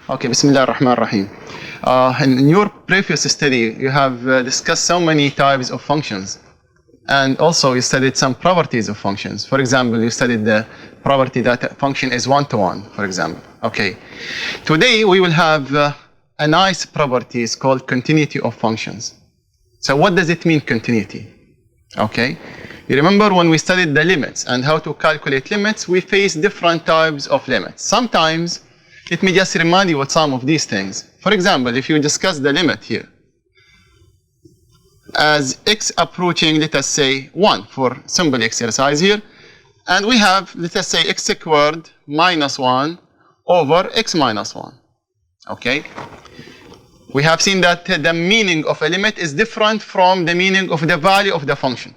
Okay, Bismillah ar-Rahman ar-Rahim. In your previous study, you have discussed so many types of functions. And also you studied some properties of functions. For example, you studied the property that a function is one-to-one, for example. Okay. Today we will have a nice property. It's called continuity of functions. So what does it mean, continuity? Okay. You remember when we studied the limits and how to calculate limits, we face different types of limits. Sometimes, let me just remind you what some of these things. For example, if you discuss the limit here, as x approaching, let us say 1 for simple exercise here, and we have, let us say, x squared minus 1 over x minus 1. Okay? We have seen that the meaning of a limit is different from the meaning of the value of the function.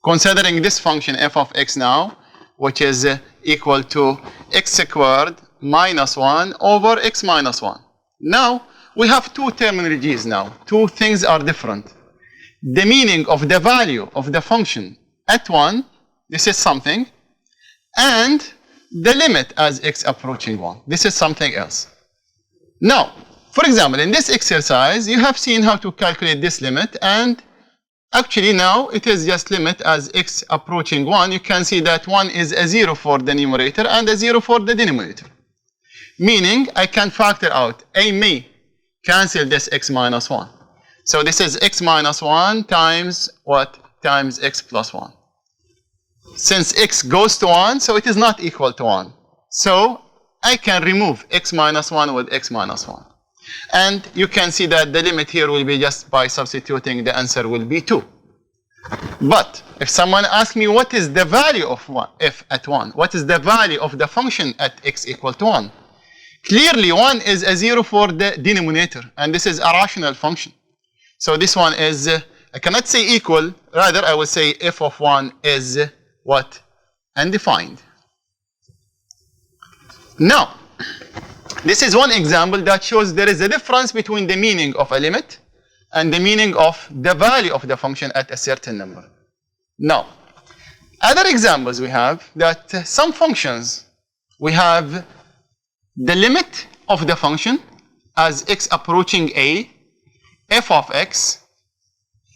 Considering this function f of x now, which is equal to x squared minus 1 over x minus 1. Now, we have two terminologies now. Two things are different. The meaning of the value of the function at 1, this is something, and the limit as x approaching 1, this is something else. Now, for example, in this exercise, you have seen how to calculate this limit, and actually now it is just limit as x approaching 1. You can see that 1 is a 0 for the numerator and a 0 for the denominator. Meaning, I can factor out, I may cancel this x minus 1. So this is x minus 1 times what? Times x plus 1. Since x goes to 1, so it is not equal to 1. So I can remove x minus 1 with x minus 1. And you can see that the limit here will be just by substituting, the answer will be 2. But if someone asks me what is the value of f at 1, what is the value of the function at x equal to 1? Clearly 1 is a 0 for the denominator, and this is a rational function. So this one is, I cannot say equal, rather I will say f of 1 is what? Undefined. Now, this is one example that shows there is a difference between the meaning of a limit and the meaning of the value of the function at a certain number. Now, other examples we have that some functions, we have the limit of the function as x approaching a, f of x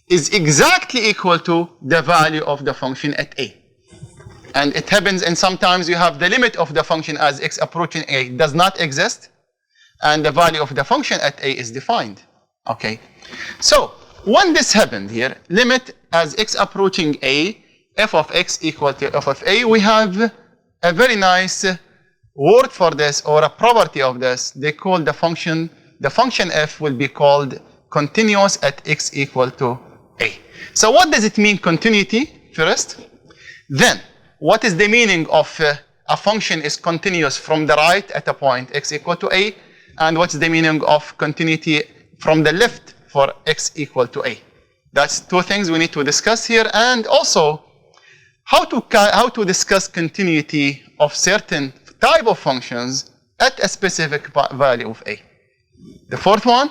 is exactly equal to the value of the function at a. And it happens, and sometimes you have the limit of the function as x approaching a does not exist, and the value of the function at a is defined. Okay. So when this happened here, limit as x approaching a, f of x equal to f of a, we have a very nice word for this, or a property of this. They call the function f will be called continuous at x equal to a. So what does it mean, continuity, first? Then, what is the meaning of a function is continuous from the right at a point x equal to a, and what's the meaning of continuity from the left for x equal to a? That's two things we need to discuss here, and also how to discuss continuity of certain type of functions at a specific value of a. The fourth one,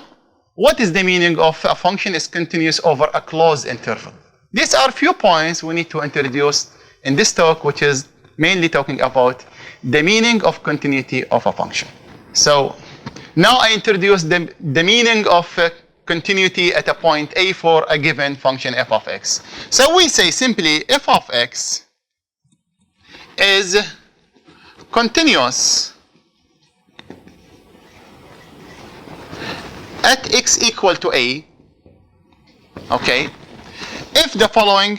what is the meaning of a function is continuous over a closed interval? These are few points we need to introduce in this talk, which is mainly talking about the meaning of continuity of a function. So now I introduce the meaning of continuity at a point a for a given function f of x. So we say simply f of x is continuous at x equal to a, okay, if the following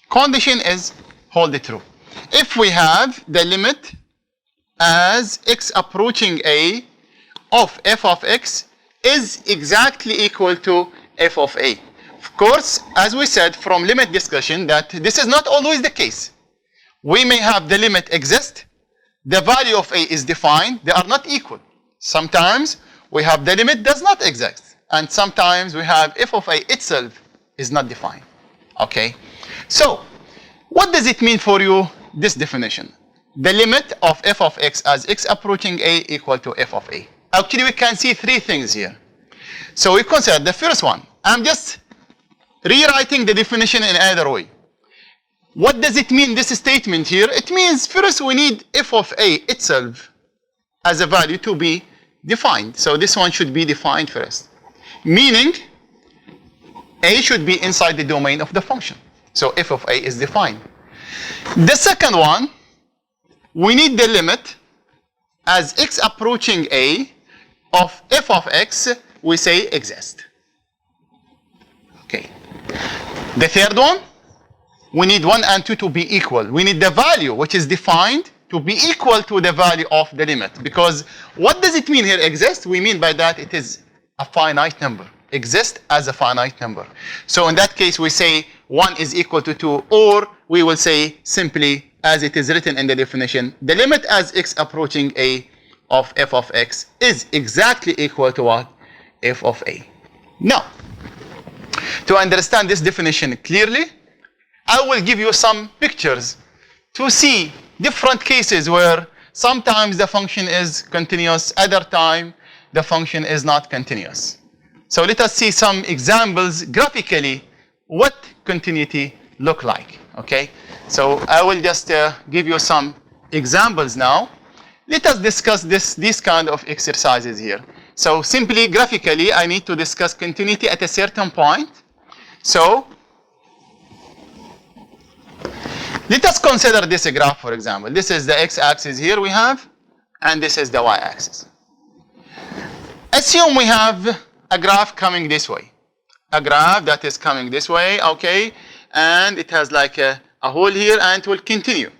condition is hold true. If we have the limit as x approaching a of f of x is exactly equal to f of a. Of course, as we said from limit discussion, that this is not always the case. We may have the limit exist, the value of a is defined, they are not equal. Sometimes we have the limit does not exist, and sometimes we have f of a itself is not defined. Okay, so what does it mean for you, this definition? The limit of f of x as x approaching a equal to f of a. Actually, we can see three things here. So we consider the first one. I'm just rewriting the definition in another way. What does it mean, this statement here? It means first we need f of a itself as a value to be defined. So this one should be defined first. Meaning, a should be inside the domain of the function. So f of a is defined. The second one, we need the limit as x approaching a of f of x, we say exist. Okay. The third one, we need 1 and 2 to be equal. We need the value which is defined to be equal to the value of the limit. Because what does it mean here, exist? We mean by that it is a finite number. Exist as a finite number. So in that case, we say 1 is equal to 2, or we will say simply, as it is written in the definition, the limit as x approaching a of f of x is exactly equal to what? F of a. Now, to understand this definition clearly, I will give you some pictures to see different cases where sometimes the function is continuous, other time the function is not continuous. So let us see some examples graphically what continuity look like, okay? So I will just give you some examples now. Let us discuss these kind of exercises here. So simply graphically, I need to discuss continuity at a certain point. So let us consider this graph, for example. This is the x-axis here we have, and this is the y-axis. Assume we have a graph coming this way. A graph that is coming this way, okay, and it has like a hole here and it will continue.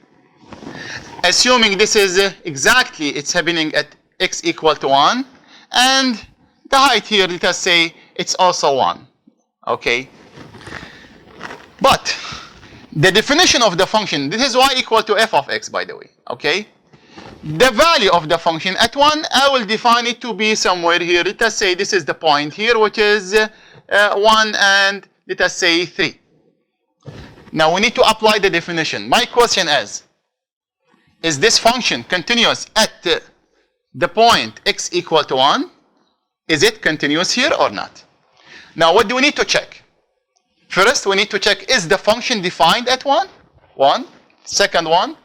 Assuming this is exactly, it's happening at x equal to 1, and the height here, let us say, it's also 1, okay. But the definition of the function, this is y equal to f of x, by the way, okay. The value of the function at 1, I will define it to be somewhere here. Let us say this is the point here, which is 1 and let us say 3. Now we need to apply the definition. My question is this function continuous at the point x equal to 1? Is it continuous here or not? Now what do we need to check? First, we need to check, is the function defined at 1? Second one,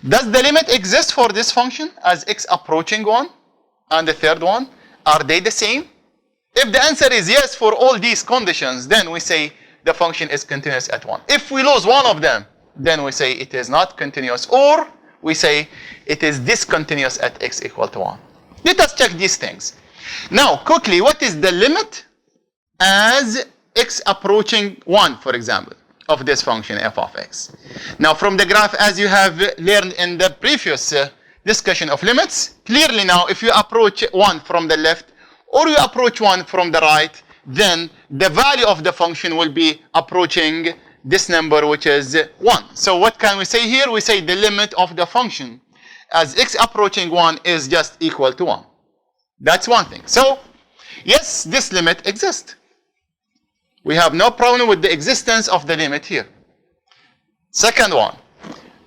does the limit exist for this function as x approaching 1? And the third one, are they the same? If the answer is yes for all these conditions, then we say the function is continuous at 1. If we lose one of them, then we say it is not continuous, or we say it is discontinuous at x equal to 1. Let us check these things. Now, quickly, what is the limit as x approaching 1, for example, of this function f of x? Now, from the graph, as you have learned in the previous discussion of limits, clearly now, if you approach 1 from the left or you approach 1 from the right, then the value of the function will be approaching this number, which is 1. So what can we say here? We say the limit of the function as x approaching 1 is just equal to 1. That's one thing. So, yes, this limit exists. We have no problem with the existence of the limit here. Second one,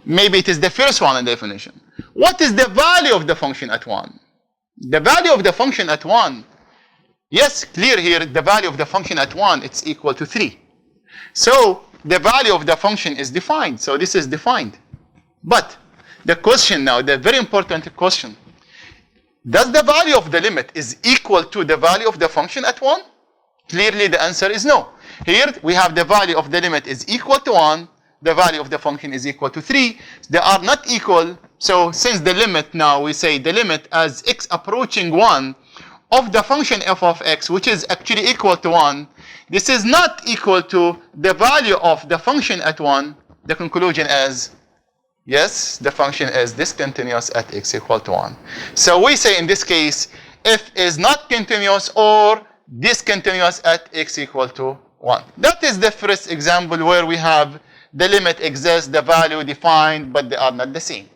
maybe it is the first one in the definition. What is the value of the function at 1? The value of the function at 1, yes, clear here, the value of the function at 1, it's equal to 3. So, the value of the function is defined. So, this is defined. But, the question now, the very important question, does the value of the limit is equal to the value of the function at 1? Clearly, the answer is no. Here, we have the value of the limit is equal to 1. The value of the function is equal to 3. They are not equal. So, since the limit now, we say the limit as x approaching 1 of the function f of x, which is actually equal to 1, this is not equal to the value of the function at 1. The conclusion is, yes, the function is discontinuous at x equal to 1. So, we say in this case, f is not continuous or discontinuous at x equal to 1. That is the first example where we have the limit exists, the value defined, but they are not the same.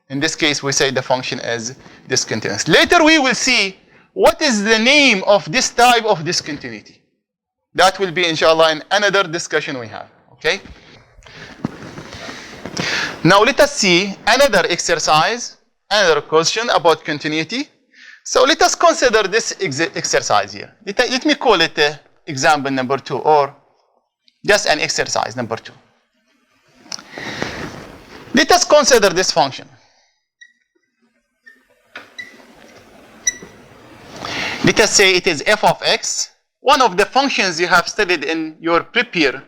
In this case, we say the function is discontinuous. Later, we will see what is the name of this type of discontinuity. That will be, inshallah, in another discussion we have. Okay? Now, let us see another exercise, another question about continuity. So let us consider this exercise here. Let me call it example number 2, or just an exercise number 2. Let us consider this function. Let us say it is f of x. One of the functions you have studied in your prep year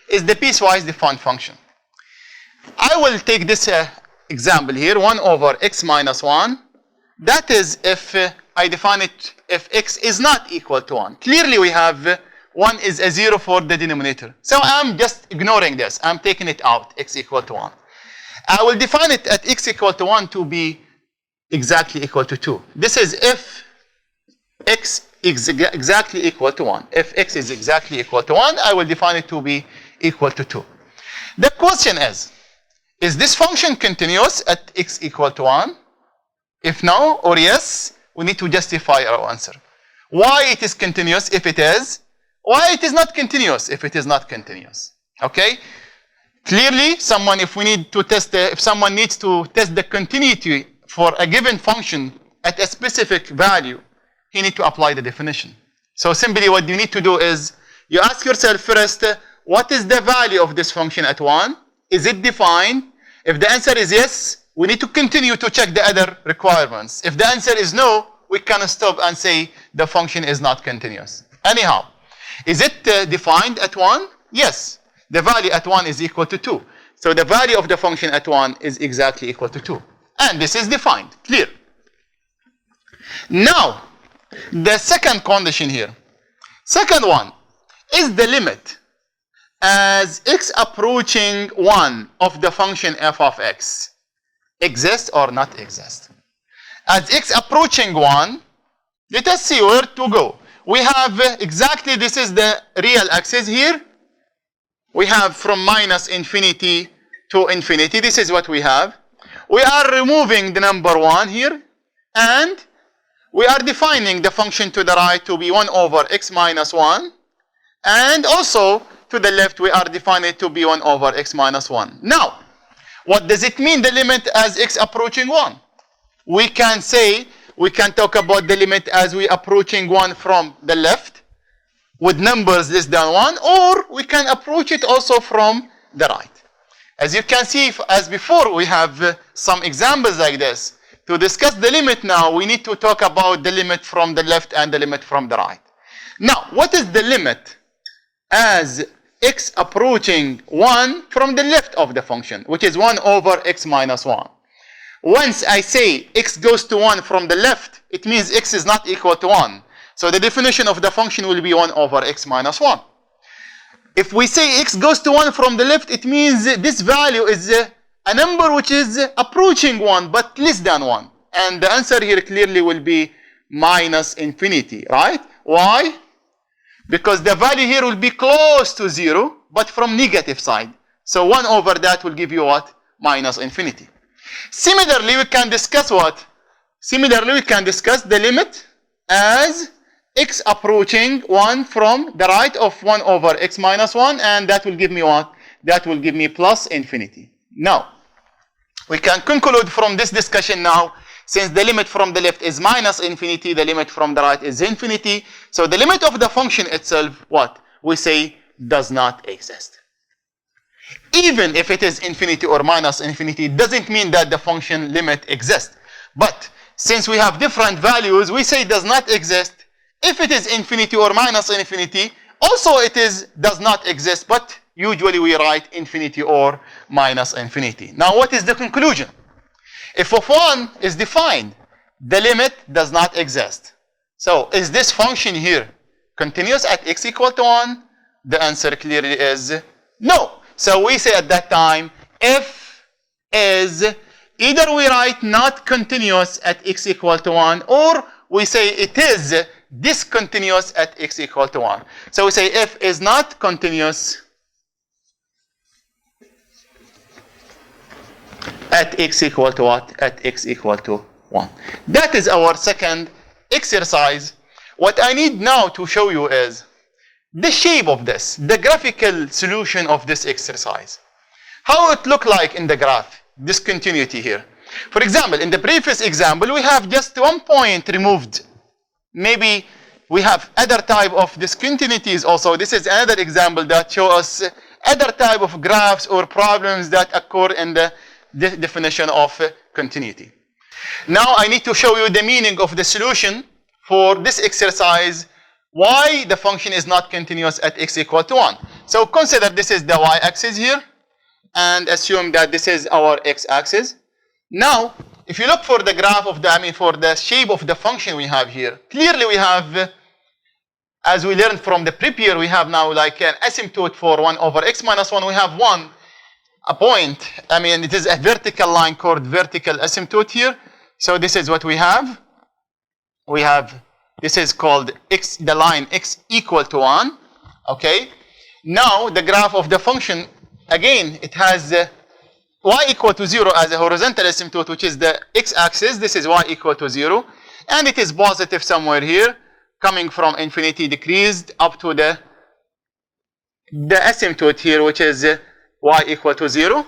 is the piecewise defined function. I will take this example here, 1 over x minus 1. That is if I define it if x is not equal to 1. Clearly we have 1 is a 0 for the denominator. So I'm just ignoring this. I'm taking it out, x equal to 1. I will define it at x equal to 1 to be exactly equal to 2. This is if x is exactly equal to 1. If x is exactly equal to 1, I will define it to be equal to 2. The question is this function continuous at x equal to 1? If no or yes, we need to justify our answer. Why it is continuous if it is? Why it is not continuous if it is not continuous? Okay? Clearly, if someone needs to test the continuity for a given function at a specific value, he needs to apply the definition. So simply what you need to do is, you ask yourself first, what is the value of this function at 1? Is it defined? If the answer is yes, we need to continue to check the other requirements. If the answer is no, we can stop and say the function is not continuous. Anyhow, is it defined at 1? Yes. The value at 1 is equal to 2. So the value of the function at 1 is exactly equal to 2. And this is defined, clear. Now, the second condition here. Second one, is the limit as x approaching 1 of the function f of x exist or not exist? As x approaching 1, let us see where to go. We have exactly, this is the real axis here. We have from minus infinity to infinity. This is what we have. We are removing the number 1 here, and we are defining the function to the right to be 1 over x minus 1. And also, to the left, we are defining it to be 1 over x minus 1. Now, what does it mean, the limit as x approaching 1? We can talk about the limit as we approaching 1 from the left with numbers less than 1, or we can approach it also from the right. As you can see, as before, we have some examples like this. To discuss the limit now, we need to talk about the limit from the left and the limit from the right. Now, what is the limit as x approaching 1 from the left of the function, which is 1 over x minus 1? Once I say x goes to 1 from the left, it means x is not equal to 1. So the definition of the function will be 1 over x minus 1. If we say x goes to 1 from the left, it means this value is a number which is approaching 1 but less than 1. And the answer here clearly will be minus infinity, right? Why? Because the value here will be close to 0, but from negative side. So 1 over that will give you what? Minus infinity. Similarly, we can discuss what? Similarly, we can discuss the limit as x approaching 1 from the right of 1 over x minus 1, and that will give me what? That will give me plus infinity. Now, we can conclude from this discussion now, since the limit from the left is minus infinity, the limit from the right is infinity. So the limit of the function itself, what? We say does not exist. Even if it is infinity or minus infinity, it doesn't mean that the function limit exists. But since we have different values, we say does not exist. If it is infinity or minus infinity, also it does not exist, but usually we write infinity or minus infinity. Now what is the conclusion? If f of 1 is defined, the limit does not exist. So is this function here continuous at x equal to 1? The answer clearly is no. So we say at that time, f is either we write not continuous at x equal to 1, or we say it is discontinuous at x equal to 1. So we say f is not continuous at x equal to what? At x equal to 1. That is our second exercise. What I need now to show you is the shape of this, the graphical solution of this exercise. How it look like in the graph, discontinuity here. For example, in the previous example, we have just 1 point removed. Maybe we have other type of discontinuities also. This is another example that shows us other type of graphs or problems that occur in the definition of continuity. Now I need to show you the meaning of the solution for this exercise why the function is not continuous at x equal to 1. So consider this is the y-axis here, and assume that this is our x-axis. Now, if you look for the graph of the, for the shape of the function we have here, clearly we have, as we learned from the previous, we have now like an asymptote for 1 over x minus 1. We have a point. It is a vertical line called vertical asymptote here. So this is what we have. We have, this is called x, the line x equal to 1. Okay. Now the graph of the function, again, it has y equal to 0 as a horizontal asymptote, which is the x-axis. This is y equal to 0. And it is positive somewhere here, coming from infinity decreased up to the asymptote here, which is y equal to 0.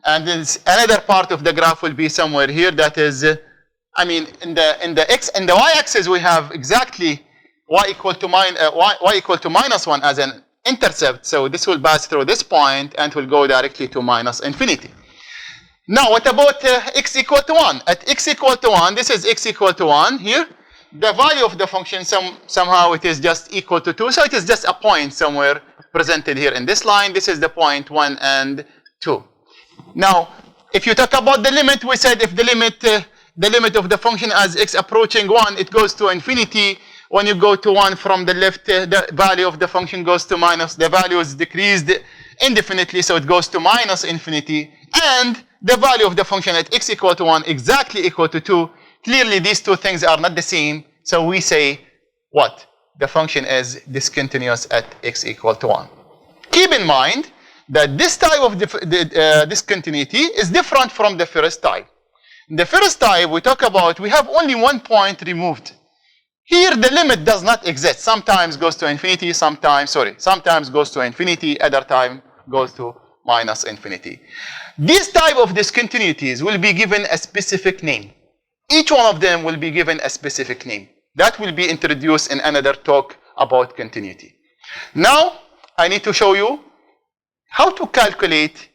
And then another part of the graph will be somewhere here, that is, in the y-axis we have exactly y equal to minus 1 as an intercept. So this will pass through this point and will go directly to minus infinity. Now what about x equal to 1? At x equal to 1, this is x equal to 1 here. The value of the function, somehow it is just equal to 2. So it is just a point somewhere presented here in this line. This is the point 1 and 2. Now, if you talk about the limit, we said if the limit of the function as x approaching 1, it goes to infinity. When you go to 1 from the left, the value of the function goes to minus. The value is decreased indefinitely, so it goes to minus infinity. And the value of the function at x equal to 1 exactly equal to 2. Clearly, these two things are not the same. So we say what? The function is discontinuous at x equal to 1. Keep in mind that this type of discontinuity is different from the first type. In the first type we talk about, we have only 1 point removed. Here the limit does not exist. Sometimes goes to infinity, sometimes goes to infinity, other time goes to minus infinity. These type of discontinuities will be given a specific name. Each one of them will be given a specific name. That will be introduced in another talk about continuity. Now, I need to show you how to calculate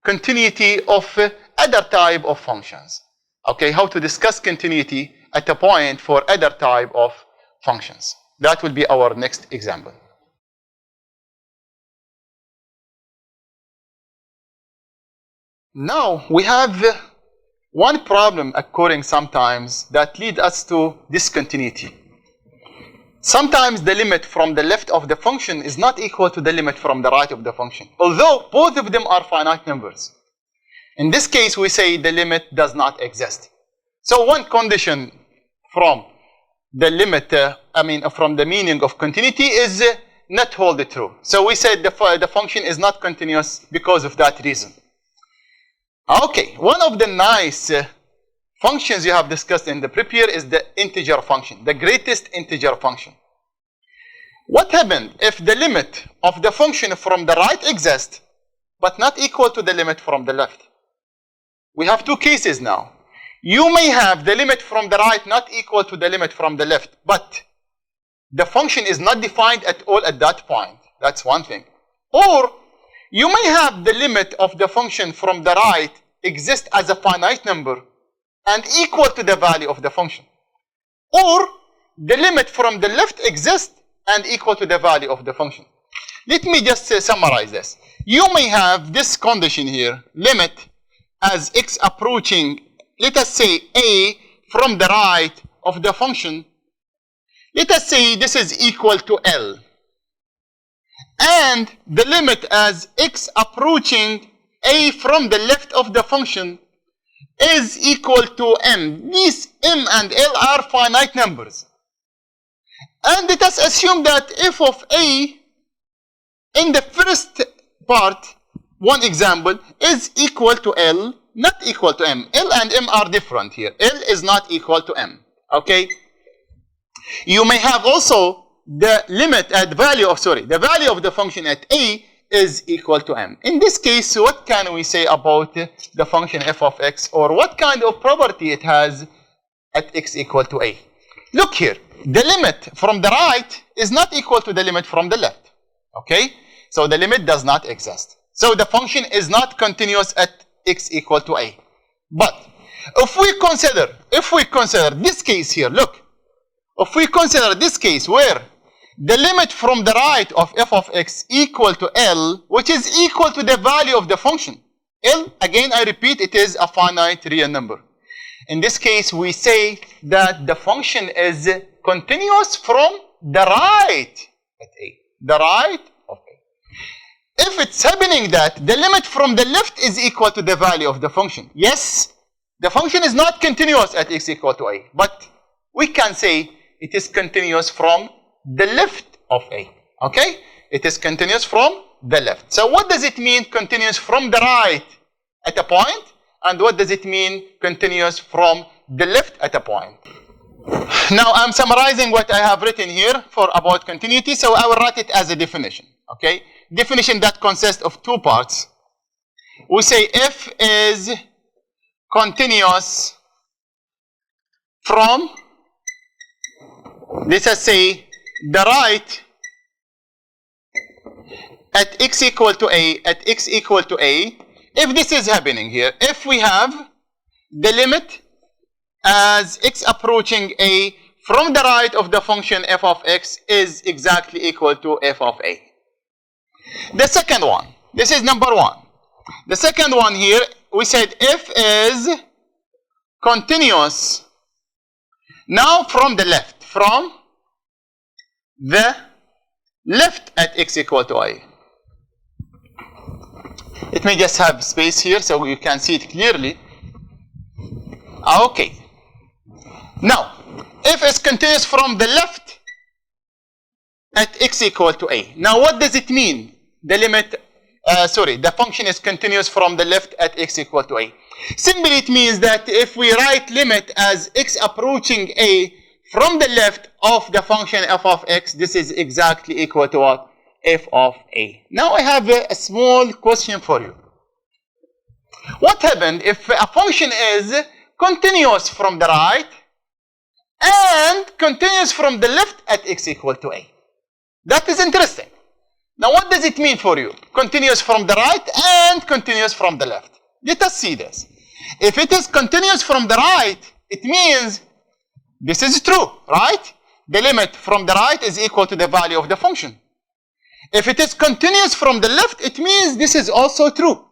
continuity of other type of functions. Okay, how to discuss continuity at a point for other type of functions. That will be our next example. Now, we have one problem occurring sometimes that leads us to discontinuity. Sometimes the limit from the left of the function is not equal to the limit from the right of the function, although both of them are finite numbers. In this case, we say the limit does not exist. So one condition from the limit, from the meaning of continuity is not hold true. So we said the function is not continuous because of that reason. Okay, one of the nice functions you have discussed in the previous is the integer function, the greatest integer function. What happened if the limit of the function from the right exists, but not equal to the limit from the left? We have two cases now. You may have the limit from the right not equal to the limit from the left, but the function is not defined at all at that point. That's one thing. Or you may have the limit of the function from the right exist as a finite number and equal to the value of the function. Or the limit from the left exists and equal to the value of the function. Let me just summarize this. You may have this condition here, limit as x approaching, let us say a from the right of the function. Let us say this is equal to L. And the limit as x approaching a from the left of the function is equal to m. These m and L are finite numbers. And let us assume that f of a in the first part, one example, is equal to L, not equal to m. L and m are different here. L is not equal to m. Okay? You may have also the limit at the value of the function at a is equal to m. In this case, what can we say about the function f of x, or what kind of property it has at x equal to a? Look here, the limit from the right is not equal to the limit from the left. Okay? So the limit does not exist. So the function is not continuous at x equal to a. But if we consider this case here, look, if we consider this case where the limit from the right of f of x equal to L, which is equal to the value of the function. L, again, I repeat, it is a finite real number. In this case, we say that the function is continuous from the right at A. The right of A. If it's happening that the limit from the left is equal to the value of the function, yes, the function is not continuous at x equal to A, but we can say it is continuous from the left of A. Okay? It is continuous from the left. So what does it mean continuous from the right at a point? And what does it mean continuous from the left at a point? Now I'm summarizing what I have written here for about continuity, so I will write it as a definition. Okay? Definition that consists of two parts. We say f is continuous from, let us say, the right at x equal to A, at x equal to A. If this is happening here, if we have the limit as x approaching A from the right of the function f of x is exactly equal to f of A. The second one, this is number one. The second one here, we said f is continuous now from the left, from the left at x equal to A. Let me just have space here so you can see it clearly. Okay. Now, f is continuous from the left at x equal to A. Now, what does it mean? The limit, the function is continuous from the left at x equal to A. Simply, it means that if we write limit as x approaching A from the left of the function f of x, this is exactly equal to what? F of A. Now I have a small question for you. What happened if a function is continuous from the right and continuous from the left at x equal to A? That is interesting. Now what does it mean for you? Continuous from the right and continuous from the left. Let us see this. If it is continuous from the right, it means this is true, right? The limit from the right is equal to the value of the function. If it is continuous from the left, it means this is also true.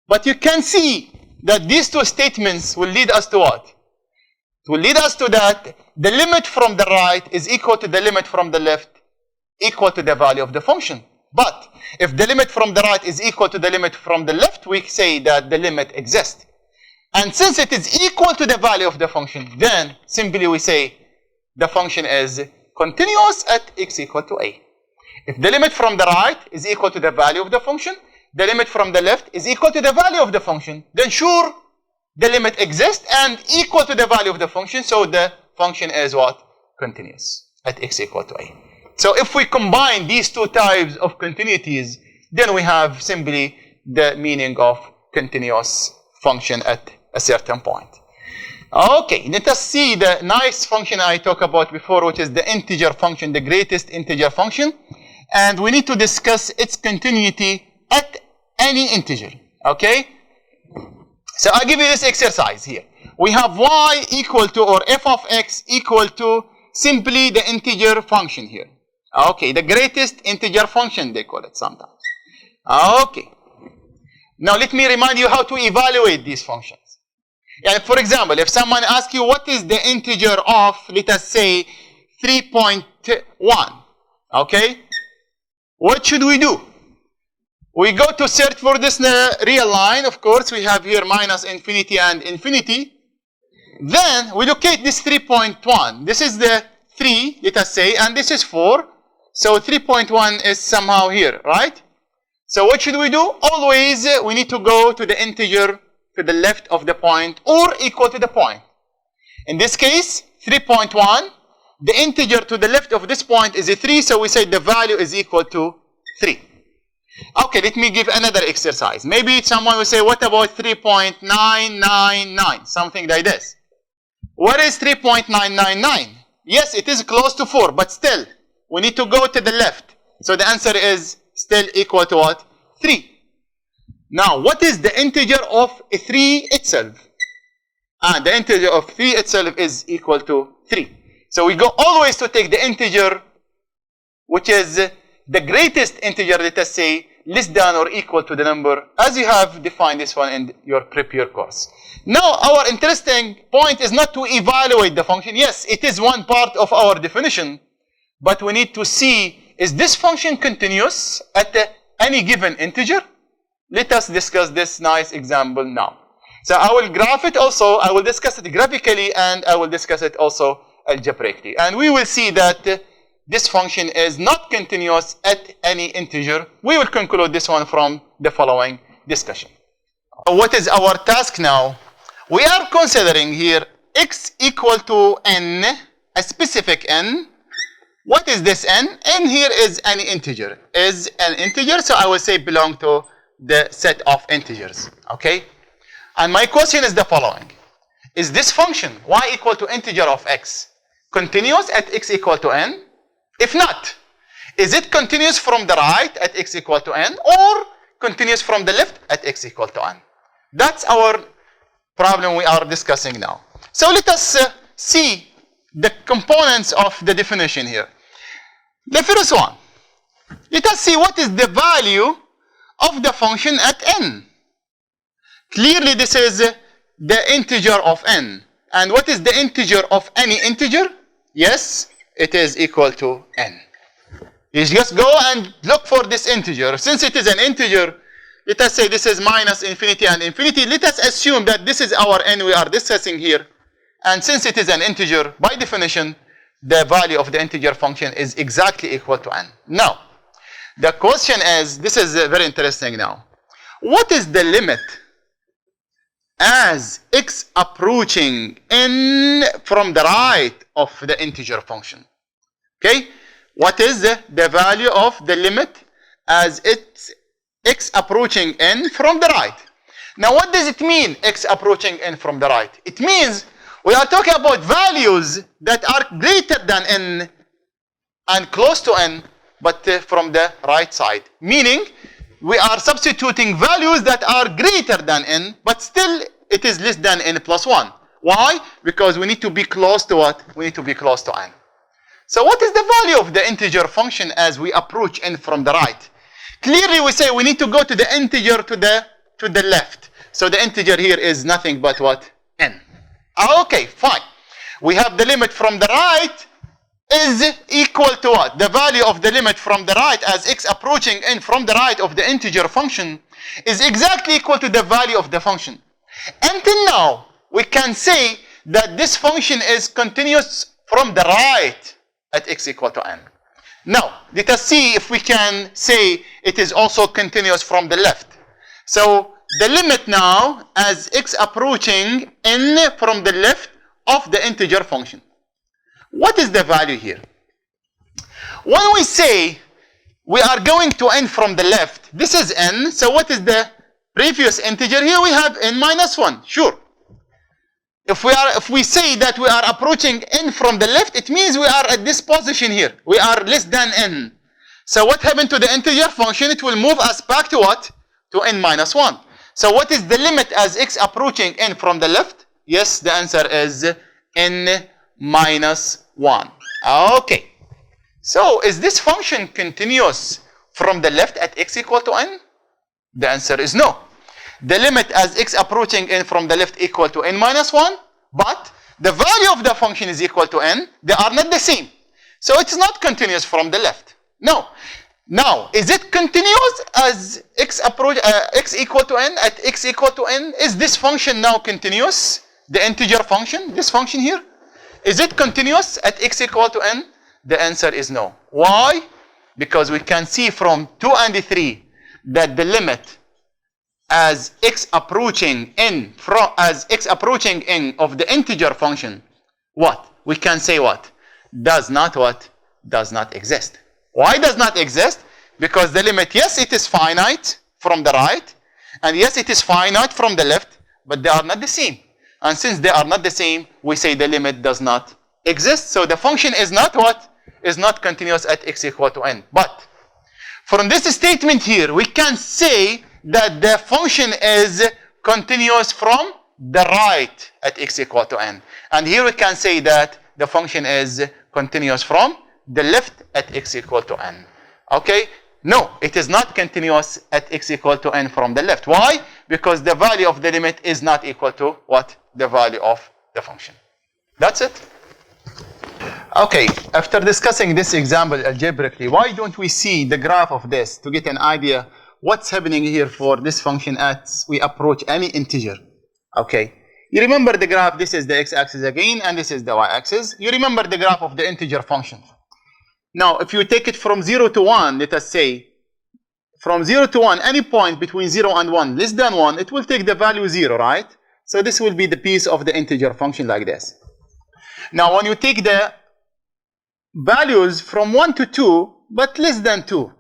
But you can see that these two statements will lead us to what? It will lead us to that the limit from the right is equal to the limit from the left, equal to the value of the function. But if the limit from the right is equal to the limit from the left, we say that the limit exists. And since it is equal to the value of the function, then simply we say the function is continuous at x equal to A. If the limit from the right is equal to the value of the function, the limit from the left is equal to the value of the function, then sure, the limit exists and equal to the value of the function, so the function is what? Continuous at x equal to A. So if we combine these two types of continuities, then we have simply the meaning of continuous function at a certain point. Okay, let us see the nice function I talked about before, which is the integer function, the greatest integer function. And we need to discuss its continuity at any integer, okay? So I'll give you this exercise here. We have y equal to, or f of x equal to, simply the integer function here. Okay, the greatest integer function, they call it sometimes. Okay. Now let me remind you how to evaluate these functions. And for example, if someone asks you what is the integer of, let us say, 3.1, okay? What should we do? We go to search for this real line. Of course, we have here minus infinity and infinity. Then we locate this 3.1. This is the 3, let us say, and this is 4. So 3.1 is somehow here, right? So what should we do? Always we need to go to the integer to the left of the point or equal to the point. In this case, 3.1, the integer to the left of this point is a 3, so we say the value is equal to 3. Okay, let me give another exercise. Maybe someone will say, what about 3.999? Something like this. What is 3.999? Yes, it is close to 4, but still, we need to go to the left. So the answer is still equal to what? 3. Now, what is the integer of 3 itself? The integer of 3 itself is equal to 3. So we go always to take the integer which is the greatest integer, let us say, less than or equal to the number, as you have defined this one in your prepare course. Now, our interesting point is not to evaluate the function. Yes, it is one part of our definition, but we need to see, is this function continuous at any given integer? Let us discuss this nice example now. So I will graph it also, I will discuss it graphically, and I will discuss it also algebraically. And we will see that this function is not continuous at any integer. We will conclude this one from the following discussion. What is our task now? We are considering here x equal to n, a specific n. What is this n? N here is an integer. Is an integer, so I will say belong to the set of integers. Okay? And my question is the following. Is this function y equal to integer of x continuous at x equal to n? If not, is it continuous from the right at x equal to n or continuous from the left at x equal to n? That's our problem we are discussing now. So let us see the components of the definition here. The first one, let us see what is the value of the function at n. Clearly this is the integer of n. And what is the integer of any integer? Yes, it is equal to n. You just go and look for this integer. Since it is an integer, let us say this is minus infinity and infinity. Let us assume that this is our n we are discussing here. And since it is an integer, by definition, the value of the integer function is exactly equal to n. Now, the question is, this is very interesting now. What is the limit as x approaching n from the right of the integer function? Okay? What is the value of the limit as it's x approaching n from the right? Now, what does it mean, x approaching n from the right? It means we are talking about values that are greater than n and close to n, but from the right side. Meaning, we are substituting values that are greater than n, but still it is less than n plus 1. Why? Because we need to be close to what? We need to be close to n. So what is the value of the integer function as we approach n from the right? Clearly we say we need to go to the integer to the left. So the integer here is nothing but what? N. Okay, fine. We have the limit from the right is equal to what? The value of the limit from the right as x approaching n from the right of the integer function is exactly equal to the value of the function. Until now, we can say that this function is continuous from the right at x equal to n. Now, let us see if we can say it is also continuous from the left. So, the limit now as x approaching n from the left of the integer function. What is the value here? When we say we are going to n from the left, this is n, so what is the previous integer? Here we have n minus 1, sure. If we say that we are approaching n from the left, it means we are at this position here. We are less than n. So what happened to the integer function? It will move us back to what? To n minus 1. So what is the limit as x approaching n from the left? Yes, the answer is n minus 1. Okay. So is this function continuous from the left at x equal to n? The answer is no. The limit as x approaching n from the left equal to n minus 1, but the value of the function is equal to n. They are not the same. So it's not continuous from the left. No. Now, is it continuous as x equal to n at x equal to n? Is this function now continuous? The integer function, this function here? Is it continuous at x equal to n? The answer is no. Why? Because we can see from 2 and 3 that the limit as x approaching n of the integer function, what? We can say what? Does not what? Does not exist. Why does not exist? Because the limit, yes, it is finite from the right, and yes, it is finite from the left, but they are not the same. And since they are not the same, we say the limit does not exist. So the function is not what? Is not continuous at x equal to n. But from this statement here, we can say that the function is continuous from the right at x equal to n. And here we can say that the function is continuous from the left at x equal to n. Okay? No, it is not continuous at x equal to n from the left. Why? Because the value of the limit is not equal to what? The value of the function. That's it. Okay, after discussing this example algebraically, why don't we see the graph of this to get an idea what's happening here for this function as we approach any integer? Okay, you remember the graph, this is the x-axis again, and this is the y-axis. You remember the graph of the integer function. Now, if you take it from 0 to 1, let us say, from 0 to 1, any point between 0 and 1, less than 1, it will take the value 0, right? So this will be the piece of the integer function like this. Now, when you take the values from 1 to 2, but less than 2,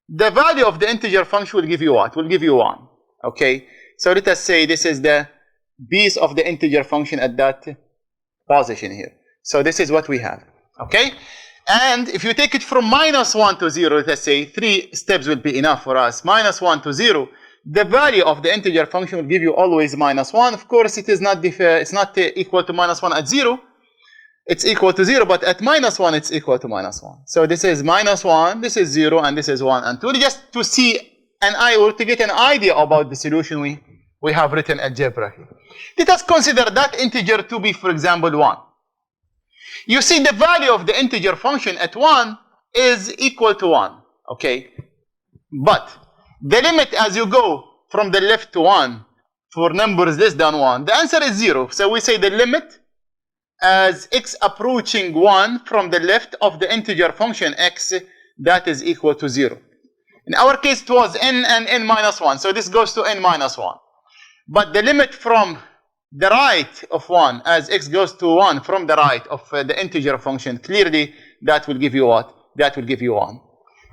the value of the integer function will give you what? Will give you 1. Okay? So let us say this is the piece of the integer function at that position here. So this is what we have. Okay? And if you take it from minus 1 to 0, let us say 3 steps will be enough for us. Minus 1 to 0, the value of the integer function will give you always minus 1. Of course, it is not equal to minus 1 at 0. It's equal to 0, but at minus 1, it's equal to minus 1. So this is minus 1, this is 0, and this is 1 and 2. Just to see or to get an idea about the solution we have written algebraically. Let us consider that integer to be, for example, 1. You see the value of the integer function at 1 is equal to 1. Okay? But the limit as you go from the left to 1 for numbers less than 1, the answer is 0. So we say the limit as x approaching 1 from the left of the integer function x, that is equal to 0. In our case, it was n and n minus 1. So this goes to n minus 1. But the limit from the right of 1 as x goes to 1 from the right of the integer function, clearly that will give you what? That will give you 1.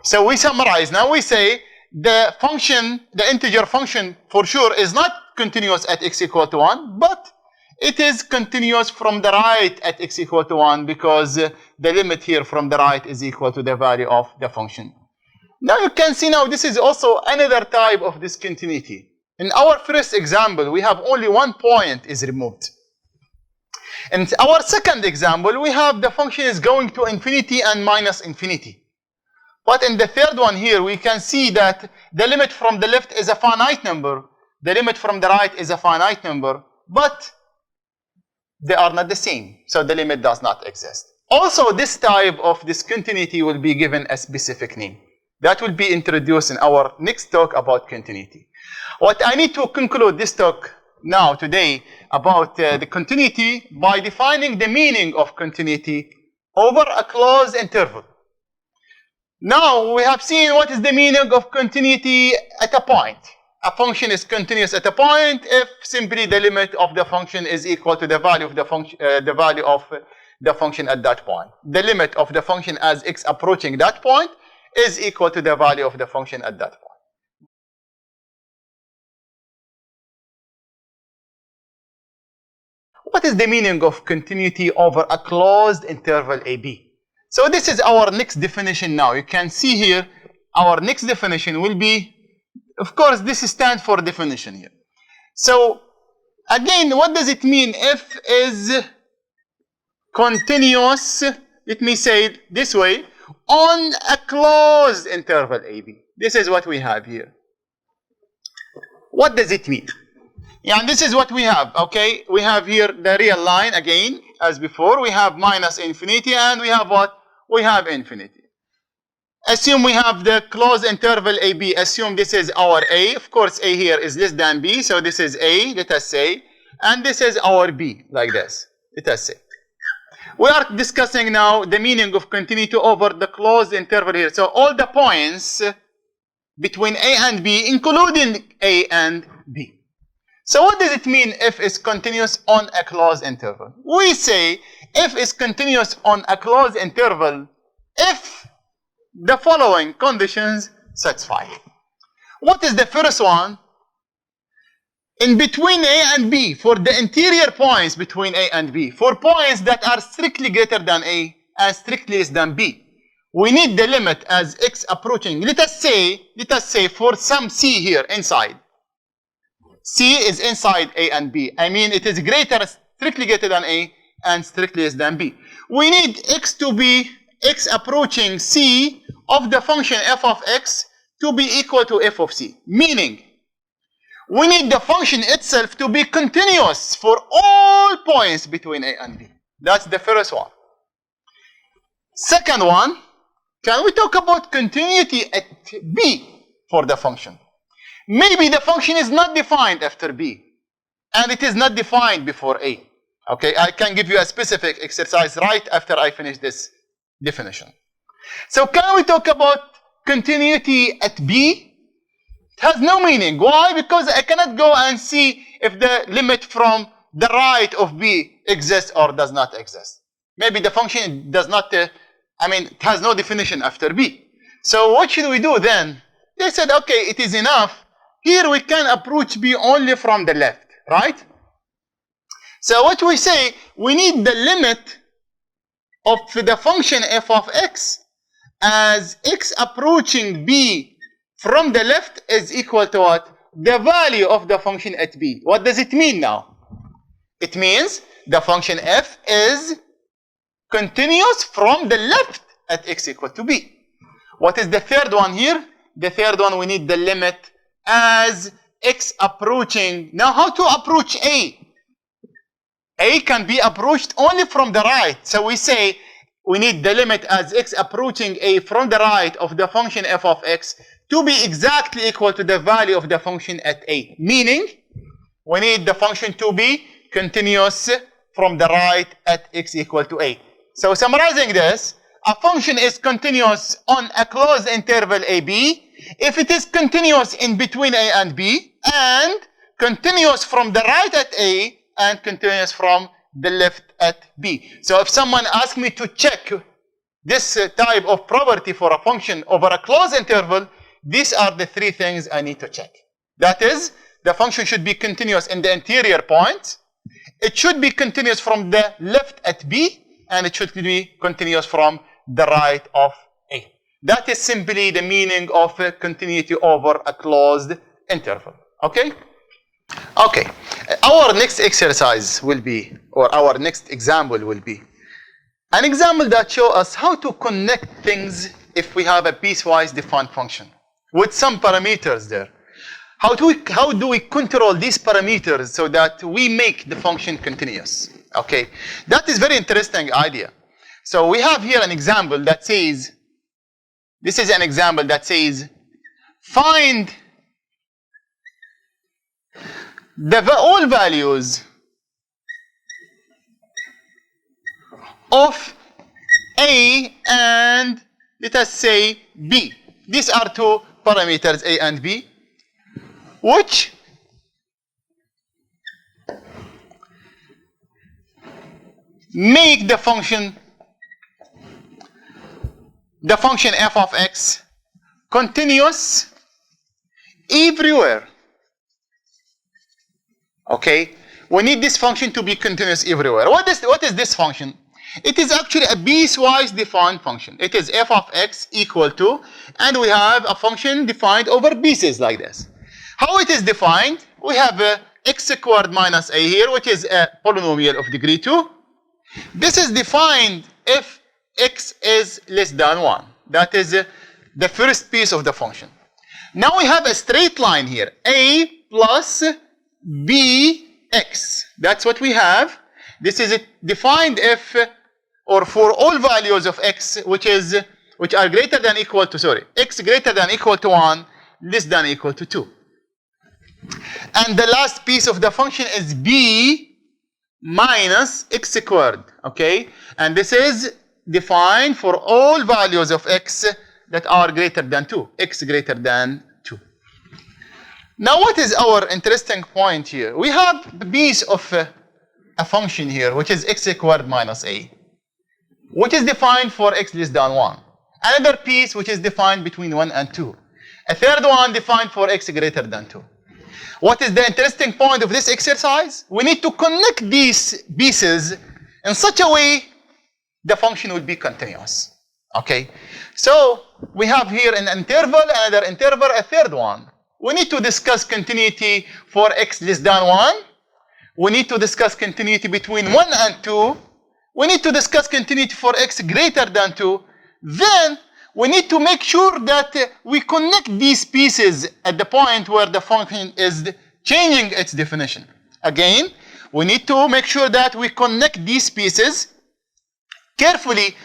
So we summarize. Now we say the function, the integer function for sure is not continuous at x equal to 1, but it is continuous from the right at x equal to 1 because the limit here from the right is equal to the value of the function. Now you can see now this is also another type of discontinuity. In our first example, we have only one point is removed. In our second example, we have the function is going to infinity and minus infinity. But in the third one here, we can see that the limit from the left is a finite number. The limit from the right is a finite number. But they are not the same. So the limit does not exist. Also, this type of discontinuity will be given a specific name. That will be introduced in our next talk about continuity. What I need to conclude this talk now, today, about the continuity by defining the meaning of continuity over a closed interval. Now, we have seen what is the meaning of continuity at a point. A function is continuous at a point if simply the limit of the function is equal to the value of the function at that point. The limit of the function as x approaching that point is equal to the value of the function at that point. What is the meaning of continuity over a closed interval AB? So this is our next definition now. You can see here our next definition will be, of course, this stands for definition here. So again, what does it mean if is continuous, let me say it this way, on a closed interval AB? This is what we have here. What does it mean? Yeah, and this is what we have, okay? We have here the real line again, as before. We have minus infinity, and we have what? We have infinity. Assume we have the closed interval AB. Assume this is our A. Of course, A here is less than B, so this is A, let us say. And this is our B, like this, let us say. We are discussing now the meaning of continuity over the closed interval here. So all the points between A and B, including A and B. So what does it mean if it's continuous on a closed interval? We say if it's continuous on a closed interval if the following conditions satisfy. What is the first one? In between A and B, for the interior points between A and B, for points that are strictly greater than A and strictly less than B, we need the limit as x approaching. Let us say for some C here inside. C is inside A and B. I mean, it is strictly greater than A and strictly less than B. we need x to be x approaching c of the function f of x to be equal to f of c. Meaning, we need the function itself to be continuous for all points between a and b. That's the first one. Second one, can we talk about continuity at b for the function? Maybe the function is not defined after b, and it is not defined before a. Okay, I can give you a specific exercise right after I finish this definition. So can we talk about continuity at b? It has no meaning. Why? Because I cannot go and see if the limit from the right of b exists or does not exist. Maybe the function does not, it has no definition after b. So what should we do then? They said, okay, it is enough. Here we can approach b only from the left, right? So what we say, we need the limit of the function f of x as x approaching b from the left is equal to what? The value of the function at b. What does it mean now? It means the function f is continuous from the left at x equal to b. What is the third one here? The third one, we need the limit as x approaching. Now, how to approach a? A can be approached only from the right. So we say we need the limit as x approaching a from the right of the function f of x to be exactly equal to the value of the function at a. Meaning, we need the function to be continuous from the right at x equal to a. So summarizing this, a function is continuous on a closed interval ab if it is continuous in between a and b, and continuous from the right at a and continuous from the left at b. So if someone asks me to check this type of property for a function over a closed interval, these are the three things I need to check. That is, the function should be continuous in the interior point, it should be continuous from the left at b, and it should be continuous from the right of a. That is simply the meaning of continuity over a closed interval. Okay? Okay. Our next exercise will be, or our next example will be, an example that shows us how to connect things if we have a piecewise defined function with some parameters there. How do we control these parameters so that we make the function continuous? Okay, that is very interesting idea. So we have here an example that says, this is an example that says, find all values of a and let us say b. These are two parameters, a and b, which make the function f of x continuous everywhere. Okay, we need this function to be continuous everywhere. What is this function? It is actually a piecewise defined function. It is f of x equal to, and we have a function defined over pieces like this. How it is defined? We have x squared minus a here, which is a polynomial of degree 2. This is defined if x is less than 1. That is the first piece of the function. Now we have a straight line here, a plus bx. That's what we have. This is defined if, or for all values of x, which are greater than equal to, x greater than equal to 1, less than equal to 2. And the last piece of the function is b minus x squared, okay? And this is defined for all values of x that are greater than 2, x greater than 2. Now what is our interesting point here? We have a piece of a function here, which is x squared minus a, which is defined for x less than 1. Another piece which is defined between 1 and 2. A third one defined for x greater than 2. What is the interesting point of this exercise? We need to connect these pieces in such a way the function would be continuous. Okay? So we have here an interval, another interval, a third one. We need to discuss continuity for x less than 1. We need to discuss continuity between 1 and 2. we need to discuss continuity for x greater than 2. Then we need to make sure that we connect these pieces at the point where the function is changing its definition. Again, we need to make sure that we connect these pieces carefully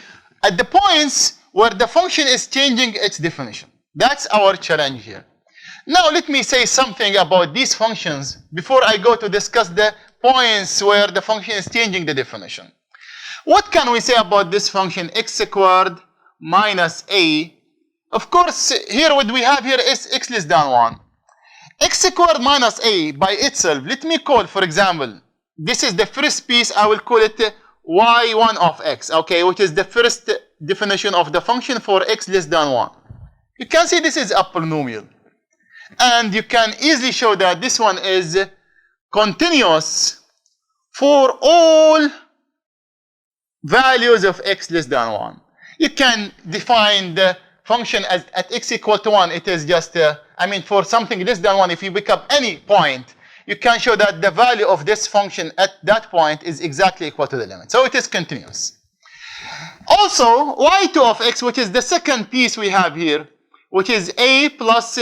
at the points where the function is changing its definition. That's our challenge here. Now let me say something about these functions before I go to discuss the points where the function is changing the definition. What can we say about this function x squared minus a? Of course, here what we have here is x less than 1. X squared minus a by itself, let me call, for example, this is the first piece, I will call it y1 of x, okay, which is the first definition of the function for x less than 1. You can see this is a polynomial. And you can easily show that this one is continuous for all values of x less than 1. You can define the function as at x equal to 1. It is just, for something less than 1, if you pick up any point, you can show that the value of this function at that point is exactly equal to the limit. So it is continuous. Also, y2 of x, which is the second piece we have here, which is a plus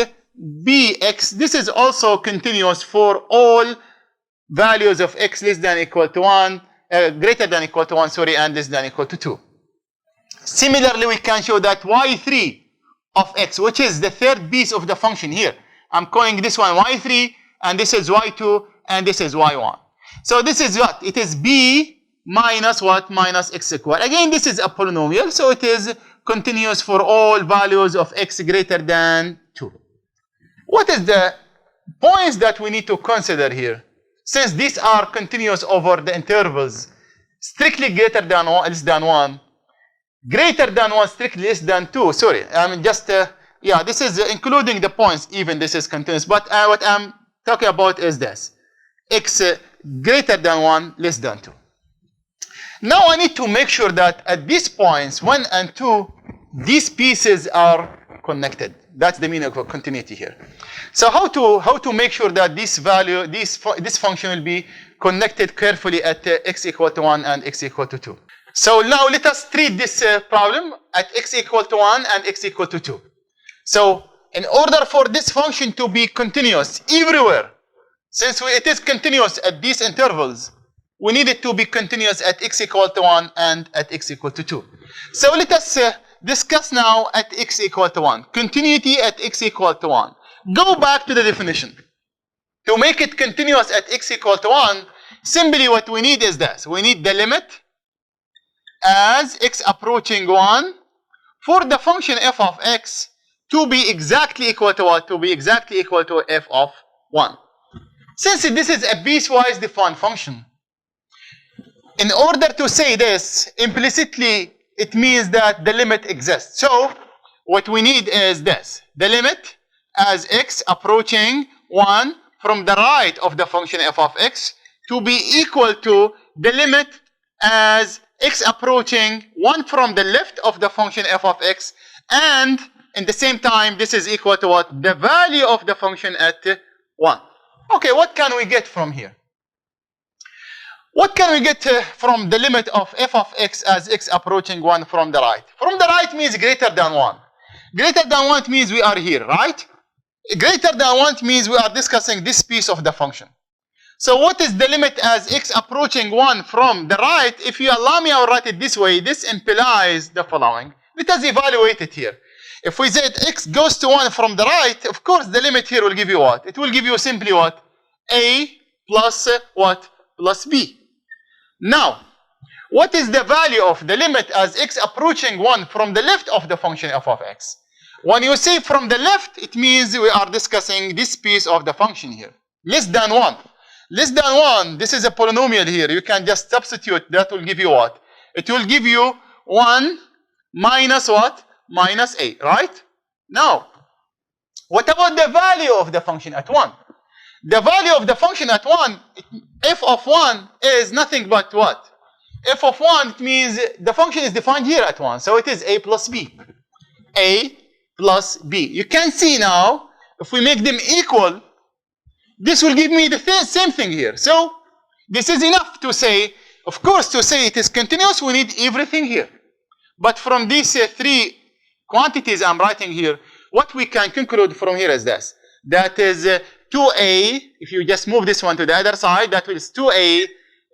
bx, this is also continuous for all values of x less than equal to 1, greater than equal to 1, and less than equal to 2. Similarly, we can show that y3 of x, which is the third piece of the function here. I'm calling this one y3, and this is y2, and this is y1. So this is what? It is b minus what? Minus x squared. Again, this is a polynomial, so it is continuous for all values of x greater than 2. What is the points that we need to consider here? Since these are continuous over the intervals, strictly greater than 1, less than 1, greater than 1, strictly less than 2. Sorry, this is including the points, even this is continuous. But what I'm talking about is this. X greater than 1, less than 2. Now I need to make sure that at these points, 1 and 2, these pieces are connected. That's the meaning of continuity here. So how to make sure that this value, this function will be connected carefully at x equal to 1 and x equal to 2. So now let us treat this problem at x equal to 1 and x equal to 2. So in order for this function to be continuous everywhere, since it is continuous at these intervals, we need it to be continuous at x equal to 1 and at x equal to 2. So let us discuss now at x equal to 1. Continuity at x equal to 1. Go back to the definition. To make it continuous at x equal to 1, simply what we need is this. We need the limit as x approaching 1 for the function f of x to be exactly equal to what? To be exactly equal to f of 1. Since this is a piecewise defined function, in order to say this, implicitly it means that the limit exists. So what we need is this. The limit as x approaching 1 from the right of the function f of x to be equal to the limit as x approaching 1 from the left of the function f of x, and in the same time this is equal to what? The value of the function at 1. Okay, what can we get from here? What can we get from the limit of f of x as x approaching 1 from the right? From the right means greater than 1. Greater than 1 means we are here, right? Greater than 1 means we are discussing this piece of the function. So what is the limit as x approaching 1 from the right? If you allow me, I'll write it this way. This implies the following. Let us evaluate it here. If we say x goes to 1 from the right, of course the limit here will give you what? It will give you simply what? A plus what? Plus b. Now, what is the value of the limit as x approaching 1 from the left of the function f of x? When you say from the left, it means we are discussing this piece of the function here. Less than 1. Less than 1, this is a polynomial here. You can just substitute. That will give you what? It will give you 1 minus what? Minus a, right? Now, what about the value of the function at 1? The value of the function at 1, f of 1 is nothing but what? F of 1, it means the function is defined here at 1. So it is a plus b. A plus b. You can see now, if we make them equal, this will give me the same thing here. So this is enough to say Of course, to say it is continuous, we need everything here. But from these three quantities I'm writing here, what we can conclude from here is this. That is 2a, if you just move this one to the other side, that is 2a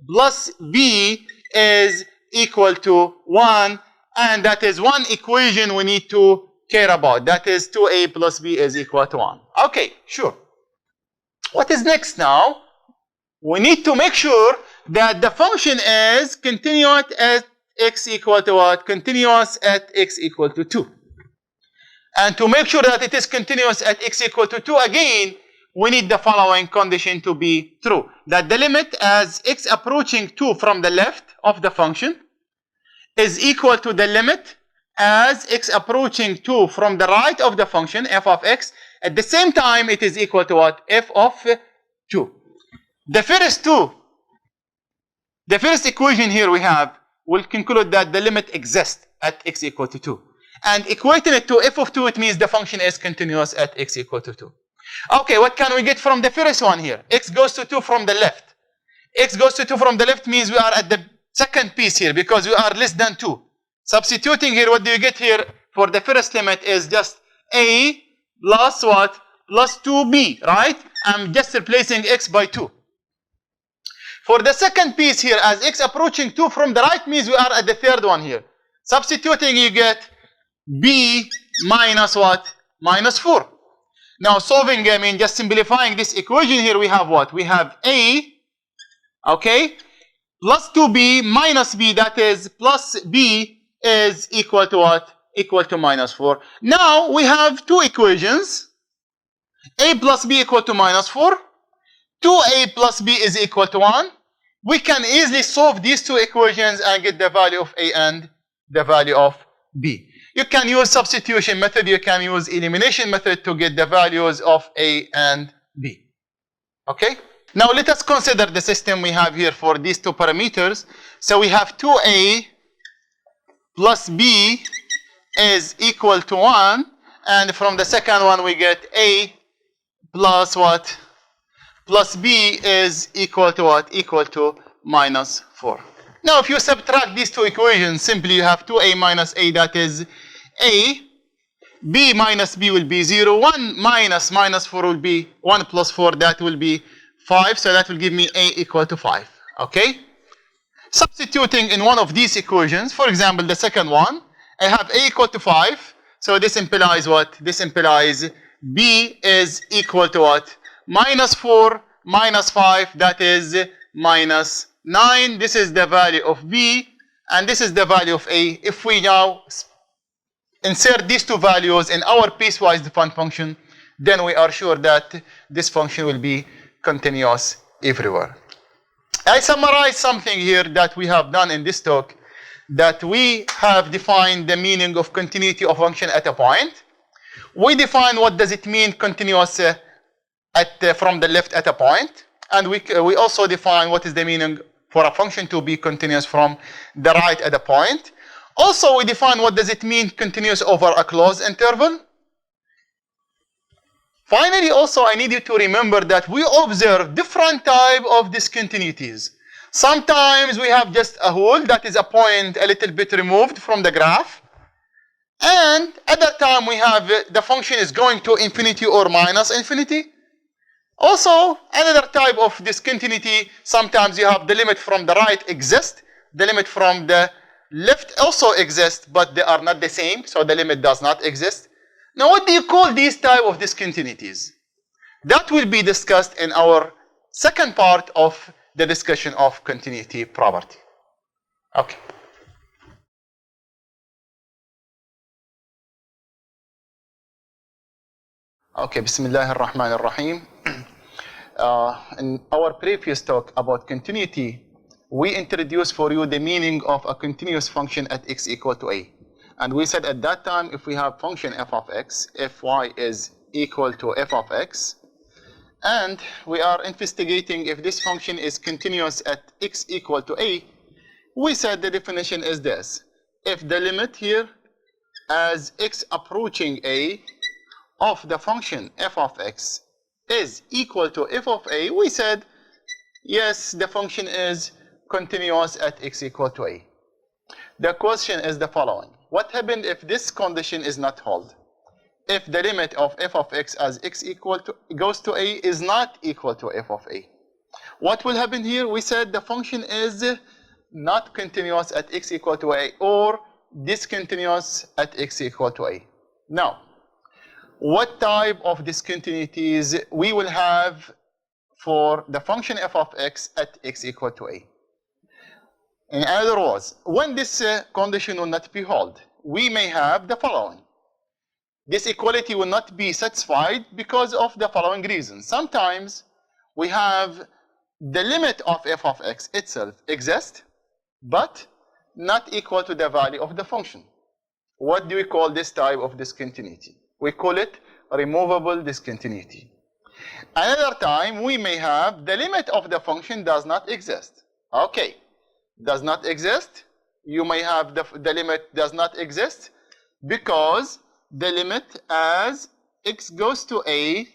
plus b is equal to 1. And that is one equation we need to care about. That is 2a plus b is equal to 1. Okay, sure. What is next now? We need to make sure that the function is continuous at x equal to what? Continuous at x equal to 2. And to make sure that it is continuous at x equal to 2, again, we need the following condition to be true. That the limit as x approaching 2 from the left of the function is equal to the limit as x approaching 2 from the right of the function, f of x. At the same time, it is equal to what? F of 2. The first equation here we have will conclude that the limit exists at x equal to 2. And equating it to f of 2, it means the function is continuous at x equal to 2. Okay, what can we get from the first one here? X goes to 2 from the left. X goes to 2 from the left means we are at the second piece here because we are less than 2. Substituting here, what do you get here for the first limit is just a plus what? Plus 2b, right? I'm just replacing x by 2. For the second piece here, as x approaching 2 from the right means we are at the third one here. Substituting, you get b minus what? Minus 4. Now solving, I mean just simplifying this equation here, we have what? We have a, okay, plus 2b minus b, that is plus b is equal to what? Equal to minus 4. Now we have two equations. A plus b equal to minus 4. 2a plus b is equal to 1. We can easily solve these two equations and get the value of a and the value of b. You can use substitution method, you can use elimination method to get the values of a and b. Okay? Now let us consider the system we have here for these two parameters. So we have 2a plus b is equal to 1, and from the second one we get a plus what? Plus b is equal to what? Equal to minus 4. Now if you subtract these two equations, simply you have 2a minus a, that is a. B minus b will be 0. 1 minus minus 4 will be 1 plus 4, that will be 5. So that will give me a equal to 5. Okay? Substituting in one of these equations, for example, the second one, I have a equal to 5. So this implies what? This implies b is equal to what? Minus 4 minus 5, that is minus 9. This is the value of b, and this is the value of a. If we now insert these two values in our piecewise defined function, then we are sure that this function will be continuous everywhere. I summarize something here that we have done in this talk, that we have defined the meaning of continuity of function at a point. We define what does it mean continuous from the left at a point, and we also define what is the meaning for a function to be continuous from the right at a point. Also, we define what does it mean continuous over a closed interval. Finally, also, I need you to remember that we observe different type of discontinuities. Sometimes we have just a hole, that is a point a little bit removed from the graph. And at that time, we have the function is going to infinity or minus infinity. Also, another type of discontinuity, sometimes you have the limit from the right exists, the limit from the left also exists, but they are not the same, so the limit does not exist. Now, what do you call these type of discontinuities? That will be discussed in our second part of the discussion of continuity property. Okay. Okay, Bismillah ar-Rahman ar-Rahim. In our previous talk about continuity, we introduced for you the meaning of a continuous function at x equal to a. And we said at that time, if we have function f of x, fy is equal to f of x, and we are investigating if this function is continuous at x equal to a, we said the definition is this. If the limit here as x approaching a of the function f of x is equal to f of a, we said, yes, the function is continuous at x equal to a. The question is the following. What happens if this condition is not held? If the limit of f of x as x equal to goes to a is not equal to f of a. What will happen here? We said the function is not continuous at x equal to a or discontinuous at x equal to a. Now, what type of discontinuities we will have for the function f of x at x equal to a? In other words, when this condition will not be held, we may have the following. This equality will not be satisfied because of the following reasons. Sometimes we have the limit of f of x itself exists, but not equal to the value of the function. What do we call this type of discontinuity? We call it removable discontinuity. Another time, we may have the limit of the function does not exist. Okay, does not exist. You may have the limit does not exist because the limit as x goes to a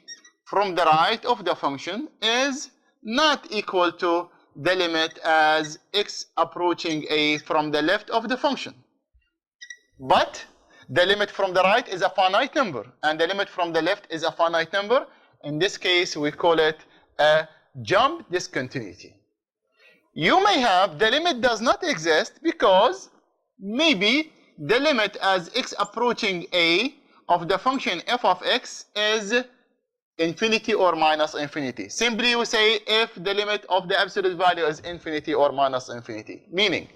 from the right of the function is not equal to the limit as x approaching a from the left of the function. But the limit from the right is a finite number, and the limit from the left is a finite number. In this case, we call it a jump discontinuity. You may have the limit does not exist because maybe the limit as x approaching a of the function f of x is infinity or minus infinity. Simply we say if the limit of the absolute value is infinity or minus infinity. Meaning,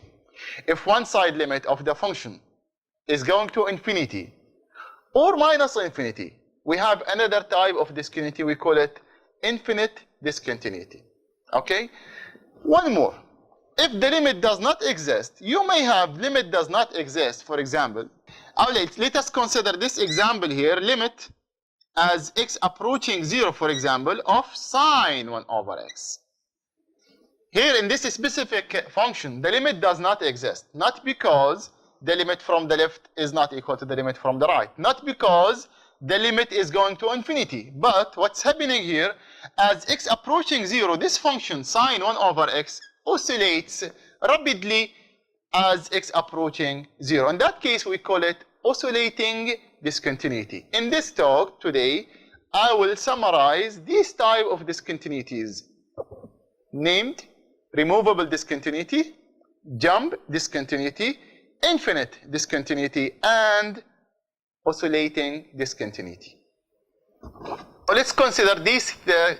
if one side limit of the function is going to infinity or minus infinity, we have another type of discontinuity. We call it infinite discontinuity. Okay? One more. If the limit does not exist, you may have limit does not exist, for example. Let us consider this example here, limit as x approaching 0, for example, of sine 1 over x. Here in this specific function, the limit does not exist. Not because the limit from the left is not equal to the limit from the right. Not because the limit is going to infinity. But what's happening here, as x approaching 0, this function sine 1 over x oscillates rapidly as x approaching 0. In that case, we call it oscillating discontinuity. In this talk today, I will summarize these type of discontinuities named removable discontinuity, jump discontinuity, infinite discontinuity, and oscillating discontinuity. Let's consider these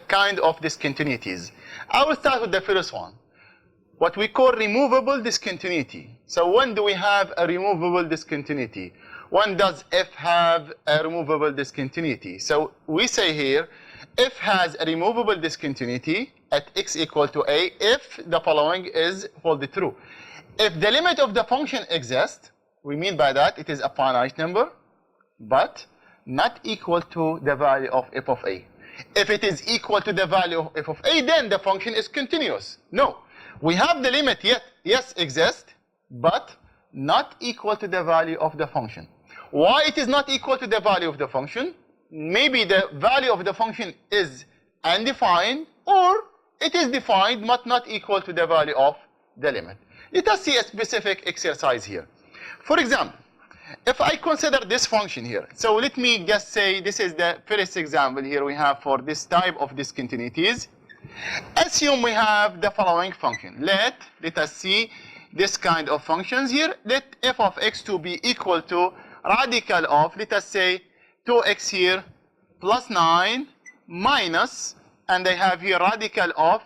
kind of discontinuities. I will start with the first one, what we call removable discontinuity. So when do we have a removable discontinuity? When does f have a removable discontinuity? So we say here, f has a removable discontinuity at x equal to a if the following is held true. If the limit of the function exists, we mean by that it is a finite number, but not equal to the value of f of a. If it is equal to the value of f of a, then the function is continuous. No, we have the limit yet, yes, exists, but not equal to the value of the function. Why it is not equal to the value of the function? Maybe the value of the function is undefined, or it is defined but not equal to the value of the limit. Let us see a specific exercise here. For example, if I consider this function here, so let me just say this is the first example here we have for this type of discontinuities. Assume we have the following function. Let us see this kind of functions here. Let f of x to be equal to radical of, let us say, 2x here plus 9 minus, and I have here radical of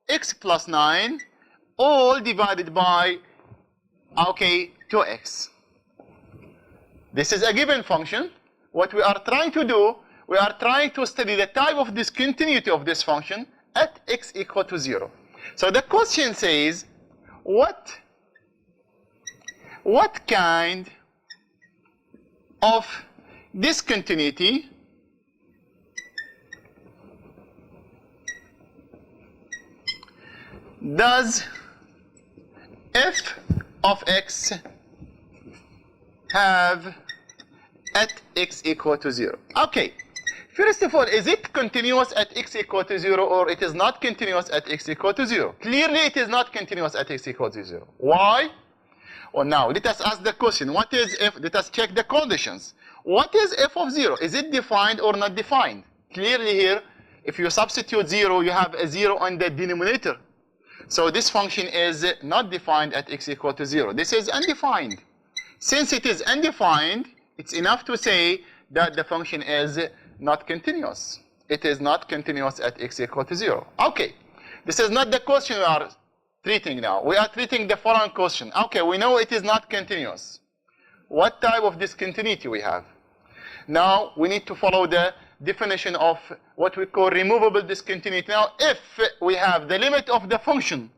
x plus 9 all divided by, okay, 2x. This is a given function. What we are trying to do, we are trying to study the type of discontinuity of this function at x equal to 0. So the question says, what kind of discontinuity does f of x have at x equal to 0? Okay, First of all, is it continuous at x equal to 0 or it is not continuous at x equal to 0? Clearly, it is not continuous at x equal to 0. Why? Well, now, let us ask the question, what is f? Let us check the conditions. What is f of 0? Is it defined or not defined? Clearly here, if you substitute 0, you have a 0 on the denominator. So this function is not defined at x equal to 0. This is undefined. Since it is undefined, it's enough to say that the function is not continuous. It is not continuous at x equal to 0. Okay, this is not the question we are treating now. We are treating the following question. Okay, we know it is not continuous. What type of discontinuity we have? Now, we need to follow the definition of what we call removable discontinuity. Now, if we have the limit of the function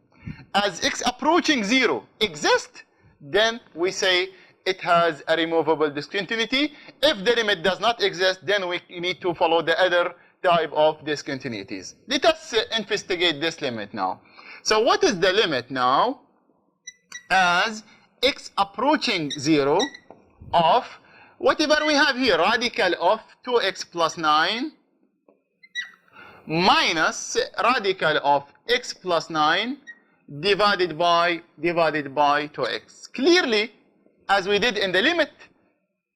as x approaching 0 exists, then we say it has a removable discontinuity. If the limit does not exist, then we need to follow the other type of discontinuities. Let us investigate this limit now. So what is the limit now as x approaching 0 of whatever we have here, radical of 2x plus 9 minus radical of x plus 9 divided by 2x. Clearly, as we did in the limit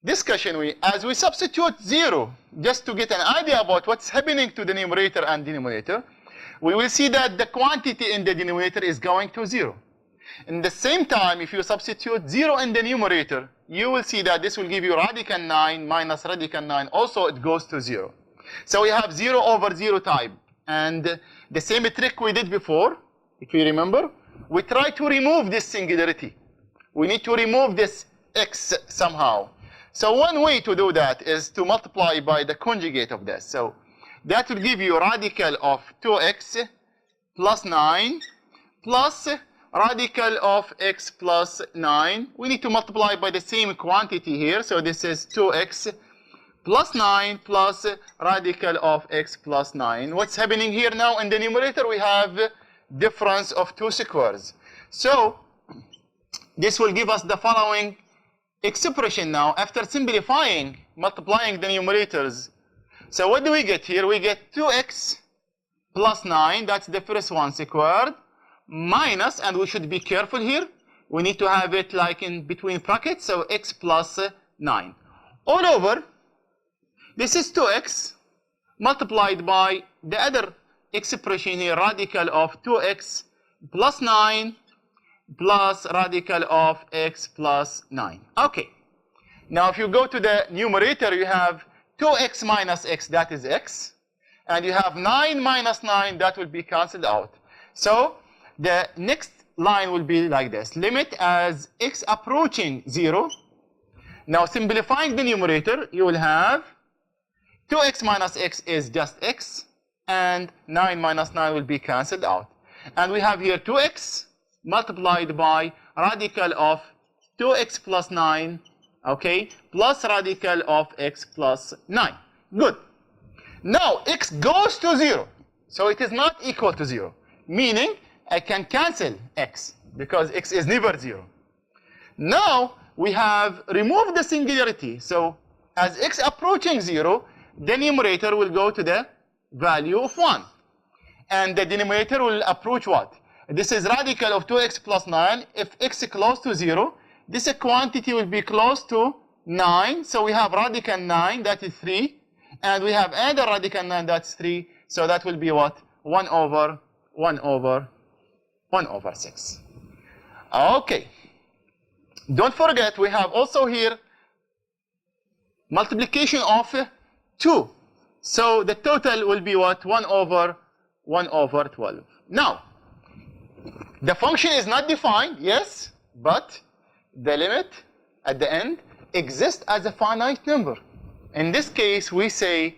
discussion, as we substitute 0, just to get an idea about what's happening to the numerator and denominator, we will see that the quantity in the denominator is going to 0. In the same time, if you substitute 0 in the numerator, you will see that this will give you radical 9 minus radical 9. Also, it goes to 0. So we have 0 over 0 type. And the same trick we did before, if you remember, we try to remove this singularity. We need to remove this x somehow. So one way to do that is to multiply by the conjugate of this. So that will give you radical of 2x plus 9 plus radical of x plus 9. We need to multiply by the same quantity here. So this is 2x plus 9 plus radical of x plus 9. What's happening here now in the numerator? We have difference of 2 squares. So this will give us the following expression now after simplifying, multiplying the numerators. So what do we get here? We get 2x plus 9, that's the first one squared, minus, and we should be careful here, we need to have it like in between brackets, so x plus 9. All over, this is 2x multiplied by the other expression here, radical of 2x plus 9 plus radical of x plus 9. Okay. Now if you go to the numerator, you have 2x minus x, that is x. And you have 9 minus 9, that will be cancelled out. So the next line will be like this. Limit as x approaching 0. Now simplifying the numerator, you will have 2x minus x is just x. And 9 minus 9 will be cancelled out. And we have here 2x multiplied by radical of 2x plus 9, okay, plus radical of x plus 9. Good. Now, x goes to 0. So it is not equal to 0. Meaning, I can cancel x, because x is never 0. Now, we have removed the singularity. So, as x approaching 0, the numerator will go to the value of 1. And the denominator will approach what? This is radical of 2x plus 9. If x is close to 0, this quantity will be close to 9. So we have radical 9, that is 3. And we have another radical 9, that's 3. So that will be what? 1 over 6. Okay. Don't forget, we have also here multiplication of 2. So the total will be what? 1 over 12. Now, the function is not defined, yes, but the limit at the end exists as a finite number. In this case, we say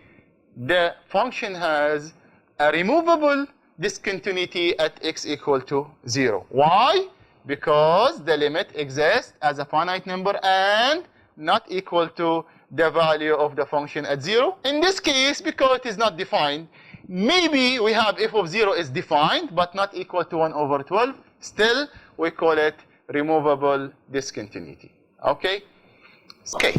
the function has a removable discontinuity at x equal to 0. Why? Because the limit exists as a finite number and not equal to the value of the function at 0. In this case, because it is not defined, maybe we have f of 0 is defined, but not equal to 1 over 12. Still, we call it removable discontinuity. Okay? Okay,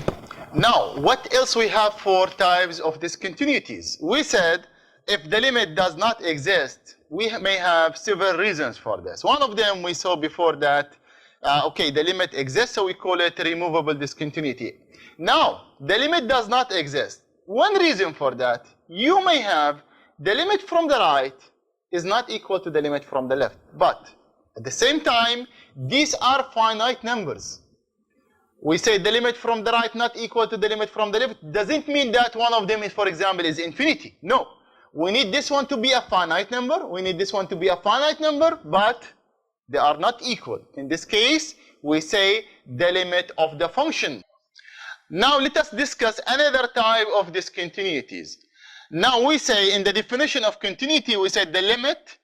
now what else we have for types of discontinuities? We said if the limit does not exist, we may have several reasons for this. One of them we saw before that, okay, the limit exists, so we call it removable discontinuity. Now, the limit does not exist. One reason for that, you may have the limit from the right is not equal to the limit from the left. But at the same time, these are finite numbers. We say the limit from the right not equal to the limit from the left doesn't mean that one of them is, for example, is infinity. No. We need this one to be a finite number. We need this one to be a finite number, but they are not equal. In this case, we say the limit of the function. Now let us discuss another type of discontinuities. Now we say in the definition of continuity, we said the limit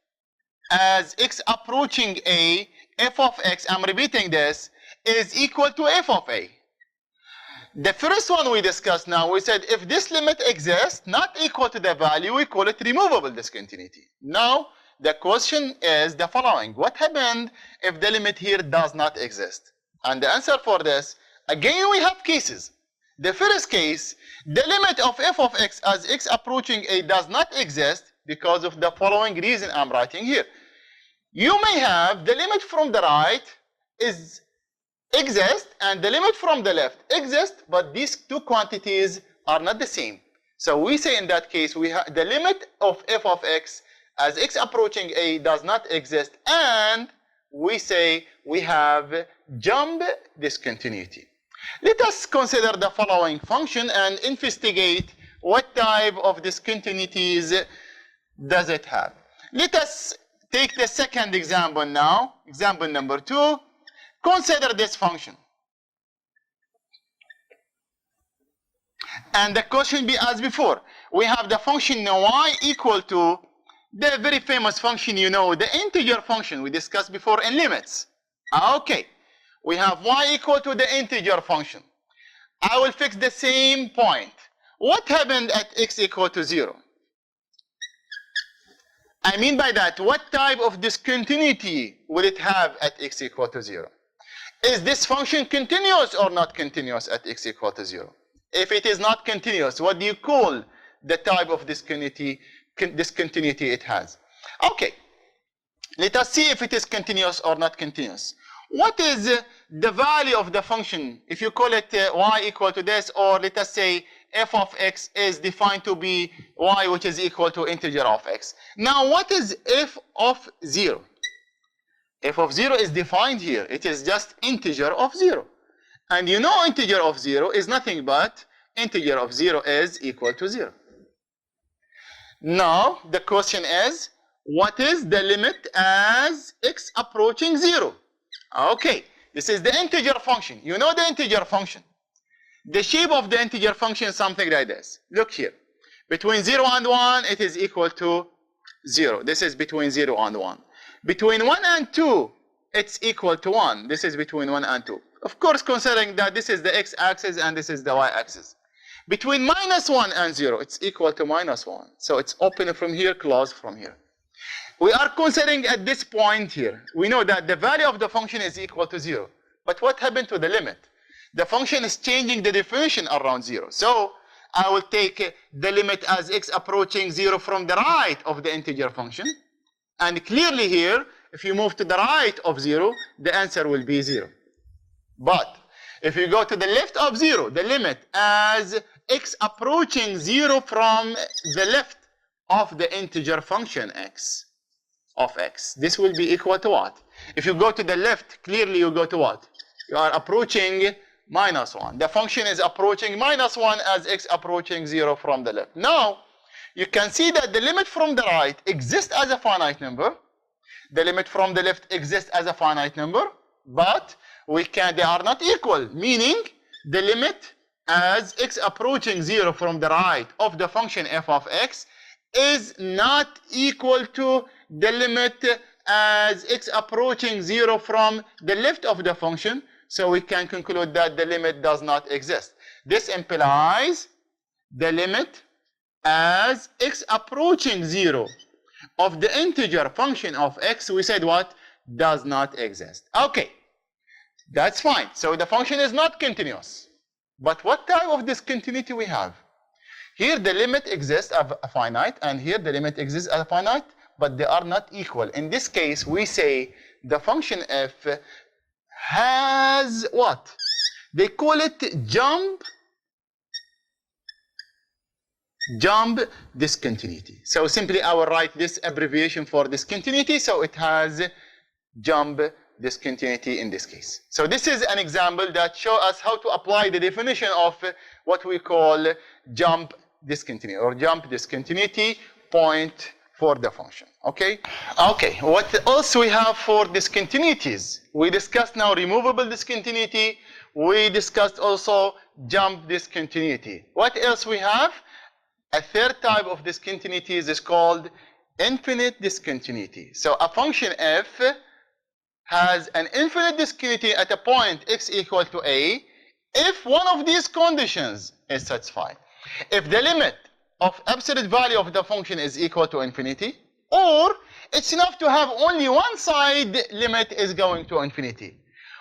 as x approaching a, f of x, I'm repeating this, is equal to f of a. The first one we discussed now, we said if this limit exists, not equal to the value, we call it removable discontinuity. Now, the question is the following. What happened if the limit here does not exist? And the answer for this, again, we have cases. The first case, the limit of f of x as x approaching a does not exist because of the following reason I'm writing here. You may have the limit from the right exists and the limit from the left exists, but these two quantities are not the same. So we say in that case, we have the limit of f of x as x approaching a does not exist, and we say we have jump discontinuity. Let us consider the following function and investigate what type of discontinuities does it have. Let us take the second example now, example number 2. Consider this function. And the question be as before. We have the function y equal to the very famous function, you know, the integer function we discussed before in limits. Okay. We have y equal to the integer function. I will fix the same point. What happened at x equal to 0? I mean by that, what type of discontinuity will it have at x equal to 0? Is this function continuous or not continuous at x equal to 0? If it is not continuous, what do you call the type of discontinuity it has? Okay, let us see if it is continuous or not continuous. What is the value of the function if you call it y equal to this, or let us say f of x is defined to be y which is equal to integer of x. Now what is f of 0? F of 0 is defined here. It is just integer of 0. And you know integer of 0 is nothing but integer of 0 is equal to 0. Now the question is, what is the limit as x approaching 0? Okay, this is the integer function. You know the integer function. The shape of the integer function is something like this. Look here. Between 0 and 1, it is equal to 0. This is between 0 and 1. Between 1 and 2, it's equal to 1. This is between 1 and 2. Of course, considering that this is the x-axis and this is the y-axis. Between minus 1 and 0, it's equal to minus 1. So it's open from here, closed from here. We are considering at this point here, we know that the value of the function is equal to 0. But what happened to the limit? The function is changing the definition around 0. So I will take the limit as x approaching 0 from the right of the integer function. And clearly here, if you move to the right of 0, the answer will be 0. But if you go to the left of 0, the limit as x approaching 0 from the left of the integer function x of x, this will be equal to what? If you go to the left, clearly you go to what? You are approaching minus 1. The function is approaching minus 1 as x approaching 0 from the left. Now, you can see that the limit from the right exists as a finite number. The limit from the left exists as a finite number, but they are not equal, meaning the limit as x approaching 0 from the right of the function f of x is not equal to the limit as x approaching 0 from the left of the function. So we can conclude that the limit does not exist. This implies the limit as x approaching 0 of the integer function of x, we said what? Does not exist. Okay, that's fine. So the function is not continuous. But what type of discontinuity we have? Here the limit exists as a finite, and here the limit exists as a finite, but they are not equal. In this case, we say the function f has what? They call it jump discontinuity. So simply I will write this abbreviation for discontinuity, so it has jump discontinuity in this case. So this is an example that shows us how to apply the definition of what we call jump discontinuity or jump discontinuity point for the function. Okay? Okay, what else we have for discontinuities? We discussed now removable discontinuity. We discussed also jump discontinuity. What else we have? A third type of discontinuities is called infinite discontinuity. So a function f has an infinite discontinuity at a point x equal to a if one of these conditions is satisfied. If the limit of absolute value of the function is equal to infinity, or it's enough to have only one side limit is going to infinity.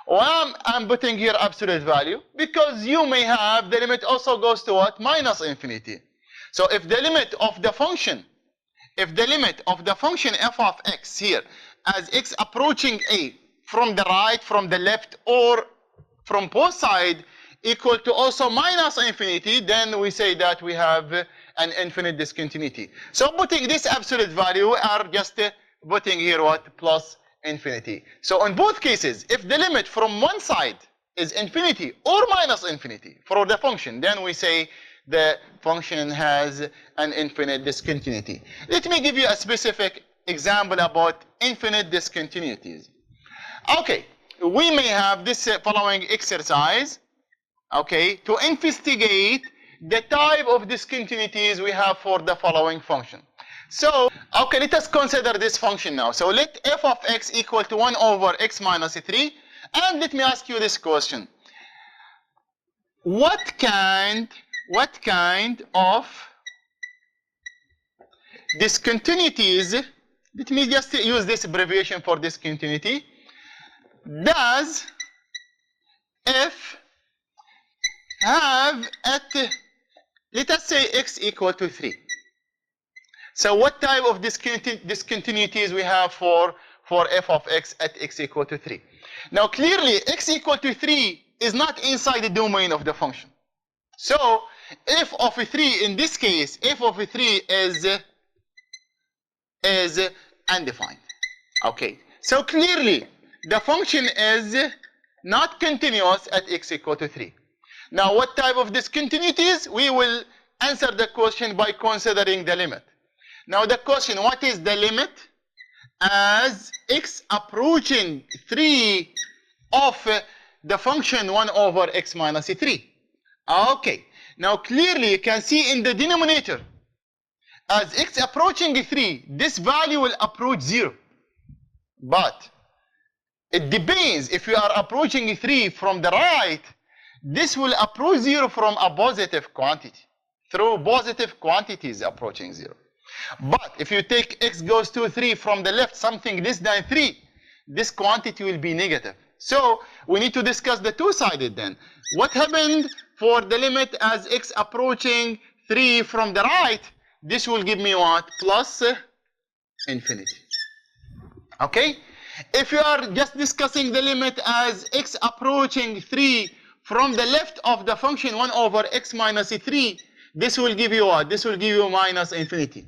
Why I'm putting here absolute value? Because you may have the limit also goes to what? Minus infinity. So if the limit of the function f of x here as x approaching a from the right, from the left, or from both sides equal to also minus infinity, then we say that we have an infinite discontinuity. So putting this absolute value, we are just putting here what? Plus infinity. So in both cases, if the limit from one side is infinity or minus infinity for the function, then we say the function has an infinite discontinuity. Let me give you a specific example about infinite discontinuities. Okay, we may have this following exercise, okay, to investigate the type of discontinuities we have for the following function. So, okay, let us consider this function now. So let f of x equal to 1 over x minus 3, and let me ask you this question. What kind of discontinuities, let me just use this abbreviation for discontinuity, does f have at, let us say, x equal to 3? So what type of discontinuities we have for f of x at x equal to 3? Now clearly x equal to 3 is not inside the domain of the function. So f of 3 in this case, f of 3 is undefined. Okay, so clearly the function is not continuous at x equal to 3. Now what type of discontinuities? We will answer the question by considering the limit. Now the question, what is the limit as x approaching 3 of the function 1 over x minus 3? Okay, now clearly you can see in the denominator, as x approaching 3, this value will approach 0. But it depends, if you are approaching 3 from the right, this will approach 0 from a positive quantity, through positive quantities approaching 0. But if you take x goes to 3 from the left, something less than 3, this quantity will be negative. So we need to discuss the two-sided then. What happened for the limit as x approaching 3 from the right? This will give me what? Plus infinity. Okay? If you are just discussing the limit as x approaching 3 from the left of the function 1 over x minus 3, this will give you what? This will give you minus infinity.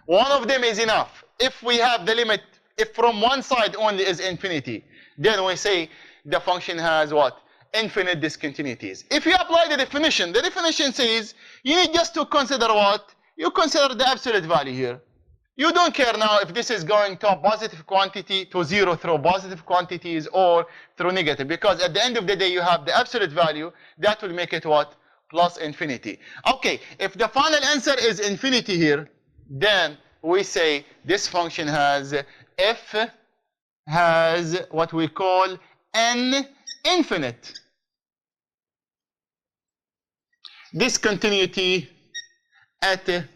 One of them is enough. If we have the limit, if from one side only is infinity, then we say the function has what? Infinite discontinuities. If you apply the definition says you need just to consider what? You consider the absolute value here. You don't care now if this is going to a positive quantity to 0 through positive quantities or through negative, because at the end of the day you have the absolute value that will make it what? Plus infinity. Okay, if the final answer is infinity here, then we say this function has f has what we call an infinite discontinuity at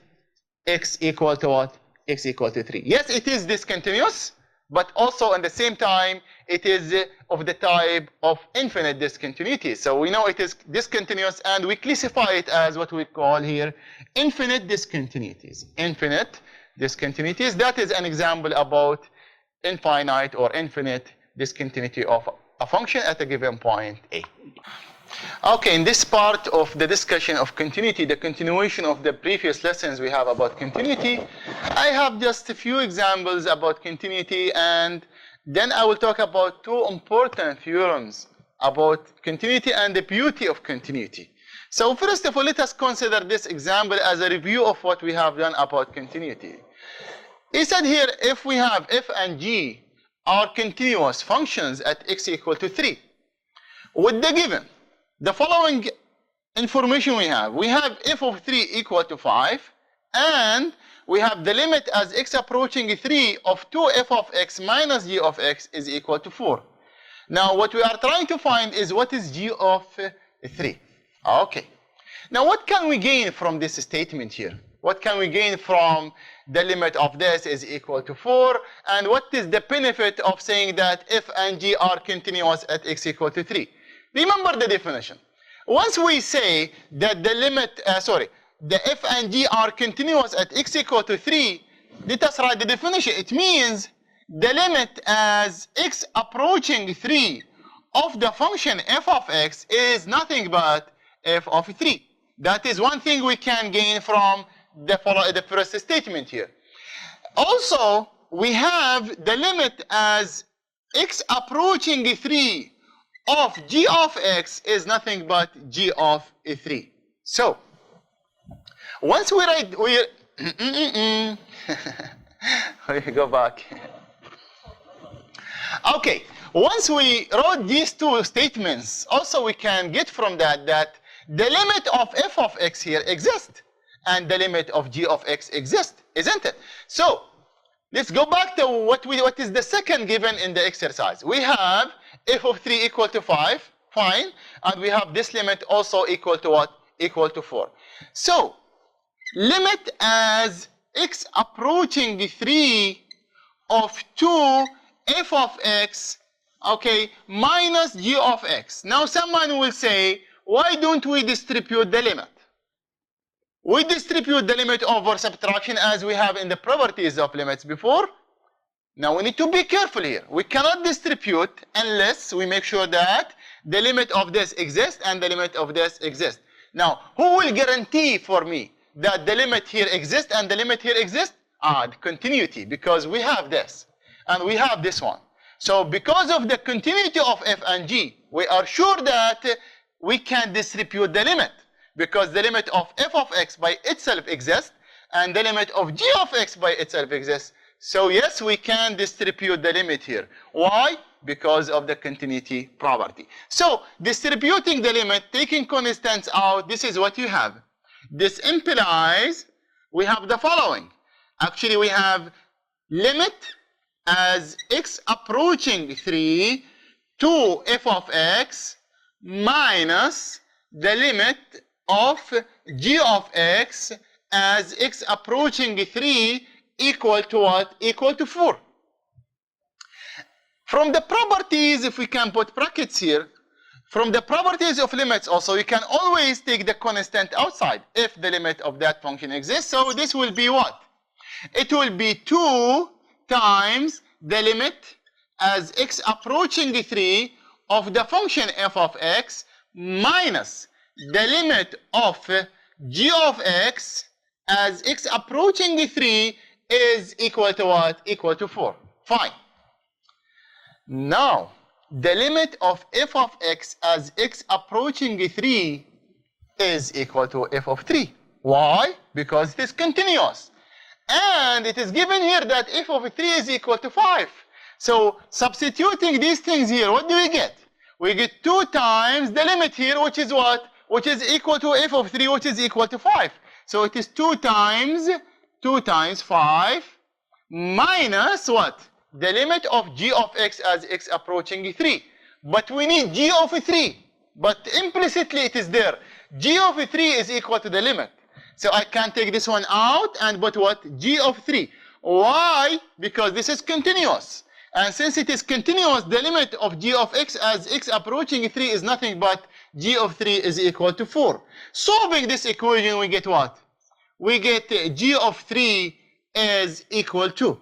x equal to what? X equal to 3. Yes, it is discontinuous, but also at the same time, it is of the type of infinite discontinuity. So we know it is discontinuous, and we classify it as what we call here infinite discontinuities. Infinite discontinuities. That is an example about infinite or infinite discontinuity of a function at a given point A. Okay, in this part of the discussion of continuity, the continuation of the previous lessons we have about continuity, I have just a few examples about continuity, and then I will talk about two important theorems about continuity and the beauty of continuity. So first of all, let us consider this example as a review of what we have done about continuity. He said here, if we have f and g are continuous functions at x equal to 3, with the given, the following information we have f of 3 equal to 5, and we have the limit as x approaching 3 of 2f of x minus g of x is equal to 4. Now what we are trying to find is what is g of 3. Okay. Now what can we gain from this statement here? What can we gain from the limit of this is equal to 4? And what is the benefit of saying that f and g are continuous at x equal to 3? Remember the definition. Once we say that the limit, the f and g are continuous at x equal to 3, let us write the definition. It means the limit as x approaching 3 of the function f of x is nothing but f of 3. That is one thing we can gain from the first statement here. Also, we have the limit as x approaching 3 of g of x is nothing but g of 3. So, once we write, we go back. Okay, once we wrote these two statements, also we can get from that the limit of f of x here exists, and the limit of g of x exists, isn't it? So, let's go back to what is the second given in the exercise. We have f of 3 equal to 5, fine, and we have this limit also equal to what? Equal to 4. So, limit as x approaching 3 of 2 f of x, okay, minus g of x. Now someone will say, why don't we distribute the limit? We distribute the limit over subtraction as we have in the properties of limits before. Now we need to be careful here. We cannot distribute unless we make sure that the limit of this exists and the limit of this exists. Now, who will guarantee for me that the limit here exists and the limit here exists? The continuity, because we have this and we have this one. So because of the continuity of f and g, we are sure that we can distribute the limit, because the limit of f of x by itself exists and the limit of g of x by itself exists. So yes, we can distribute the limit here. Why? Because of the continuity property. So distributing the limit, taking constants out, this is what you have. This implies we have the following. Actually, we have limit as x approaching 3 to f of x minus the limit of g of x as x approaching 3 equal to what? Equal to 4. From the properties, if we can put brackets here, from the properties of limits also, you can always take the constant outside if the limit of that function exists. So this will be what? It will be 2 times the limit as x approaching 3 of the function f of x minus the limit of g of x as x approaching 3 is equal to what? Equal to 4. Fine. Now, the limit of f of x as x approaching 3 is equal to f of 3. Why? Because it is continuous. And it is given here that f of 3 is equal to 5. So, substituting these things here, what do we get? We get 2 times the limit here, which is what? Which is equal to f of 3, which is equal to 5. So, it is 2 times 5 minus what? The limit of g of x as x approaching 3. But we need g of 3. But implicitly it is there. G of 3 is equal to the limit. So I can take this one out and put what? G of 3. Why? Because this is continuous. And since it is continuous, the limit of g of x as x approaching 3 is nothing but g of 3 is equal to 4. Solving this equation, we get what? We get g of 3 is equal to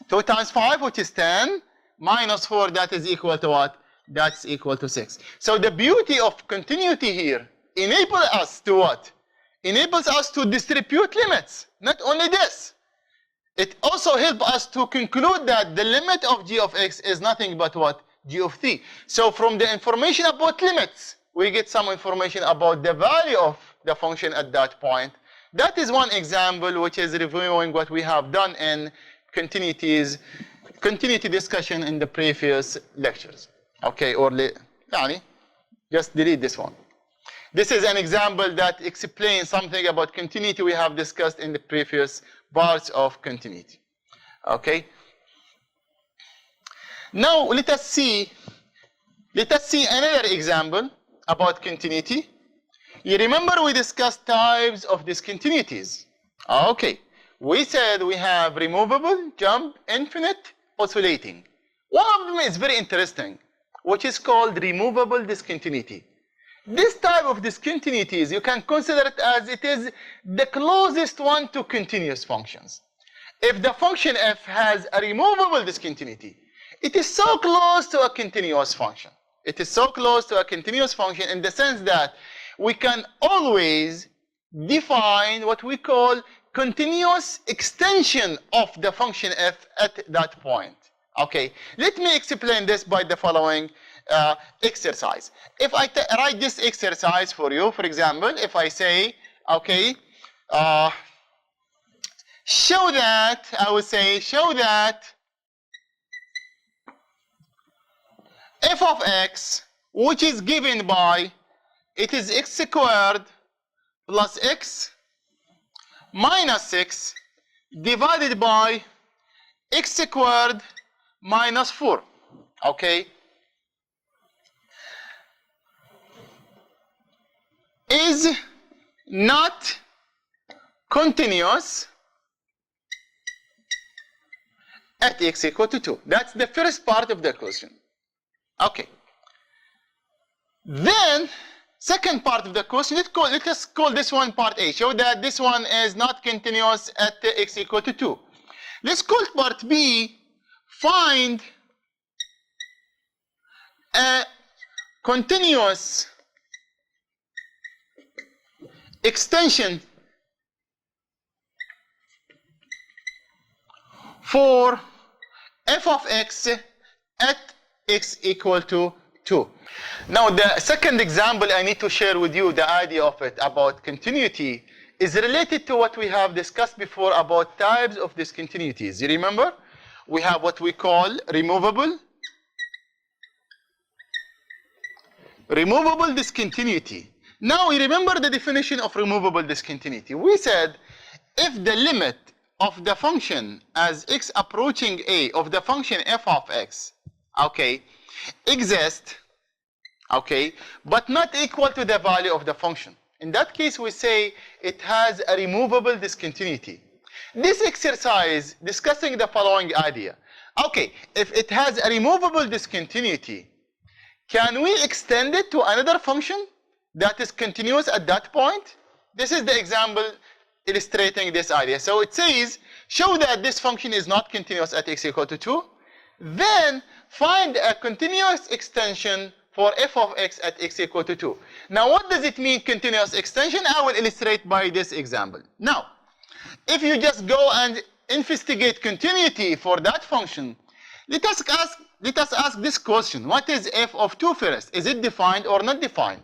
2 times 5, which is 10, minus 4, that is equal to what? That's equal to 6. So the beauty of continuity here enables us to what? Enables us to distribute limits. Not only this, it also helps us to conclude that the limit of g of x is nothing but what? G of 3. So from the information about limits, we get some information about the value of the function at that point. That is one example which is reviewing what we have done in continuity discussion in the previous lectures. Okay, or just delete this one. This is an example that explains something about continuity we have discussed in the previous parts of continuity. Okay. Now let us see another example about continuity. You remember we discussed types of discontinuities. Okay. We said we have removable, jump, infinite, oscillating. One of them is very interesting, which is called removable discontinuity. This type of discontinuities, you can consider it as it is the closest one to continuous functions. If the function f has a removable discontinuity, it is so close to a continuous function. It is so close to a continuous function in the sense that we can always define what we call continuous extension of the function f at that point. Okay, let me explain this by the following exercise. If I write this exercise for you, for example, if I say, okay, show that f of x, which is given by, it is x squared plus x minus 6 divided by x squared minus 4. Okay, is not continuous at x equal to 2. That's the first part of the question. Okay. Then, second part of the question, let us call this one part A. Show that this one is not continuous at x equal to 2. Let's call part B, find a continuous extension for f of x at x equal to 2. Now the second example I need to share with you, the idea of it about continuity, is related to what we have discussed before about types of discontinuities. You remember? We have what we call removable discontinuity. Now you remember the definition of removable discontinuity. We said if the limit of the function as x approaching a of the function f of x, okay, exists, okay, but not equal to the value of the function. In that case, we say it has a removable discontinuity. This exercise discussing the following idea. Okay, if it has a removable discontinuity, can we extend it to another function that is continuous at that point? This is the example illustrating this idea. So it says, show that this function is not continuous at x equal to 2. Then find a continuous extension for f of x at x equal to 2. Now what does it mean, continuous extension? I will illustrate by this example. Now, if you just go and investigate continuity for that function, let us ask this question. What is f of 2 first? Is it defined or not defined?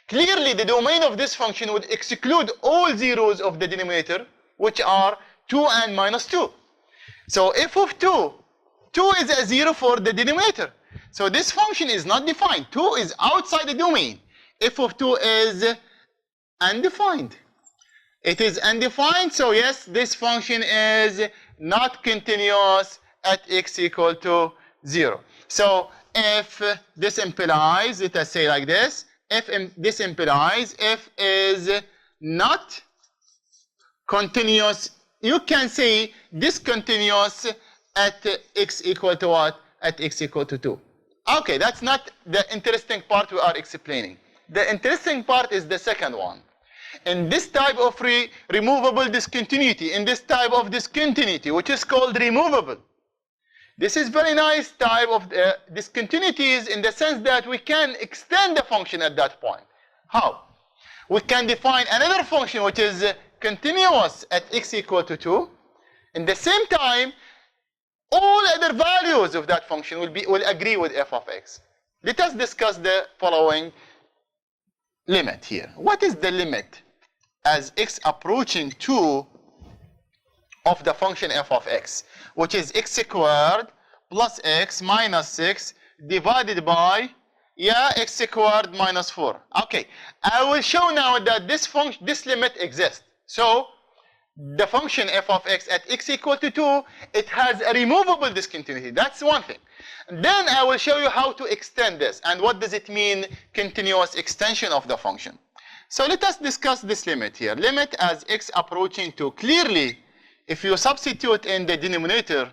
Clearly, the domain of this function would exclude all zeros of the denominator, which are 2 and minus 2. So f of 2 is a 0 for the denominator. So this function is not defined. 2 is outside the domain. F of 2 is undefined. It is undefined, so yes, this function is not continuous at x equal to 0. So if this implies, let us say like this, this implies f is not continuous, you can say discontinuous at x equal to what? At x equal to 2. Okay, that's not the interesting part we are explaining. The interesting part is the second one. In this type of removable discontinuity, in this type of discontinuity, which is called removable, this is very nice type of discontinuities in the sense that we can extend the function at that point. How? We can define another function which is continuous at x equal to 2. In the same time, all other values of that function will agree with f of x. Let us discuss the following limit here. What is the limit as x approaching 2 of the function f of x, which is x squared plus x minus 6 divided by x squared minus 4. Okay, I will show now that this limit exists. So the function f of x at x equal to 2, it has a removable discontinuity. That's one thing. Then I will show you how to extend this and what does it mean continuous extension of the function. So let us discuss this limit here. Limit as x approaching 2. Clearly, if you substitute in the denominator,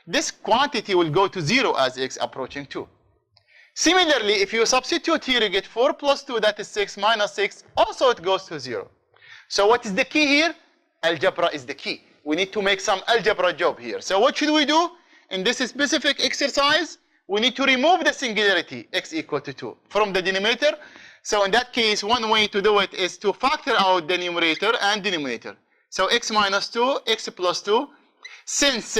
this quantity will go to 0 as x approaching 2. Similarly, if you substitute here, you get 4 plus 2, that is 6, minus 6, also it goes to 0. So what is the key here? Algebra is the key. We need to make some algebra job here. So what should we do? In this specific exercise, we need to remove the singularity, x equal to 2, from the denominator. So in that case, one way to do it is to factor out the numerator and denominator. So x minus 2, x plus 2. Since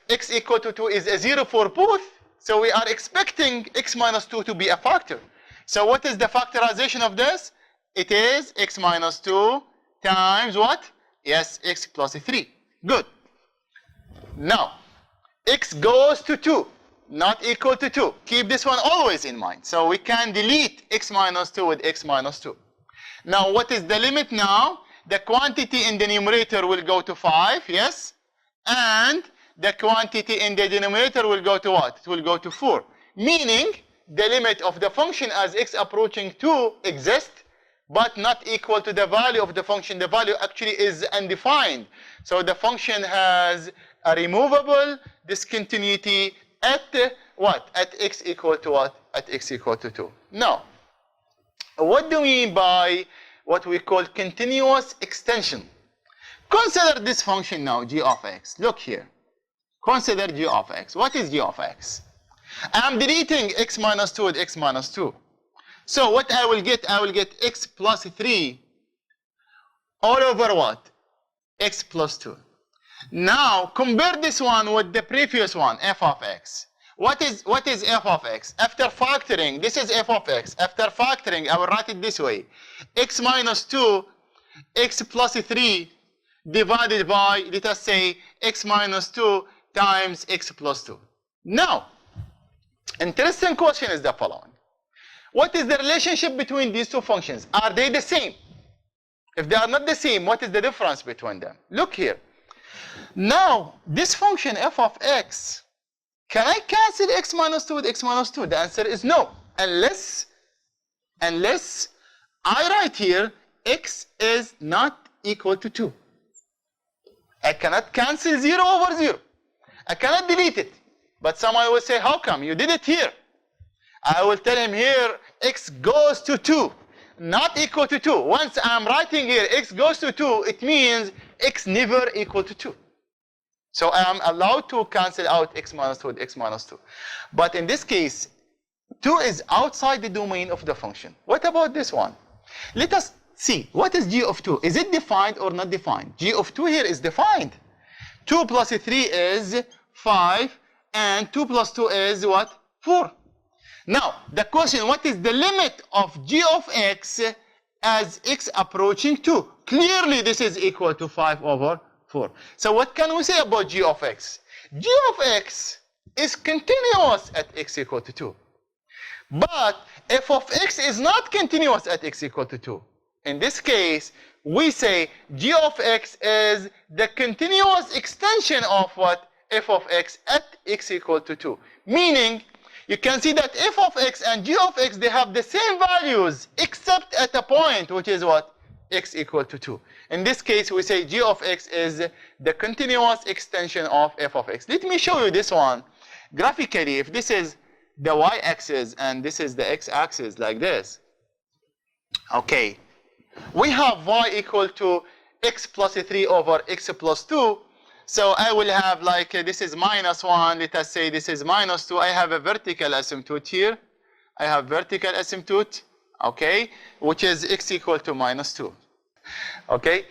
x equal to 2 is a 0 for both, so we are expecting x minus 2 to be a factor. So what is the factorization of this? It is x minus 2 times what? Yes, x plus 3. Good. Now, x goes to 2, not equal to 2. Keep this one always in mind. So we can delete x minus 2 with x minus 2. Now, what is the limit now? The quantity in the numerator will go to 5, yes? And the quantity in the denominator will go to what? It will go to 4. Meaning, the limit of the function as x approaching 2 exists, but not equal to the value of the function. The value actually is undefined. So the function has a removable discontinuity at what? At x equal to what? At x equal to 2. Now, what do we mean by what we call continuous extension? Consider this function now, g of x. Look here. Consider g of x. What is g of x? I'm deleting x minus 2 with x minus 2. So what I will get x plus 3 all over what? X plus 2. Now compare this one with the previous one, f of x. What is f of x? After factoring, this is f of x. After factoring, I will write it this way. X minus 2, x plus 3 divided by, let us say, x minus 2 times x plus 2. Now, interesting question is the following. What is the relationship between these two functions? Are they the same? If they are not the same, what is the difference between them? Look here. Now, this function f of x, can I cancel x minus 2 with x minus 2? The answer is no. Unless I write here x is not equal to 2. I cannot cancel 0 over 0. I cannot delete it. But someone will say, how come? You did it here. I will tell him here, x goes to 2, not equal to 2. Once I'm writing here, x goes to 2, it means x never equal to 2. So I am allowed to cancel out x minus 2 with x minus 2. But in this case, 2 is outside the domain of the function. What about this one? Let us see, what is g of 2? Is it defined or not defined? G of 2 here is defined. 2 plus 3 is 5, and 2 plus 2 is what? 4. Now, the question, what is the limit of g of x as x approaching 2? Clearly, this is equal to 5 over 4. So what can we say about g of x? G of x is continuous at x equal to 2. But f of x is not continuous at x equal to 2. In this case, we say g of x is the continuous extension of what? F of x at x equal to 2. Meaning, you can see that f of x and g of x, they have the same values, except at a point, which is what? X equal to 2. In this case, we say g of x is the continuous extension of f of x. Let me show you this one. Graphically, if this is the y-axis and this is the x-axis like this, okay, we have y equal to x plus 3 over x plus 2. So I will have like this is minus 1. Let us say this is minus 2. I have a vertical asymptote here. I have vertical asymptote, okay, which is x equal to minus 2. Okay,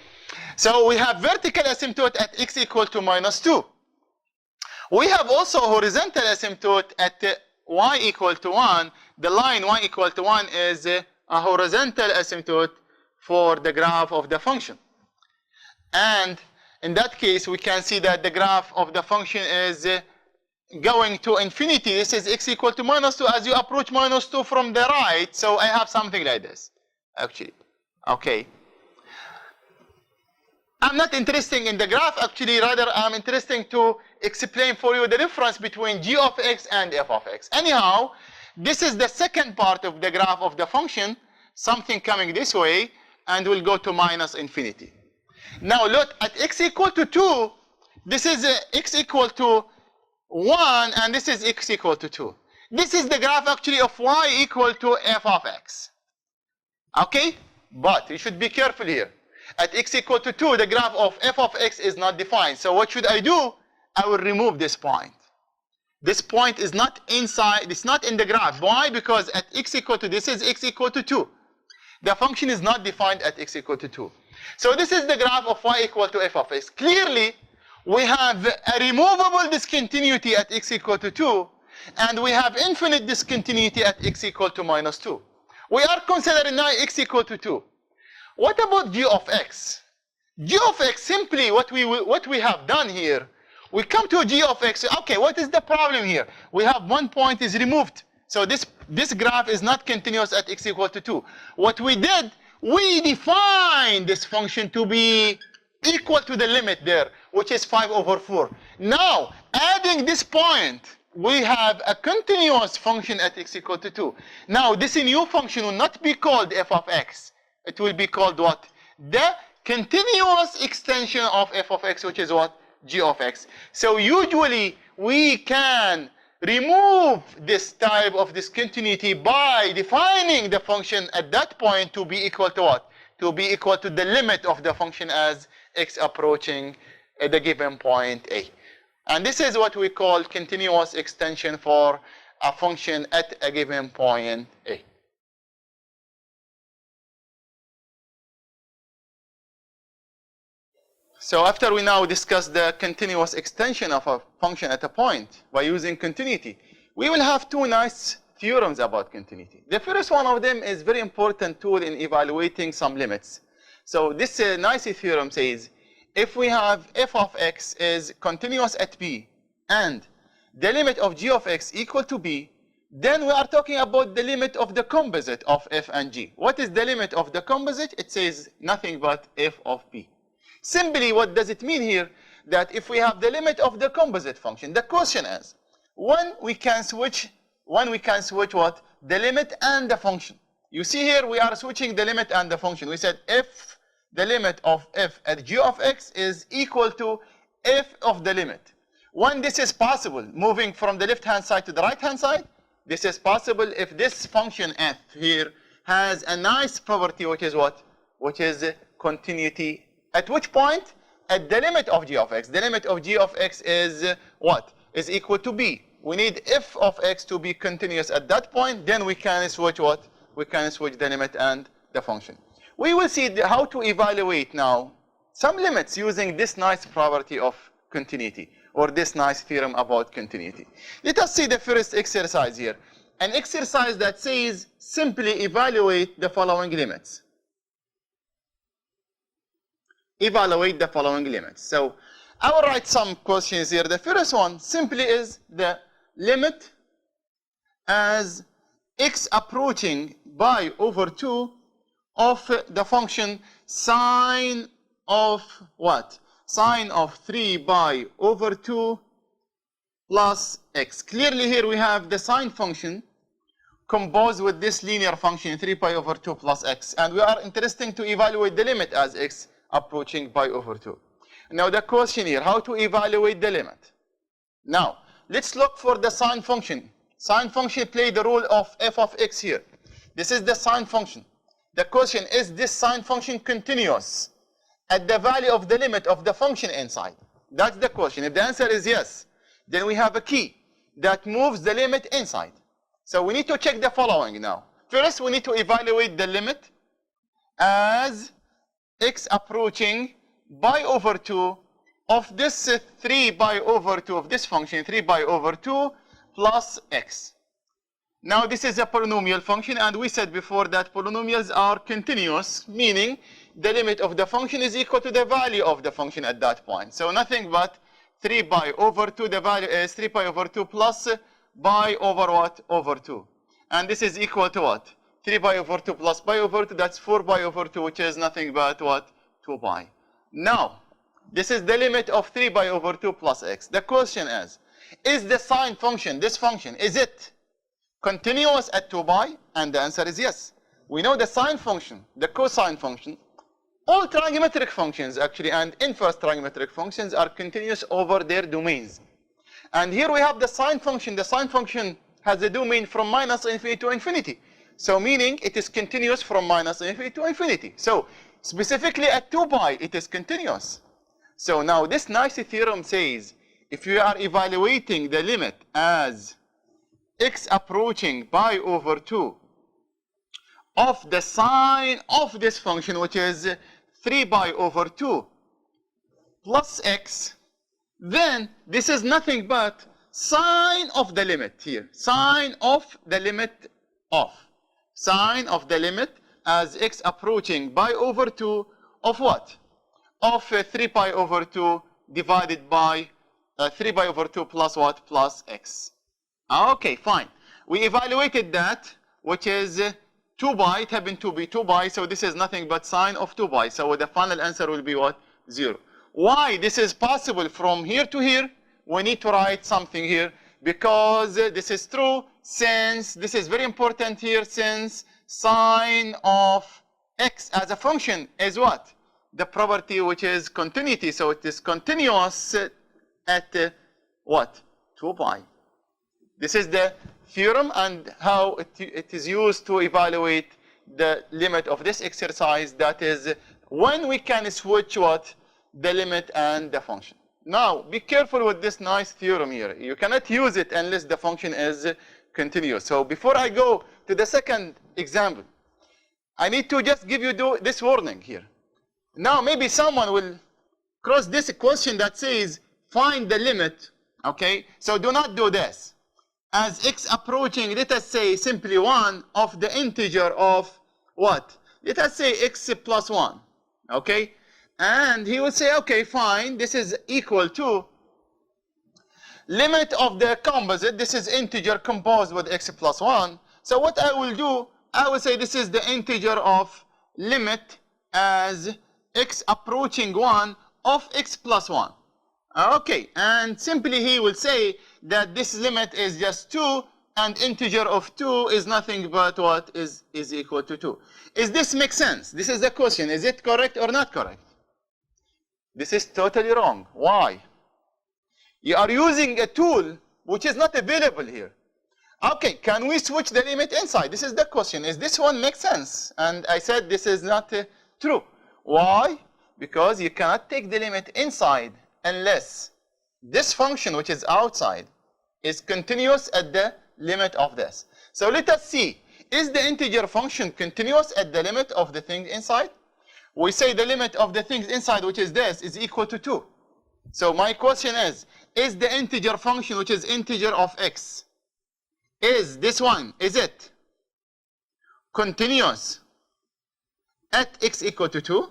so we have vertical asymptote at x equal to minus 2. We have also horizontal asymptote at y equal to 1. The line y equal to 1 is a horizontal asymptote for the graph of the function. And in that case, we can see that the graph of the function is going to infinity. This is x equal to minus 2 as you approach minus 2 from the right. So I have something like this, actually. Okay. I'm not interested in the graph, actually. Rather, I'm interested to explain for you the difference between g of x and f of x. Anyhow, this is the second part of the graph of the function, something coming this way, and will go to minus infinity. Now look, at x equal to 2, this is x equal to 1, and this is x equal to 2. This is the graph actually of y equal to f of x. Okay? But you should be careful here. At x equal to 2, the graph of f of x is not defined. So what should I do? I will remove this point. This point is not inside, it's not in the graph. Why? Because at x equal to, this is x equal to 2. The function is not defined at x equal to 2. So this is the graph of y equal to f of x. Clearly, we have a removable discontinuity at x equal to 2, and we have infinite discontinuity at x equal to minus 2. We are considering now x equal to 2. What about g of x? G of x, simply what we have done here, we come to g of x. Okay, what is the problem here? We have one point is removed. So this graph is not continuous at x equal to 2. What we did, we defined this function to be equal to the limit there, which is 5 over 4. Now, adding this point, we have a continuous function at x equal to 2. Now, this new function will not be called f of x. It will be called what? The continuous extension of f of x, which is what? G of x. So usually, we can remove this type of discontinuity by defining the function at that point to be equal to what? To be equal to the limit of the function as x approaching the given point a. And this is what we call continuous extension for a function at a given point a. So after we now discuss the continuous extension of a function at a point by using continuity, we will have two nice theorems about continuity. The first one of them is very important tool in evaluating some limits. So this nice theorem says, if we have f of x is continuous at b and the limit of g of x equal to b, then we are talking about the limit of the composite of f and g. What is the limit of the composite? It says nothing but f of b. Simply, what does it mean here? That if we have the limit of the composite function, the question is, when we can switch what? The limit and the function. You see here, we are switching the limit and the function. We said if the limit of f at g of x is equal to f of the limit. When this is possible, moving from the left-hand side to the right-hand side, this is possible if this function f here has a nice property, which is what? Which is continuity. At which point? At the limit of g of x. The limit of g of x is what? Is equal to b. We need f of x to be continuous at that point. Then we can switch what? We can switch the limit and the function. We will see how to evaluate now some limits using this nice property of continuity, or this nice theorem about continuity. Let us see the first exercise here. An exercise that says simply evaluate the following limits. Evaluate the following limits. So I will write some questions here. The first one simply is the limit as x approaching by over 2 of the function sine of what? Sine of 3 by over 2 plus x. Clearly here we have the sine function composed with this linear function 3 pi over 2 plus x. And we are interested to evaluate the limit as x approaching pi over 2. Now the question here, how to evaluate the limit? Now, let's look for the sine function. Sine function play the role of f of x here. This is the sine function. The question is this sine function continuous at the value of the limit of the function inside? That's the question. If the answer is yes, then we have a key that moves the limit inside. So we need to check the following now. First, we need to evaluate the limit as x approaching pi over 2 of this 3 pi over 2 of this function, 3 pi over 2 plus x. Now this is a polynomial function, and we said before that polynomials are continuous, meaning the limit of the function is equal to the value of the function at that point. So nothing but 3 pi over 2, the value is 3 pi over 2 plus pi over what? Over 2. And this is equal to what? 3 pi over 2 plus pi over 2, that's 4 pi over 2, which is nothing but what? 2 pi. Now, this is the limit of 3 pi over 2 plus x. The question is the sine function, this function, is it continuous at 2 pi? And the answer is yes. We know the sine function, the cosine function, all trigonometric functions actually and inverse trigonometric functions are continuous over their domains. And here we have the sine function. The sine function has a domain from minus infinity to infinity. So meaning it is continuous from minus infinity to infinity. So specifically at 2 pi it is continuous. So now this nice theorem says if you are evaluating the limit as x approaching pi over 2 of the sine of this function, which is 3 pi over 2 plus x, then this is nothing but sine of the limit here. Sine of the limit of. Sine of the limit as x approaching pi over 2 of what? Of 3 pi over 2 divided by 3 pi over 2 plus what? Plus x. Okay, fine. We evaluated that, which is 2 pi. It happened to be 2 pi, so this is nothing but sine of 2 pi. So the final answer will be what? 0. Why this is possible from here to here? We need to write something here because this is true since this is very important here, since sine of x as a function is what? The property which is continuity. So it is continuous at what? 2 pi. This is the theorem and how it is used to evaluate the limit of this exercise. That is when we can switch what? The limit and the function. Now be careful with this nice theorem here. You cannot use it unless the function is continuous. So before I go to the second example, I need to just give you this warning here. Now maybe someone will cross this question that says find the limit. Okay, so do not do this. As x approaching, let us say simply 1 of the integer of what? Let us say x plus 1. Okay, and he will say, okay, fine, this is equal to limit of the composite. This is integer composed with x plus 1. So what I will do, I will say this is the integer of limit as x approaching 1 of x plus 1. Okay, and simply he will say that this limit is just 2 and integer of 2 is nothing but what? Is equal to 2. Is this make sense? This is the question. Is it correct or not correct? This is totally wrong. Why? You are using a tool which is not available here. Okay, can we switch the limit inside? This is the question. Is this one make sense? And I said this is not true. Why? Because you cannot take the limit inside unless this function which is outside is continuous at the limit of this. So let us see, is the integer function continuous at the limit of the thing inside? We say the limit of the things inside, which is this, is equal to 2. So my question is the integer function, which is integer of x, is this one, is it continuous at x equal to 2?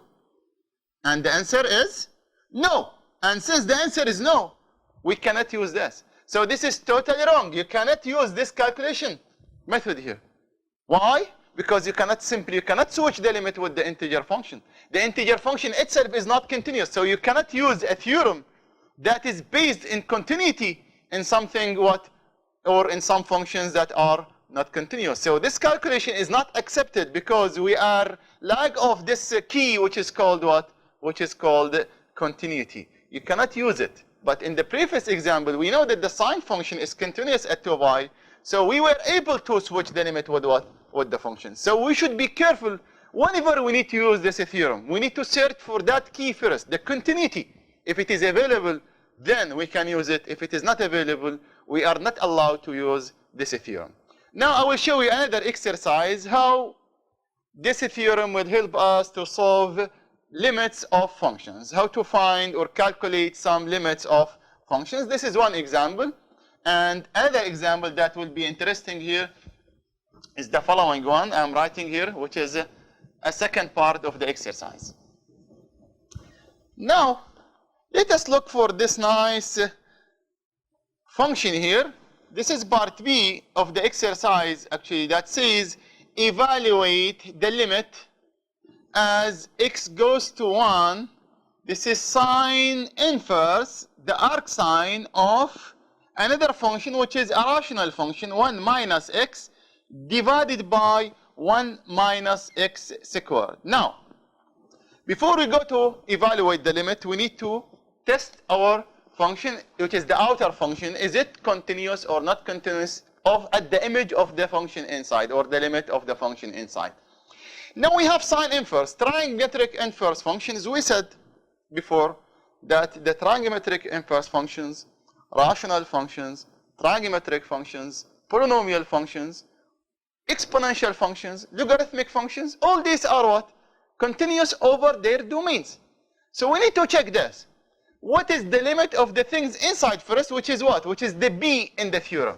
And the answer is no. And since the answer is no, we cannot use this. So this is totally wrong. You cannot use this calculation method here. Why? Because you cannot switch the limit with the integer function. The integer function itself is not continuous. So you cannot use a theorem that is based in continuity in something what, or in some functions that are not continuous. So this calculation is not accepted because we are lack of this key which is called what? which is called continuity. You cannot use it. But in the previous example, we know that the sine function is continuous at 2 pi. So we were able to switch the limit with what? With the function. So we should be careful whenever we need to use this theorem. We need to search for that key first, the continuity. If it is available, then we can use it. If it is not available, we are not allowed to use this theorem. Now I will show you another exercise how this theorem will help us to solve limits of functions, how to find or calculate some limits of functions. This is one example. And another example that will be interesting here is the following one I'm writing here, which is a second part of the exercise. Now, let us look for this nice function here. This is part B of the exercise, actually, that says evaluate the limit as x goes to 1. This is sine inverse, the arcsine of another function, which is a rational function, 1 minus x divided by 1 minus x squared. Now, before we go to evaluate the limit, we need to test our function, which is the outer function. Is it continuous or not continuous at the image of the function inside, or the limit of the function inside? Now we have sine inverse, trigonometric inverse functions. We said before that the trigonometric inverse functions, rational functions, trigonometric functions, polynomial functions, exponential functions, logarithmic functions, all these are what? Continuous over their domains. So we need to check this. What is the limit of the things inside first, which is what? Which is the B in the theorem.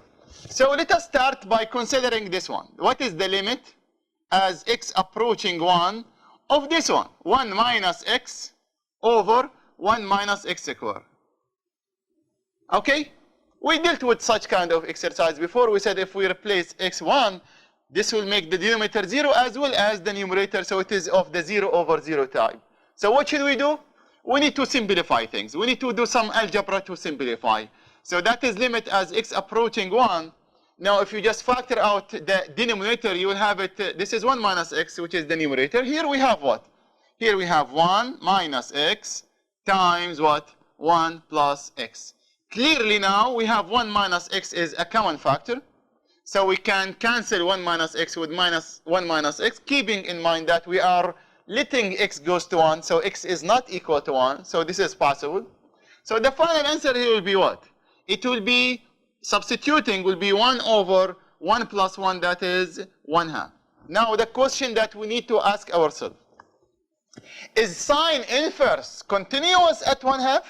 So let us start by considering this one. What is the limit as x approaching 1 of this one? 1 minus x over 1 minus x squared. Okay? We dealt with such kind of exercise before. We said if we replace x1, this will make the denominator 0 as well as the numerator, so it is of the 0 over 0 type. So what should we do? We need to simplify things. We need to do some algebra to simplify. So that is limit as x approaching 1. Now if you just factor out the denominator, you will have it, this is 1 minus x, which is the numerator. Here we have what? Here we have 1 minus x times what? 1 plus x. Clearly now we have 1 minus x is a common factor. So we can cancel 1 minus x with minus 1 minus x, keeping in mind that we are letting x goes to 1, so x is not equal to 1, so this is possible. So the final answer here will be what? It will be, substituting will be 1 over 1 plus 1, that is 1/2. Now the question that we need to ask ourselves, is sine inverse continuous at 1/2?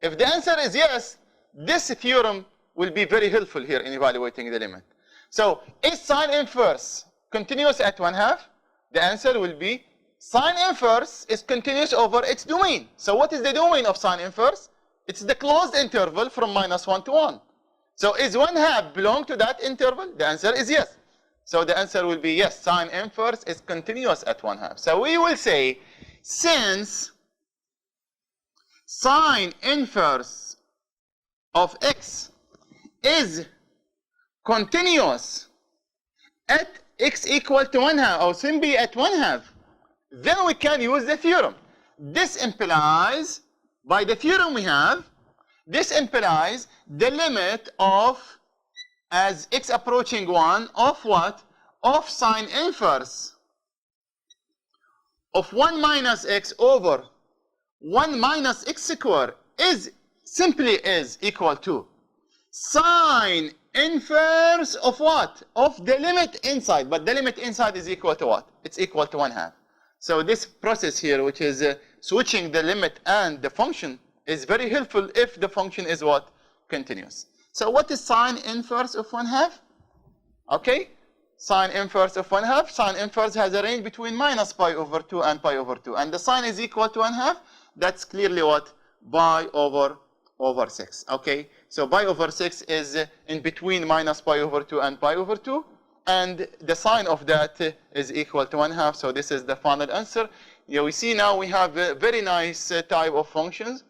If the answer is yes, this theorem will be very helpful here in evaluating the limit. So is sine inverse continuous at 1/2? The answer will be sine inverse is continuous over its domain. So what is the domain of sine inverse? It's the closed interval from -1 to 1. So is 1/2 belong to that interval? The answer is yes. So the answer will be yes, sine inverse is continuous at 1/2. So we will say, since sine inverse of x is continuous at x equal to 1/2, or simply at 1/2, then we can use the theorem. This implies, by the theorem we have, this implies the limit of, as x approaching 1, of what? Of sine inverse of 1 minus x over 1 minus x squared is simply equal to sine inverse of what? Of the limit inside. But the limit inside is equal to what? It's equal to 1/2. So this process here, which is switching the limit and the function, is very helpful if the function is what? Continuous. So what is sine inverse of 1/2? Okay, sine inverse of 1/2. Sine inverse has a range between minus pi over 2 and pi over 2. And the sine is equal to 1/2. That's clearly what? Pi over 6. Okay, so pi over 6 is in between minus pi over 2 and pi over 2. And the sine of that is equal to 1/2. So this is the final answer. Yeah, we see now we have a very nice type of functions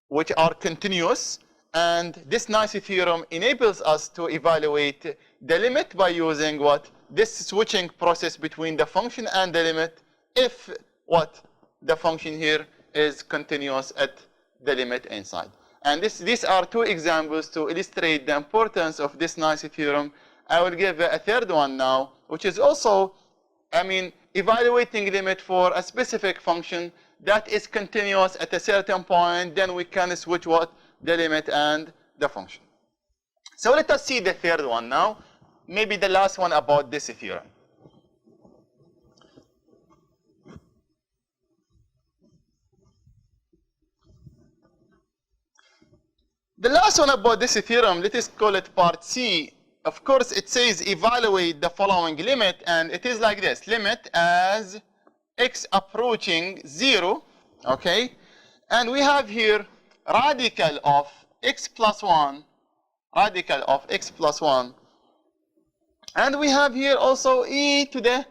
which are continuous. And this nice theorem enables us to evaluate the limit by using what? This switching process between the function and the limit, if what? the function here is continuous at the limit inside. And these are two examples to illustrate the importance of this nice theorem. I will give a third one now, which is also, evaluating limit for a specific function that is continuous at a certain point. Then we can switch what? The limit and the function. So let us see the third one now, maybe the last one about this theorem. The last one about this theorem, let us call it part C. Of course, it says evaluate the following limit, and it is like this: limit as x approaching 0, okay? And we have here radical of x plus 1, radical of x plus 1. And we have here also e to the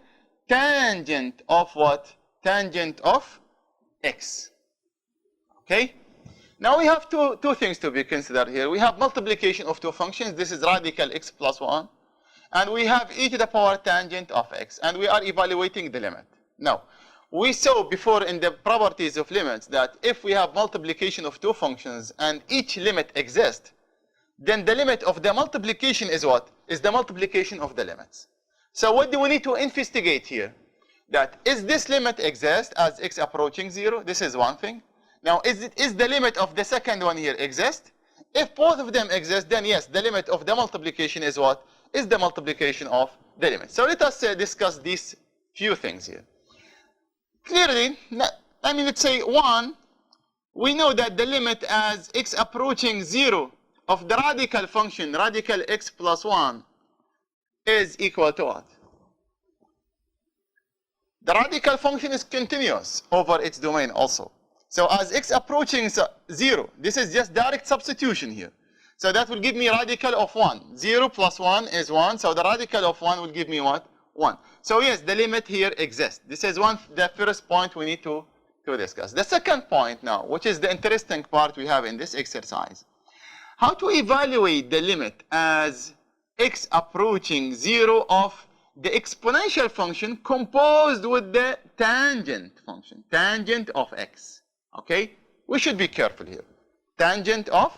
tangent of what? Tangent of x, okay? Now we have two things to be considered here. We have multiplication of two functions. This is radical x plus 1. And we have e to the power tangent of x. And we are evaluating the limit. Now, we saw before in the properties of limits that if we have multiplication of two functions and each limit exists, then the limit of the multiplication is what? Is the multiplication of the limits. So what do we need to investigate here? That is this limit exist as x approaching 0? This is one thing. Now, is the limit of the second one here exist? If both of them exist, then yes, the limit of the multiplication is what? Is the multiplication of the limit. So let us discuss these few things here. Clearly, let's say 1, we know that the limit as x approaching 0 of the radical function, radical x plus 1, is equal to what? The radical function is continuous over its domain also. So as x approaching 0, this is just direct substitution here. So that will give me radical of 1. 0 plus 1 is 1. So the radical of 1 will give me what? 1. So yes, the limit here exists. This is the first point we need to discuss. The second point now, which is the interesting part we have in this exercise. How to evaluate the limit as x approaching 0 of the exponential function composed with the tangent function, tangent of x. Okay, we should be careful here. Tangent of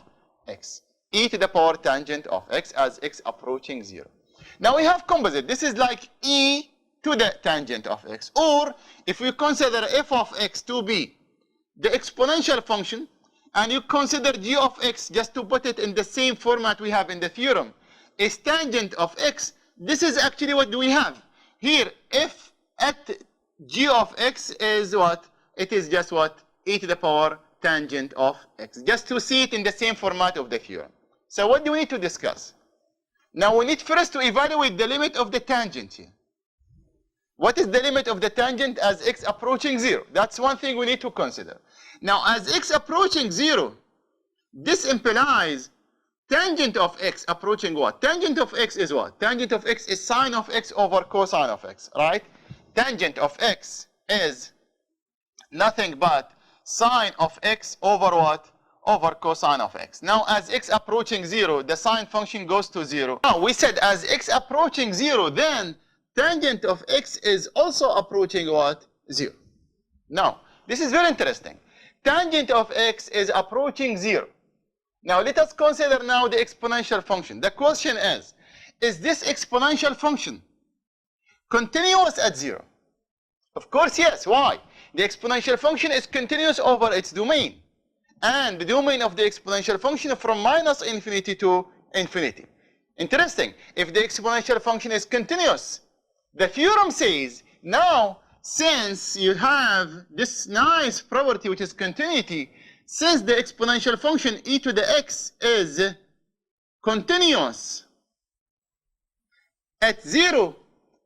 x, e to the power tangent of x as x approaching 0. Now we have composite. This is like e to the tangent of x. Or if we consider f of x to be the exponential function, and you consider g of x, just to put it in the same format we have in the theorem, is tangent of x, this is actually what do we have. Here, f at g of x is what? It is just what? E to the power tangent of x. Just to see it in the same format of the theorem. So what do we need to discuss? Now we need first to evaluate the limit of the tangent here. What is the limit of the tangent as x approaching 0? That's one thing we need to consider. Now as x approaching 0, this implies tangent of x approaching what? Tangent of x is what? Tangent of x is sine of x over cosine of x, right? Tangent of x is nothing but sine of x over what? Over cosine of x. Now as x approaching 0, the sine function goes to 0. Now we said as x approaching 0, then tangent of x is also approaching what? 0. Now this is very interesting. Tangent of x is approaching 0. Now let us consider now the exponential function. The question is this exponential function continuous at 0? Of course yes. Why? The exponential function is continuous over its domain. And the domain of the exponential function from minus infinity to infinity. Interesting. If the exponential function is continuous, the theorem says, now since you have this nice property which is continuity, since the exponential function e to the x is continuous at 0,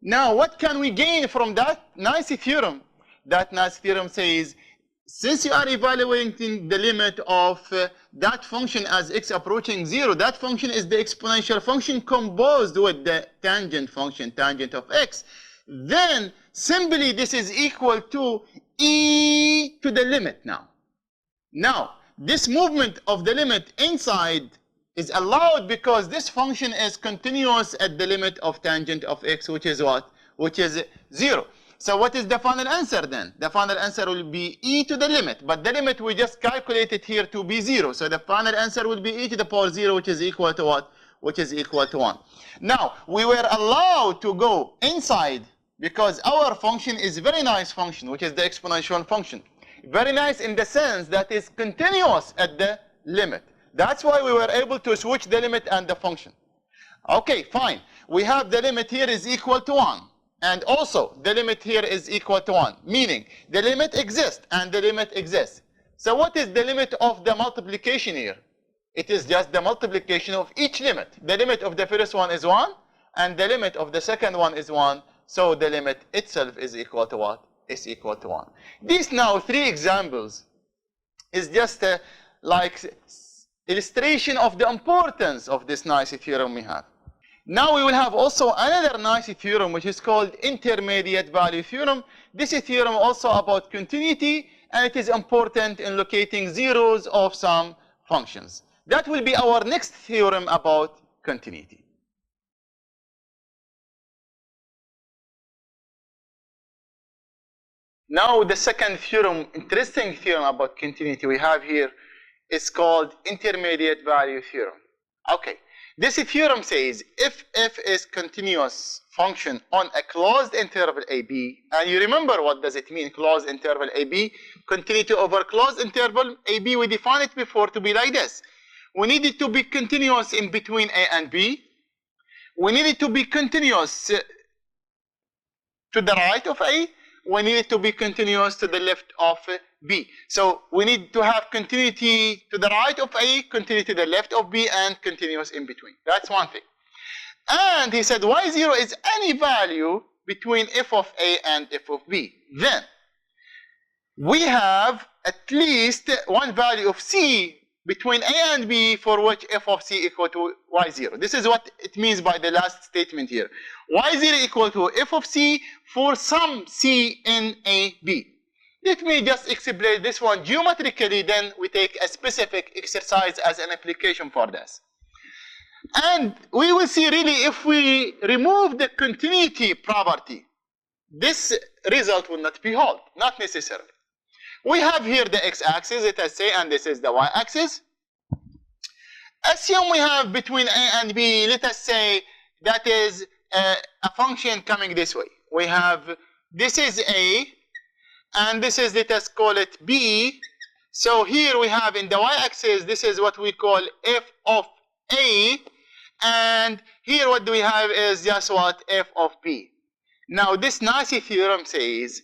now what can we gain from that nice theorem? That nice theorem says, since you are evaluating the limit of that function as x approaching 0, that function is the exponential function composed with the tangent function, tangent of x, then simply this is equal to e to the limit now. Now, this movement of the limit inside is allowed because this function is continuous at the limit of tangent of x, which is what? Which is 0. So what is the final answer then? The final answer will be e to the limit, but the limit we just calculated here to be 0. So the final answer will be e to the power 0, which is equal to what? Which is equal to 1. Now, we were allowed to go inside because our function is a very nice function, which is the exponential function. Very nice in the sense that it's continuous at the limit. That's why we were able to switch the limit and the function. Okay, fine. We have the limit here is equal to 1. And also, the limit here is equal to 1. Meaning, the limit exists and the limit exists. So what is the limit of the multiplication here? It is just the multiplication of each limit. The limit of the first one is 1. And the limit of the second one is 1. So the limit itself is equal to what? Is equal to 1. These now 3 examples is just like illustration of the importance of this nice theorem we have. Now we will have also another nice theorem which is called intermediate value theorem. This is theorem also about continuity, and it is important in locating zeros of some functions. That will be our next theorem about continuity. Now the second theorem, interesting theorem about continuity we have here is called intermediate value theorem. Okay, this theorem says if f is continuous function on a closed interval AB, and you remember what does it mean, closed interval AB, continuity over closed interval AB, we defined it before to be like this. We need it to be continuous in between A and B. We need it to be continuous to the right of A. We need it to be continuous to the left of B. So we need to have continuity to the right of A, continuity to the left of B, and continuous in between. That's one thing. And he said y0 is any value between f of A and f of B. Then we have at least one value of C between A and B for which f of C equal to y0. This is what it means by the last statement here. y0 equal to f of C for some C in A, B. Let me just explain this one geometrically, then we take a specific exercise as an application for this. And we will see really if we remove the continuity property, this result will not be held, not necessarily. We have here the x-axis, let us say, and this is the y-axis. Assume we have between A and B, let us say, that is a function coming this way. We have, this is A, and this is, let us call it B. So here we have in the y-axis, this is what we call f of A, and here what do we have is just what? F of B. Now this nice theorem says,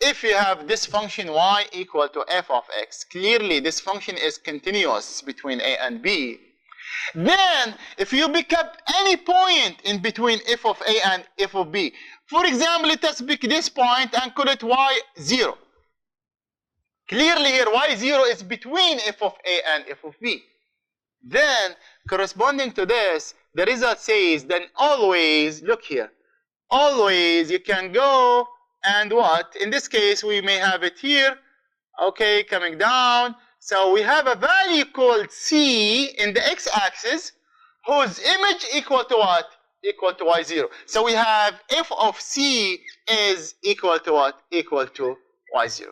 if you have this function y equal to f of x, clearly this function is continuous between A and B. Then, if you pick up any point in between f of A and f of B, for example, let us pick this point and call it y0. Clearly here, y0 is between f of A and f of B. Then, corresponding to this, the result says, then always, look here, always you can go and what? In this case, we may have it here, okay, coming down. So we have a value called C in the x-axis, whose image equal to what? Equal to y0. So we have f of C is equal to what? Equal to y0.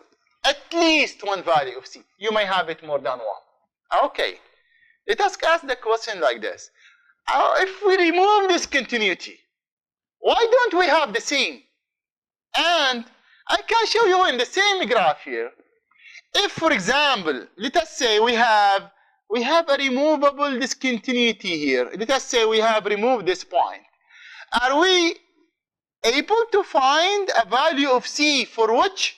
At least one value of C. You may have it more than one. Okay. Let us ask the question like this. If we remove this continuity, why don't we have the same? And I can show you in the same graph here. If, for example, let us say we have a removable discontinuity here. Let us say we have removed this point. Are we able to find a value of C for which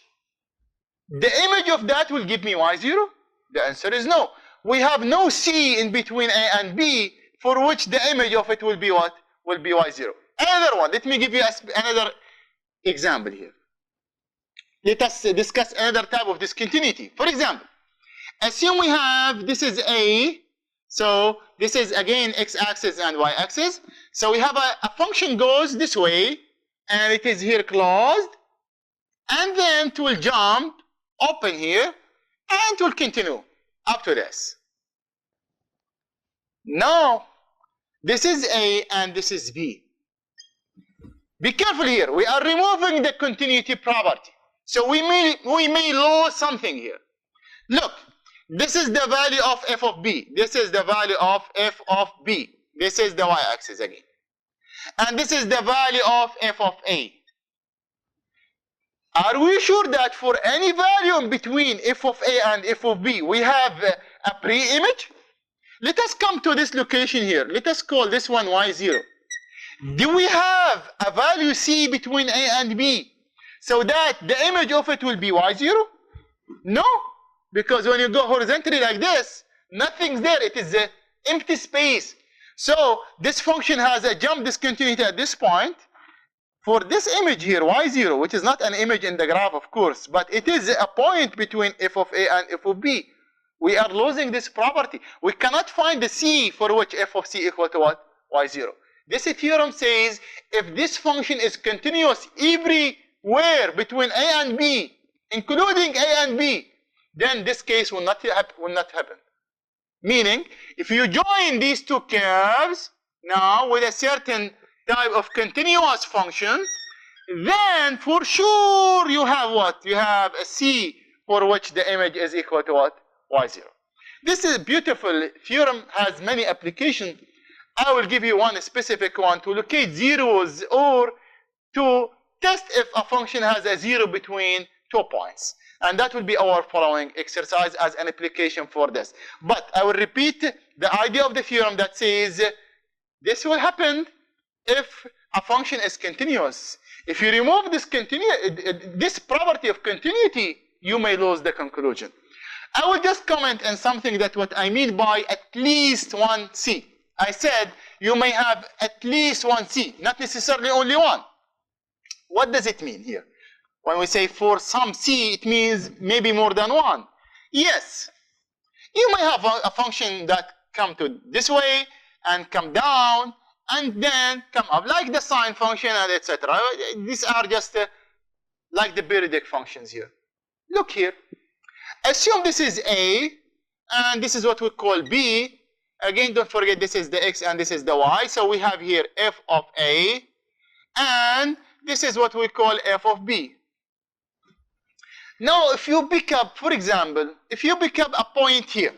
the image of that will give me y0? The answer is no. We have no C in between A and B for which the image of it will be what? Will be y0. Another one. Let me give you another example here. Let us discuss another type of discontinuity. For example, assume we have, this is A, so this is again x-axis and y-axis. So we have a function goes this way, and it is here closed, and then it will jump, open here, and it will continue up to this. Now, this is A and this is B. Be careful here. We are removing the continuity property. So we may lose something here. Look, this is the value of f of b. This is the value of f of b. This is the y-axis again. And this is the value of f of a. Are we sure that for any value in between f of a and f of b, we have a pre-image? Let us come to this location here. Let us call this one y0. Do we have a value c between a and b so that the image of it will be y0? No, because when you go horizontally like this, nothing's there. It is an empty space. So this function has a jump discontinuity at this point. For this image here, y0, which is not an image in the graph, of course, but it is a point between f of a and f of b. We are losing this property. We cannot find the c for which f of c equal to what? y0. This theorem says if this function is continuous everywhere between a and b, including a and b, then this case will not happen. Meaning, if you join these two curves now with a certain type of continuous function, then for sure you have what? You have a c for which the image is equal to what? y0. This is a beautiful theorem, has many applications. I will give you one specific one to locate zeros or to test if a function has a zero between 2 points. And that will be our following exercise as an application for this. But I will repeat the idea of the theorem that says this will happen if a function is continuous. If you remove this property of continuity, you may lose the conclusion. I will just comment on something that what I mean by at least one c. I said you may have at least one c, not necessarily only one. What does it mean here? When we say for some c, it means maybe more than one. Yes, you may have a function that come to this way and come down and then come up, like the sine function and etc. These are just like the periodic functions here. Look here. Assume this is a, and this is what we call b. Again, don't forget this is the x and this is the y. So we have here f of a, and this is what we call f of b. Now, if you pick up, for example, if you pick up a point here,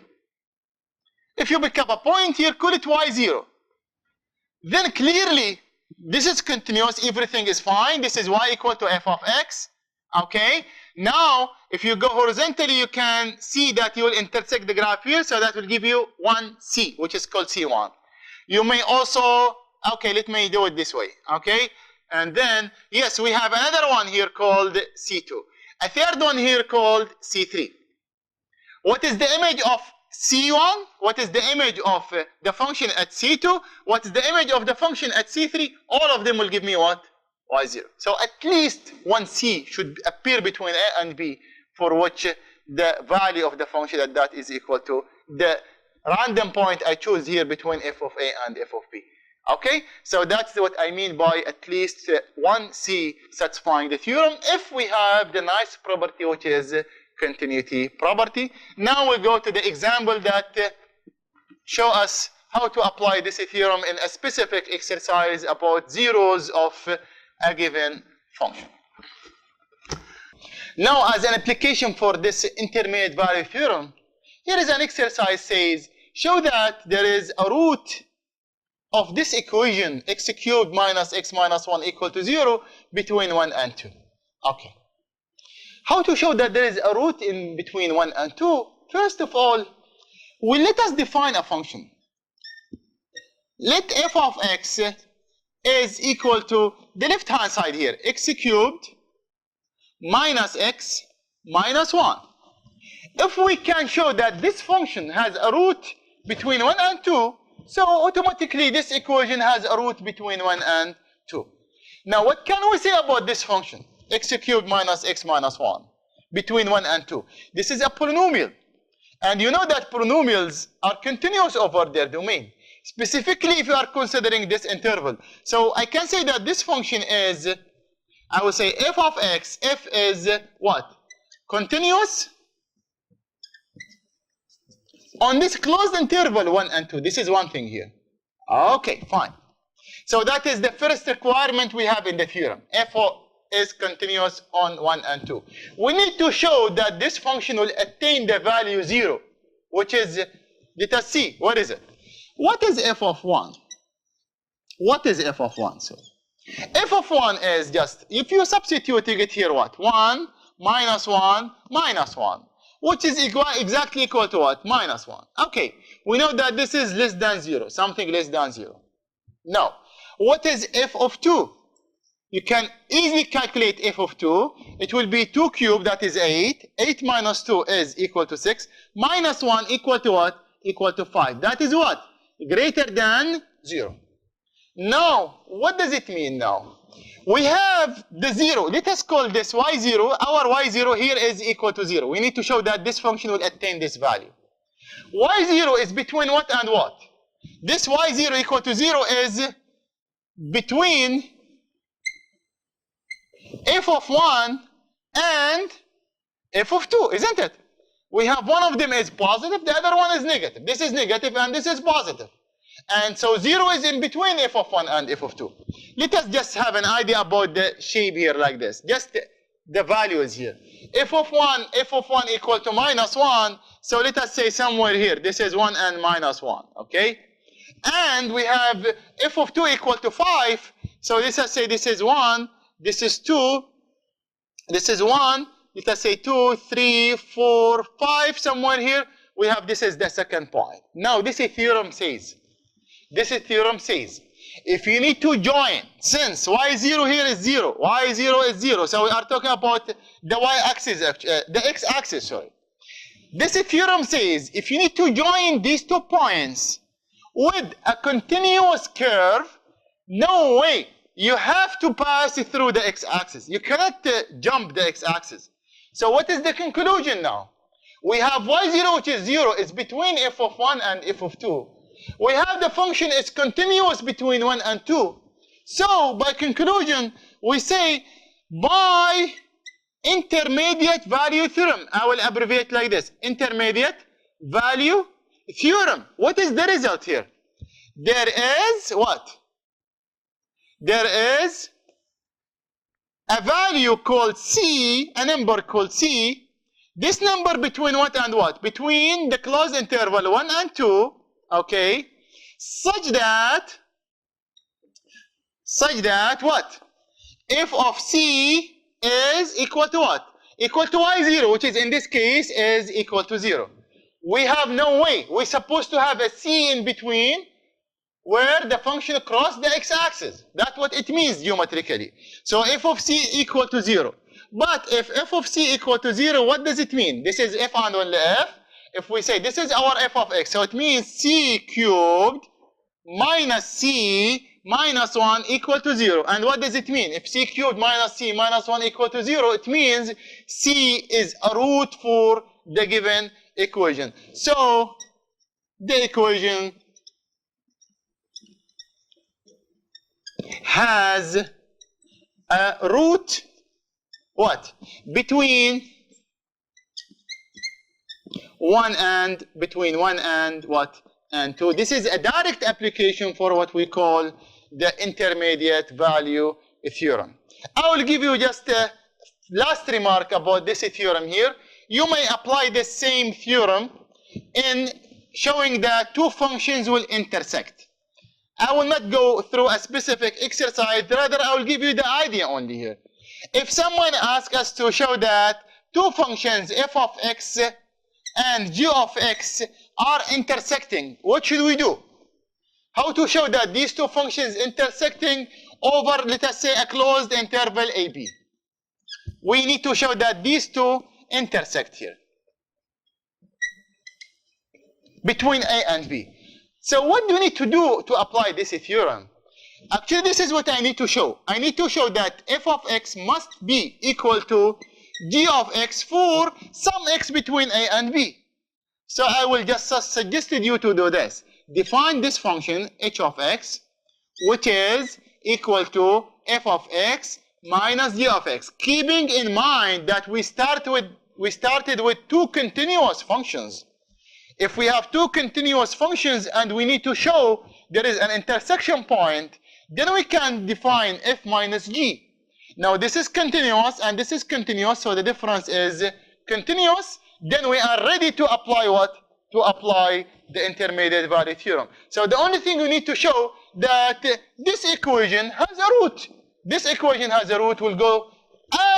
call it y0. Then clearly, this is continuous, everything is fine. This is y equal to f of x. Okay? Now, if you go horizontally, you can see that you will intersect the graph here, so that will give you 1c, which is called c1. You may also, okay, let me do it this way, okay? And then, yes, we have another one here called c2. A third one here called c3. What is the image of c1? What is the image of the function at c2? What is the image of the function at c3? All of them will give me what? y0. So at least one c should appear between a and b for which the value of the function at that is equal to the random point I choose here between f of a and f of b. Okay? So that's what I mean by at least one c satisfying the theorem if we have the nice property which is continuity property. Now we go to the example that show us how to apply this theorem in a specific exercise about zeros of a given function. Now, as an application for this intermediate value theorem, here is an exercise says, show that there is a root of this equation, x cubed minus x minus 1 equal to 0 between 1 and 2. Okay. How to show that there is a root in between 1 and 2? First of all, let us define a function. Let f of x is equal to the left hand side here, x cubed minus x minus 1. If we can show that this function has a root between 1 and 2, so automatically this equation has a root between 1 and 2. Now what can we say about this function? X cubed minus x minus 1 between 1 and 2. This is a polynomial. And you know that polynomials are continuous over their domain. Specifically if you are considering this interval. So I can say that this function is, I will say f of x, f is what? Continuous on this closed interval 1 and 2. This is one thing here. Okay, fine. So that is the first requirement we have in the theorem. F is continuous on 1 and 2. We need to show that this function will attain the value 0, which is, let us see, what is it? What is f of 1? What is f of 1? So f of 1 is just, if you substitute, you get here what? 1 minus 1 minus 1, which is exactly equal to what? Minus 1. Okay, we know that this is less than 0, something less than 0. Now, what is f of 2? You can easily calculate f of 2. It will be 2 cubed, that is 8. 8 minus 2 is equal to 6. Minus 1 equal to what? Equal to 5. That is what? Greater than 0. Now, what does it mean now? We have the 0. Let us call this y0. Our y0 here is equal to 0. We need to show that this function will attain this value. y0 is between what and what? This y0 equal to 0 is between f of 1 and f of 2, isn't it? We have one of them is positive, the other one is negative. This is negative and this is positive. And so 0 is in between f of 1 and f of 2. Let us just have an idea about the shape here like this. Just the value is here. F of 1 equal to minus 1. So let us say somewhere here, this is 1 and minus 1, okay? And we have f of 2 equal to 5. So let us say this is 1, this is 2, this is 1. Let us say 2, 3, 4, 5, somewhere here. We have this is the second point. Now this theorem says, if you need to join, since y0 here is 0, y0 is 0, so we are talking about the y-axis, the x-axis, sorry. This theorem says, if you need to join these 2 points with a continuous curve, no way. You have to pass through the x-axis. You cannot jump the x-axis. So what is the conclusion now? We have y0, which is 0, is between f of 1 and f of 2. We have the function is continuous between 1 and 2. So by conclusion, we say by intermediate value theorem. I will abbreviate like this. Intermediate value theorem. What is the result here? There is what? There is a value called C, a number called C. This number between what and what? Between the closed interval 1 and 2, okay, such that what? F of C is equal to what? Equal to y0, which is in this case is equal to 0. We have no way. We're supposed to have a C in between where the function crosses the x-axis. That's what it means geometrically. So f of C equal to 0. But if f of C equal to 0, what does it mean? This is f and only f. If we say this is our f of x, so it means C cubed minus C minus 1 equal to 0. And what does it mean? If C cubed minus C minus 1 equal to 0, it means C is a root for the given equation. So the equation has a root what? Between 1 and what? And 2. This is a direct application for what we call the intermediate value theorem. I will give you just a last remark about this theorem here. You may apply the same theorem in showing that 2 functions will intersect. I will not go through a specific exercise, rather I will give you the idea only here. If someone asks us to show that 2 functions, f of x and g of x, are intersecting, what should we do? How to show that these 2 functions intersecting over, let us say, a closed interval AB? We need to show that these 2 intersect here between A and B. So what do we need to do to apply this theorem? Actually, this is what I need to show. I need to show that f of x must be equal to g of x for some x between A and B. So I will just suggested you to do this. Define this function h of x, which is equal to f of x minus g of x, keeping in mind that we started with 2 continuous functions. If we have 2 continuous functions and we need to show there is an intersection point, Then we can define f minus g. Now this is continuous and this is continuous, so the difference is continuous. Then we are ready to apply what? To apply the intermediate value theorem. So the only thing we need to show that this equation has a root. This equation has a root. We'll go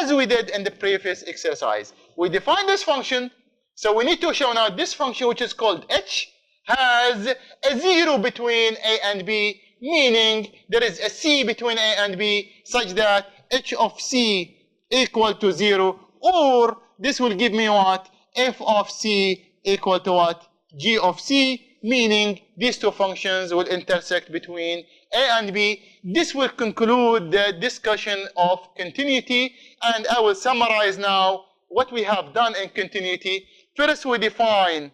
as we did in the previous exercise. We define this function, so we need to show now this function, which is called h, has a 0 between a and b, meaning there is a c between a and b such that h of c equal to 0, or this will give me what? F of c equal to what? G of c, meaning these two functions will intersect between a and b. This will conclude the discussion of continuity, and I will summarize now what we have done in continuity. First, we define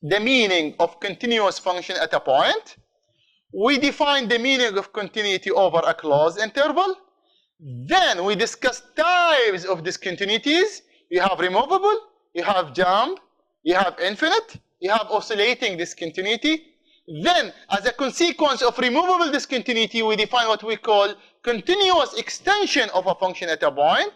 the meaning of continuous function at a point. We define the meaning of continuity over a closed interval. Then we discuss types of discontinuities. You have removable, you have jump, you have infinite, you have oscillating discontinuity. Then, as a consequence of removable discontinuity, we define what we call continuous extension of a function at a point.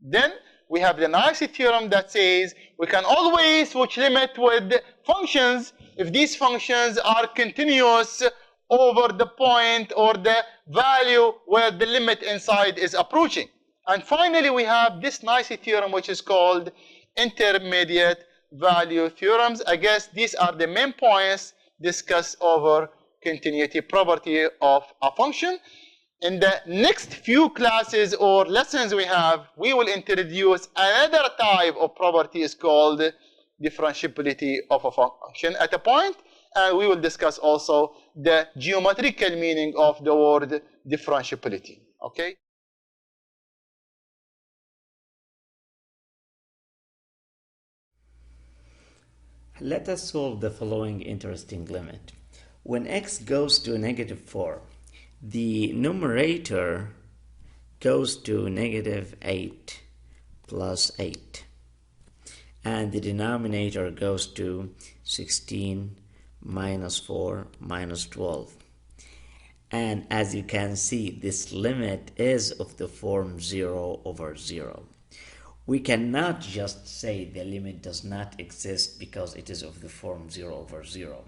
Then we have the nice theorem that says we can always switch limit with functions if these functions are continuous over the point or the value where the limit inside is approaching. And finally, we have this nice theorem which is called intermediate value theorems. I guess these are the main points discussed over continuity property of a function. In the next few classes or lessons we will introduce another type of property called differentiability of a function at a point, and we will discuss also the geometrical meaning of the word differentiability. Okay? Let us solve the following interesting limit. When x goes to -4, the numerator goes to -8 plus 8, and the denominator goes to 16 minus 4 minus 12. And as you can see, this limit is of the form 0 over 0. We cannot just say the limit does not exist because it is of the form 0 over 0.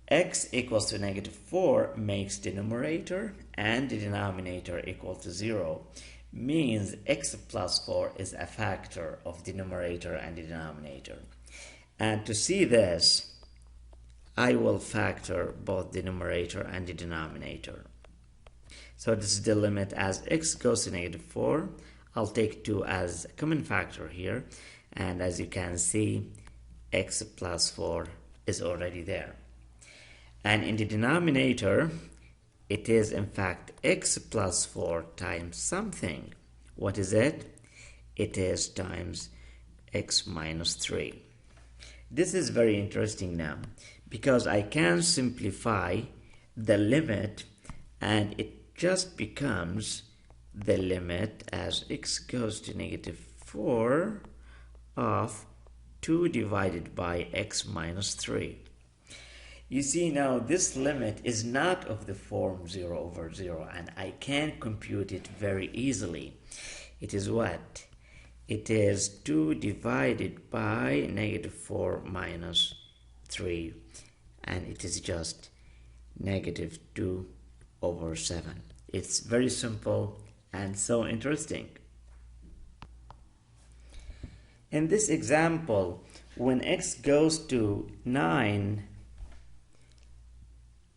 X equals to -4 makes the numerator and the denominator equal to 0, means x plus 4 is a factor of the numerator and the denominator. And to see this, I will factor both the numerator and the denominator. So this is the limit as x goes to -4. I'll take 2 as a common factor here, and as you can see, x plus 4 is already there. And in the denominator, it is in fact x plus 4 times something. What is it? It is times x minus 3. This is very interesting now, because I can simplify the limit and it just becomes the limit as x goes to -4 of 2 divided by x minus 3. You see now this limit is not of the form 0 over 0, and I can compute it very easily. It is what? It is 2 divided by -4 minus 3, and it is just -2 over 7. It's very simple and so interesting. In this example, when x goes to 9,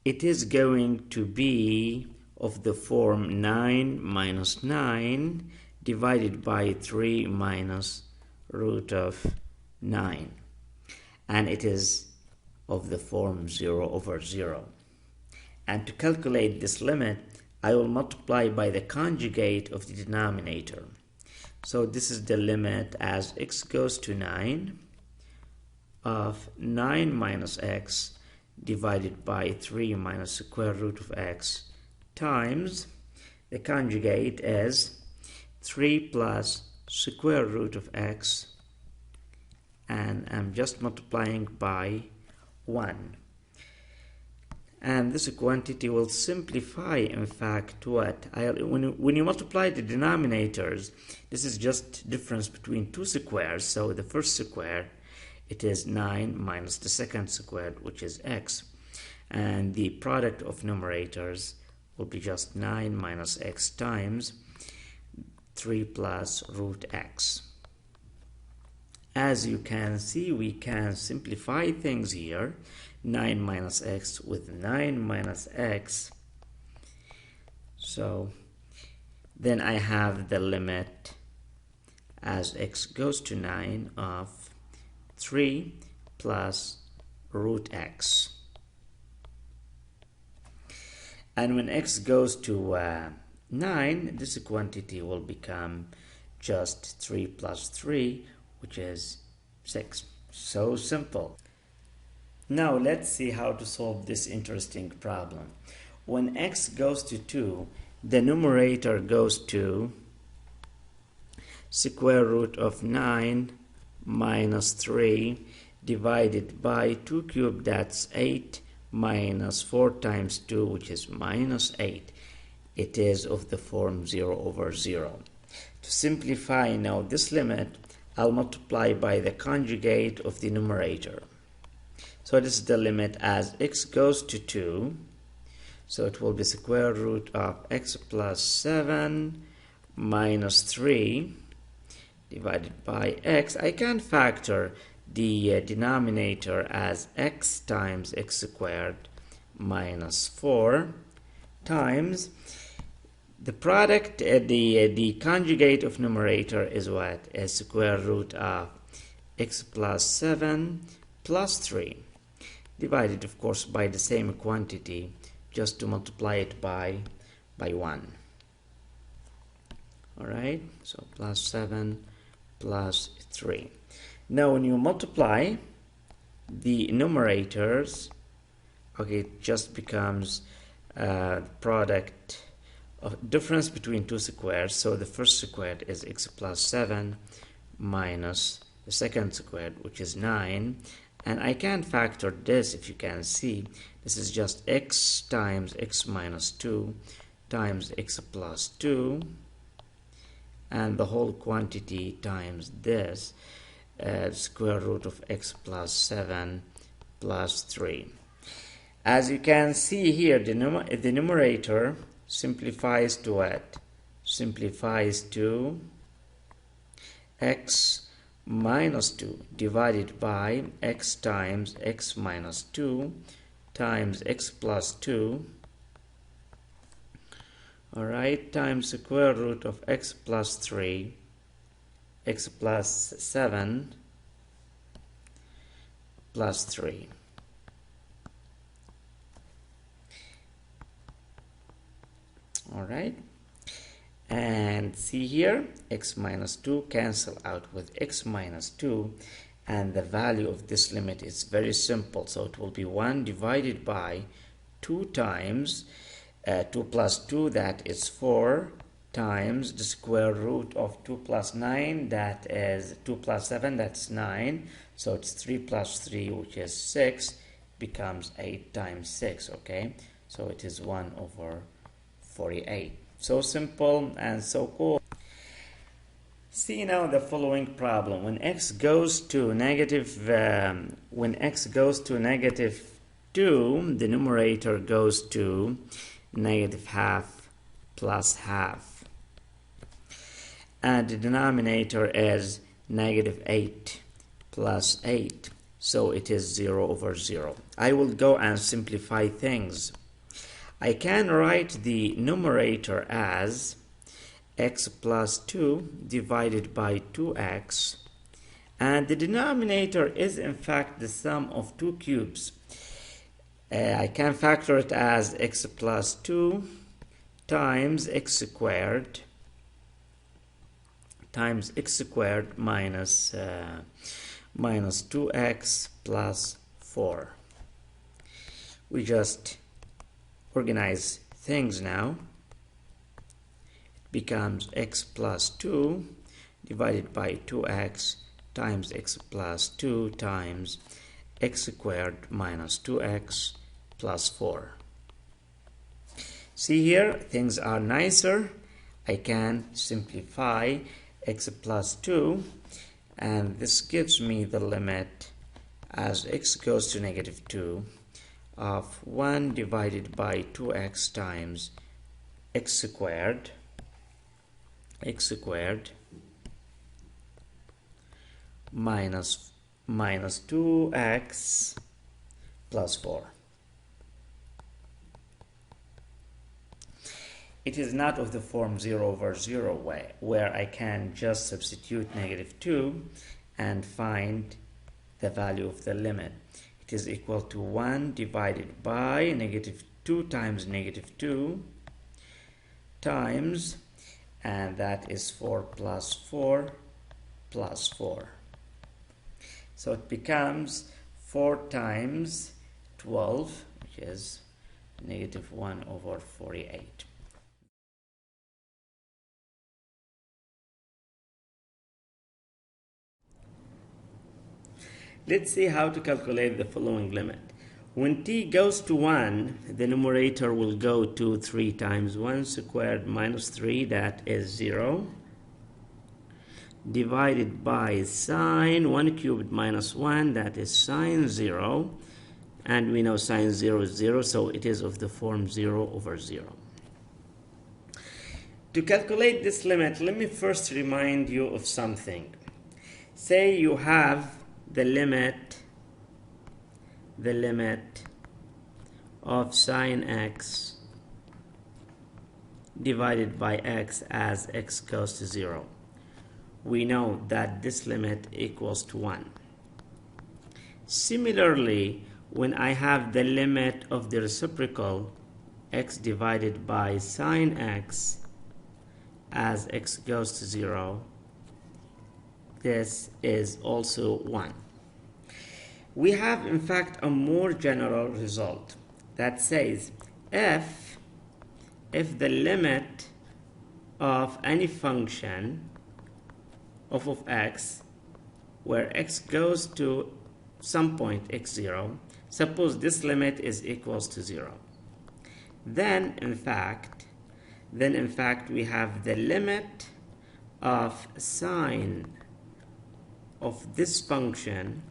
it is going to be of the form 9 minus 9 divided by 3 minus root of 9, and it is of the form 0 over 0. And to calculate this limit, I will multiply by the conjugate of the denominator. So this is the limit as x goes to 9 of 9 minus x divided by 3 minus square root of x times the conjugate is 3 plus square root of x, and I'm just multiplying by 1. and this quantity will simplify, in fact, to what? When you multiply the denominators, this is just difference between two squares. So the first square, it is 9 minus the second squared, which is x. And the product of numerators will be just 9 minus x times 3 plus root x. As you can see, we can simplify things here. 9 minus x with 9 minus x. So then I have the limit as x goes to 9 of 3 plus root x. And when x goes to 9, this quantity will become just 3 plus 3, which is 6. So simple. Now let's see how to solve this interesting problem. When x goes to 2, the numerator goes to square root of 9 minus 3 divided by 2 cubed, that's 8, minus 4 times 2, which is minus 8. It is of the form 0 over 0. To simplify now this limit, I'll multiply by the conjugate of the numerator. So this is the limit as x goes to 2. So it will be square root of x plus 7 minus 3 divided by x. I can factor the denominator as x times x squared minus 4 times the product, the conjugate of numerator is what? Is square root of x plus 7 plus 3 divided, of course, by the same quantity, just to multiply it by 1. Alright, so plus 7 plus 3. Now when you multiply the numerators, okay, it just becomes product of difference between two squares. So the first squared is x plus 7 minus the second squared, which is 9. And I can factor this, if you can see. This is just x times x minus 2 times x plus 2, and the whole quantity times this, square root of x plus 7 plus 3. As you can see here, the numerator simplifies to what? Simplifies to x minus 2 divided by x times x minus 2 times x plus 2, alright, times square root of x plus 3, x plus 7 plus 3. Alright, and see here, x minus 2 cancel out with x minus 2, and the value of this limit is very simple. So it will be 1 divided by 2 times 2 plus 2, that is 4, times the square root of 2 plus 9, that is 2 plus 7, that's 9. So it's 3 plus 3, which is 6, becomes 8 times 6, okay? So it is 1 over 48. So simple and so cool. See now the following problem. When x goes to negative 2, the numerator goes to negative half plus half, and the denominator is negative 8 plus 8. So it is 0 over 0. I will go and simplify things. I can write the numerator as x plus 2 divided by 2x, and the denominator is in fact the sum of 2 cubes. I can factor it as x plus 2 times x squared minus 2x plus 4. We just organize things now. It becomes x plus 2 divided by 2x times x plus 2 times x squared minus 2x plus 4. See here, things are nicer. I can simplify x plus 2, and this gives me the limit as x goes to negative 2 of 1 divided by 2x times x squared minus 2x plus 4. It is not of the form 0 over 0 way, where I can just substitute negative 2 and find the value of the limit. It is equal to 1 divided by negative 2 times negative 2 times, and that is 4 plus 4 plus 4. So it becomes 4 times 12, which is negative 1 over 48. Let's see how to calculate the following limit. When t goes to 1, the numerator will go to 3 times 1 squared minus 3, that is 0, divided by sine 1 cubed minus 1, that is sine 0, and we know sine 0 is 0, so it is of the form 0 over 0. To calculate this limit, let me first remind you of something. Say you have the limit of sine x divided by x as x goes to 0. We know that this limit equals to 1. Similarly, when I have the limit of the reciprocal x divided by sine x as x goes to 0, this is also 1. We have, in fact, a more general result that says if the limit of any function f of x, where x goes to some point x0, suppose this limit is equals to 0, then in fact we have the limit of sine of this function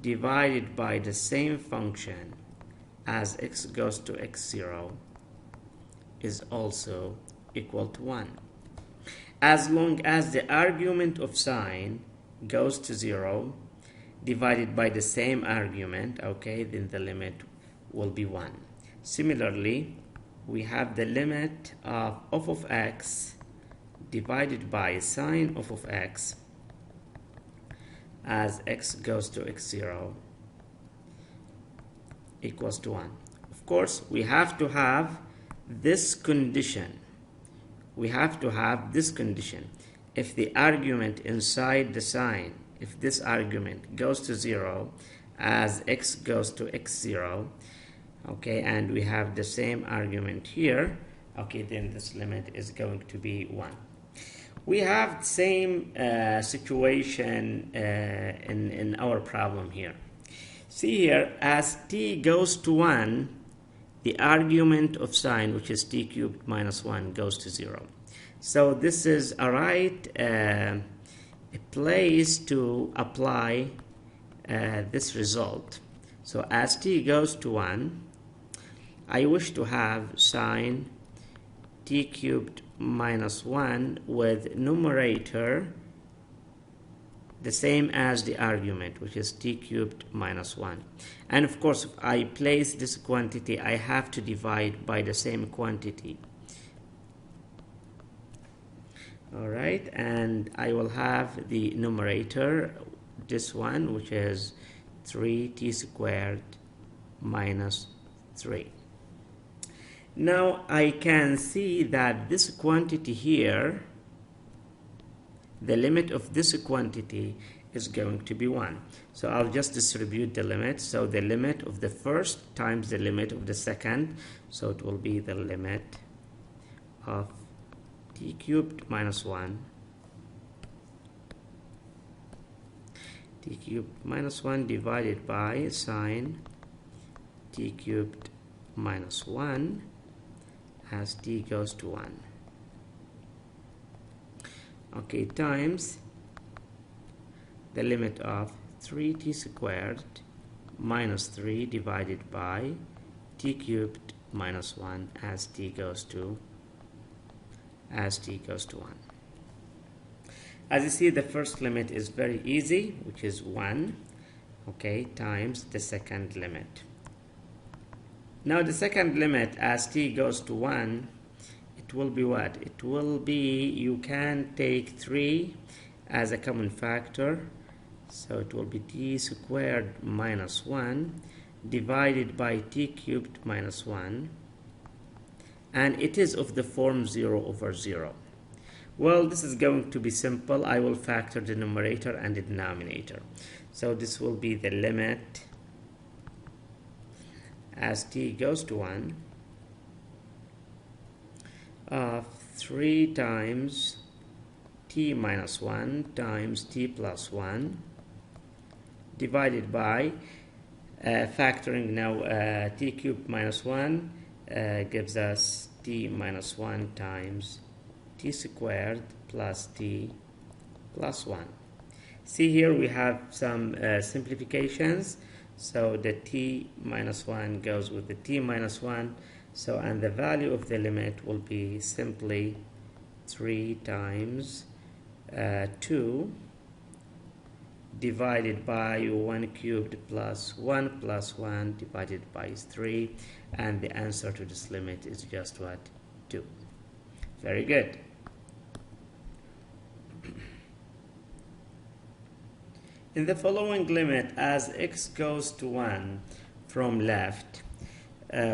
divided by the same function as x goes to x0 is also equal to 1. As long as the argument of sine goes to 0 divided by the same argument, okay, then the limit will be 1. Similarly, we have the limit of f of x divided by sine of x as x goes to x0 equals to 1. Of course, we have to have this condition. If the argument inside the sine, if this argument goes to 0 as x goes to x0, okay, and we have the same argument here, okay, then this limit is going to be 1. We have the same situation in our problem here. See here, as t goes to 1, the argument of sine, which is t cubed minus 1, goes to 0. So this is a right a place to apply this result. So as t goes to 1, I wish to have sine t cubed minus 1 with numerator the same as the argument, which is t cubed minus 1. And of course, if I place this quantity, I have to divide by the same quantity. All right, and I will have the numerator, this one, which is 3t squared minus 3. Now I can see that this quantity here, the limit of this quantity is going to be 1. So I'll just distribute the limit. So the limit of the first times the limit of the second. So it will be the limit of t cubed minus 1, t cubed minus 1 divided by sine t cubed minus 1 as t goes to 1. Okay, times the limit of 3t squared minus 3 divided by t cubed minus 1 as t goes to 1. As you see, the first limit is very easy, which is 1, okay, times the second limit. Now the second limit as t goes to 1, it will be what? It will be, you can take 3 as a common factor, so it will be t squared minus 1 divided by t cubed minus 1, and it is of the form 0 over 0. Well, this is going to be simple. I will factor the numerator and the denominator. So this will be the limit as t goes to 1 of 3 times t minus 1 times t plus 1 divided by factoring now t cubed minus 1 gives us t minus 1 times t squared plus t plus 1. See, here we have some simplifications. So the t minus 1 goes with the t minus 1. So, and the value of the limit will be simply 3 times 2 divided by 1 cubed plus 1 divided by 3. And the answer to this limit is just what? 2. Very good. In the following limit, as x goes to 1 from left,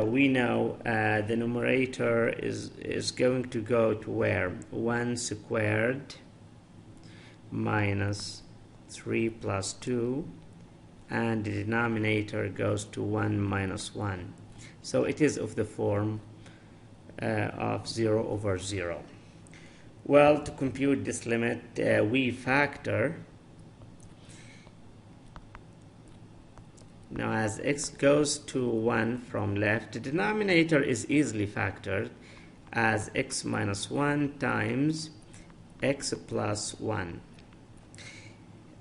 we know the numerator is going to go to where? 1 squared minus 3 plus 2, and the denominator goes to 1 minus 1. So it is of the form of 0 over 0. Well, to compute this limit, we factor. Now, as x goes to 1 from left, the denominator is easily factored as x minus 1 times x plus 1.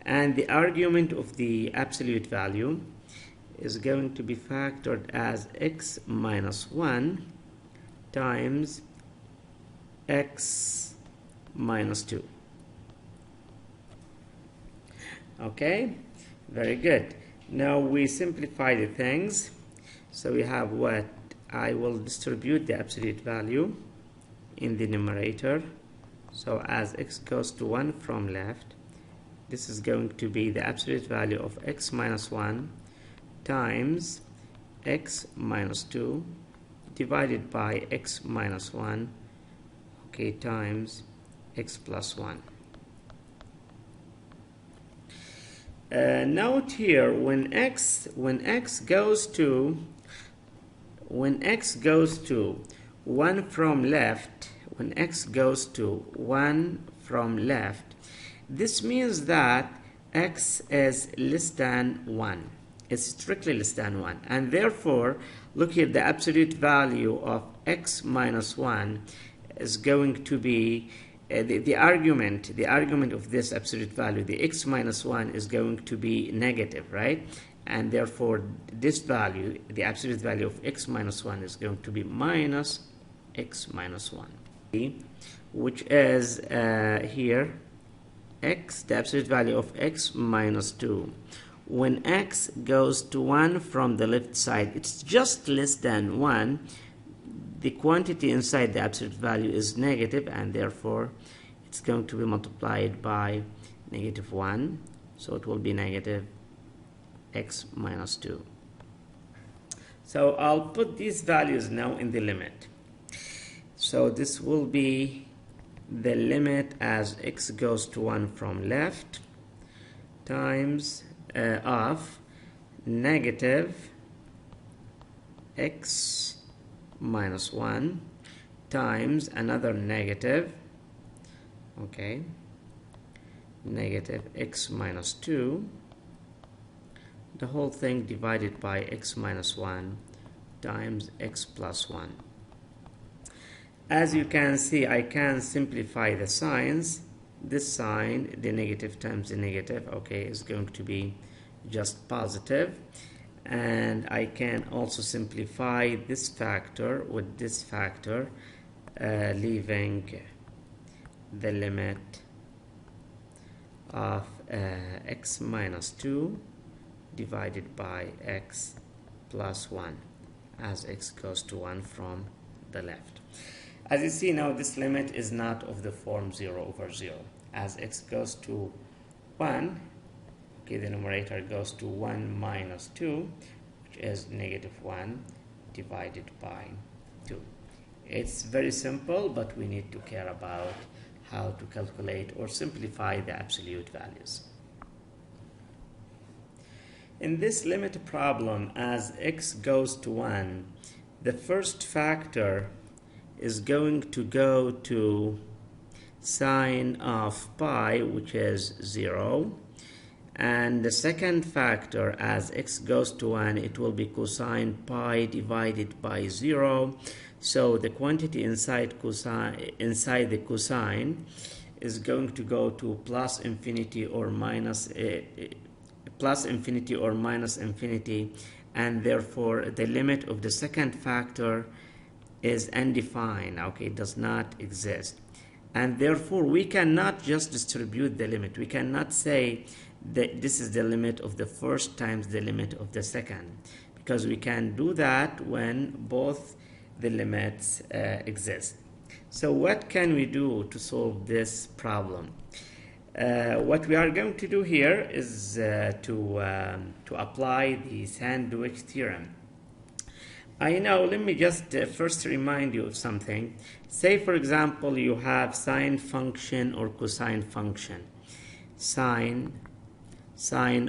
And the argument of the absolute value is going to be factored as x minus 1 times x minus 2. Okay, very good. Now we simplify the things. So we have what? I will distribute the absolute value in the numerator. So as x goes to 1 from left, this is going to be the absolute value of x minus 1 times x minus 2 divided by x minus 1, okay, times x plus 1. Note here, when x goes to 1 from left, when x goes to 1 from left, this means that x is less than 1. It's strictly less than 1, and therefore, look here, the absolute value of x minus 1 is going to be the argument of this absolute value, the x minus 1, is going to be negative, right? And therefore, this value, the absolute value of x minus 1, is going to be minus x minus 1, which is here x, the absolute value of x minus 2. When x goes to 1 from the left side, it's just less than 1. The quantity inside the absolute value is negative, and therefore it's going to be multiplied by negative 1. So it will be negative x minus 2. So I'll put these values now in the limit. So this will be the limit as x goes to 1 from left times of negative x minus 1 times another negative, okay, negative x minus 2, the whole thing divided by x minus 1, times x plus 1. As you can see, I can simplify the signs. This sign, the negative times the negative, okay, is going to be just positive. And I can also simplify this factor with this factor, leaving the limit of x minus 2 divided by x plus 1 as x goes to 1 from the left. As you see now, this limit is not of the form 0 over 0. As x goes to 1, okay, the numerator goes to 1 minus 2, which is negative 1 divided by 2. It's very simple, but we need to care about how to calculate or simplify the absolute values. In this limit problem, as x goes to 1, the first factor is going to go to sine of pi, which is 0. And the second factor, as x goes to 1, it will be cosine pi divided by 0. So the quantity inside the cosine is going to go to plus infinity or minus infinity, and therefore the limit of the second factor is undefined, okay, it does not exist. And therefore we cannot just distribute the limit. We cannot say that this is the limit of the first times the limit of the second, because we can do that when both the limits exist. So what can we do to solve this problem? What we are going to do here is to apply the sandwich theorem. I know, let me just first remind you of something. Say, for example, you have sine function or cosine function. Sine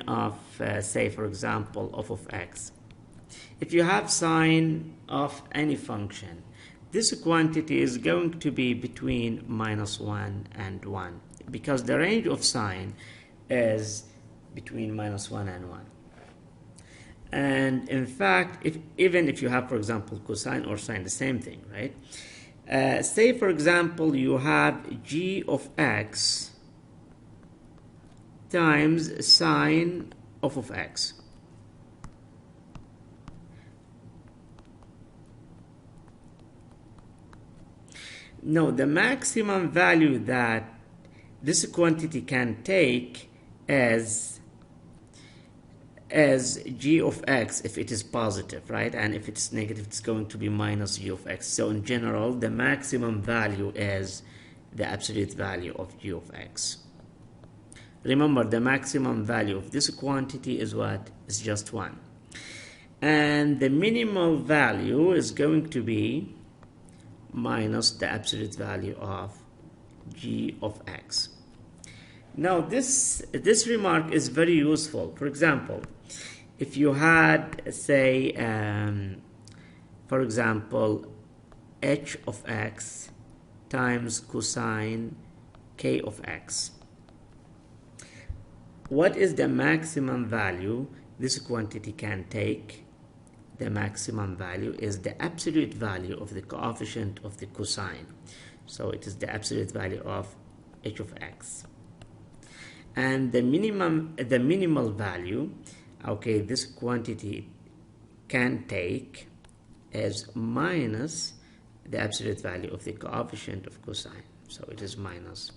of, say, for example, of x. If you have sine of any function, this quantity is going to be between -1 and 1, because the range of sine is between -1 and 1. And in fact, even if you have, for example, cosine or sine, the same thing, right? Say, for example, you have g of x times sine of x. Now, the maximum value that this quantity can take is g of x if it is positive, right? And if it's negative, it's going to be minus g of x. So in general, the maximum value is the absolute value of g of x. Remember, the maximum value of this quantity is what? Is just 1. And the minimal value is going to be minus the absolute value of g of x. Now, this remark is very useful. For example, if you had, say, for example, h of x times cosine k of x, what is the maximum value this quantity can take? The maximum value is the absolute value of the coefficient of the cosine. So it is the absolute value of h of x. And the minimal value, okay, this quantity can take is minus the absolute value of the coefficient of cosine. So it is minus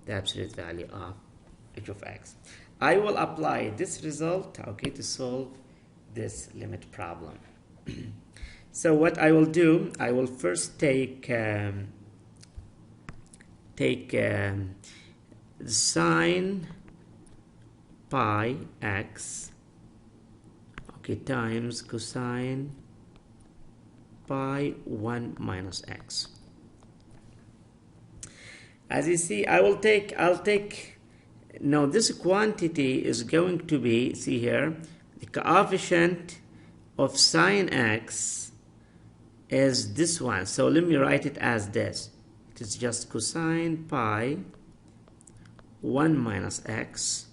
the absolute value of h of x. I will apply this result, okay, to solve this limit problem. So what I will do, I will first take sine pi x, okay, times cosine pi 1 minus x. As you see, I'll take now this quantity is going to be, see here, the coefficient of sine x is this one. So let me write it as this. It is just cosine pi 1 minus x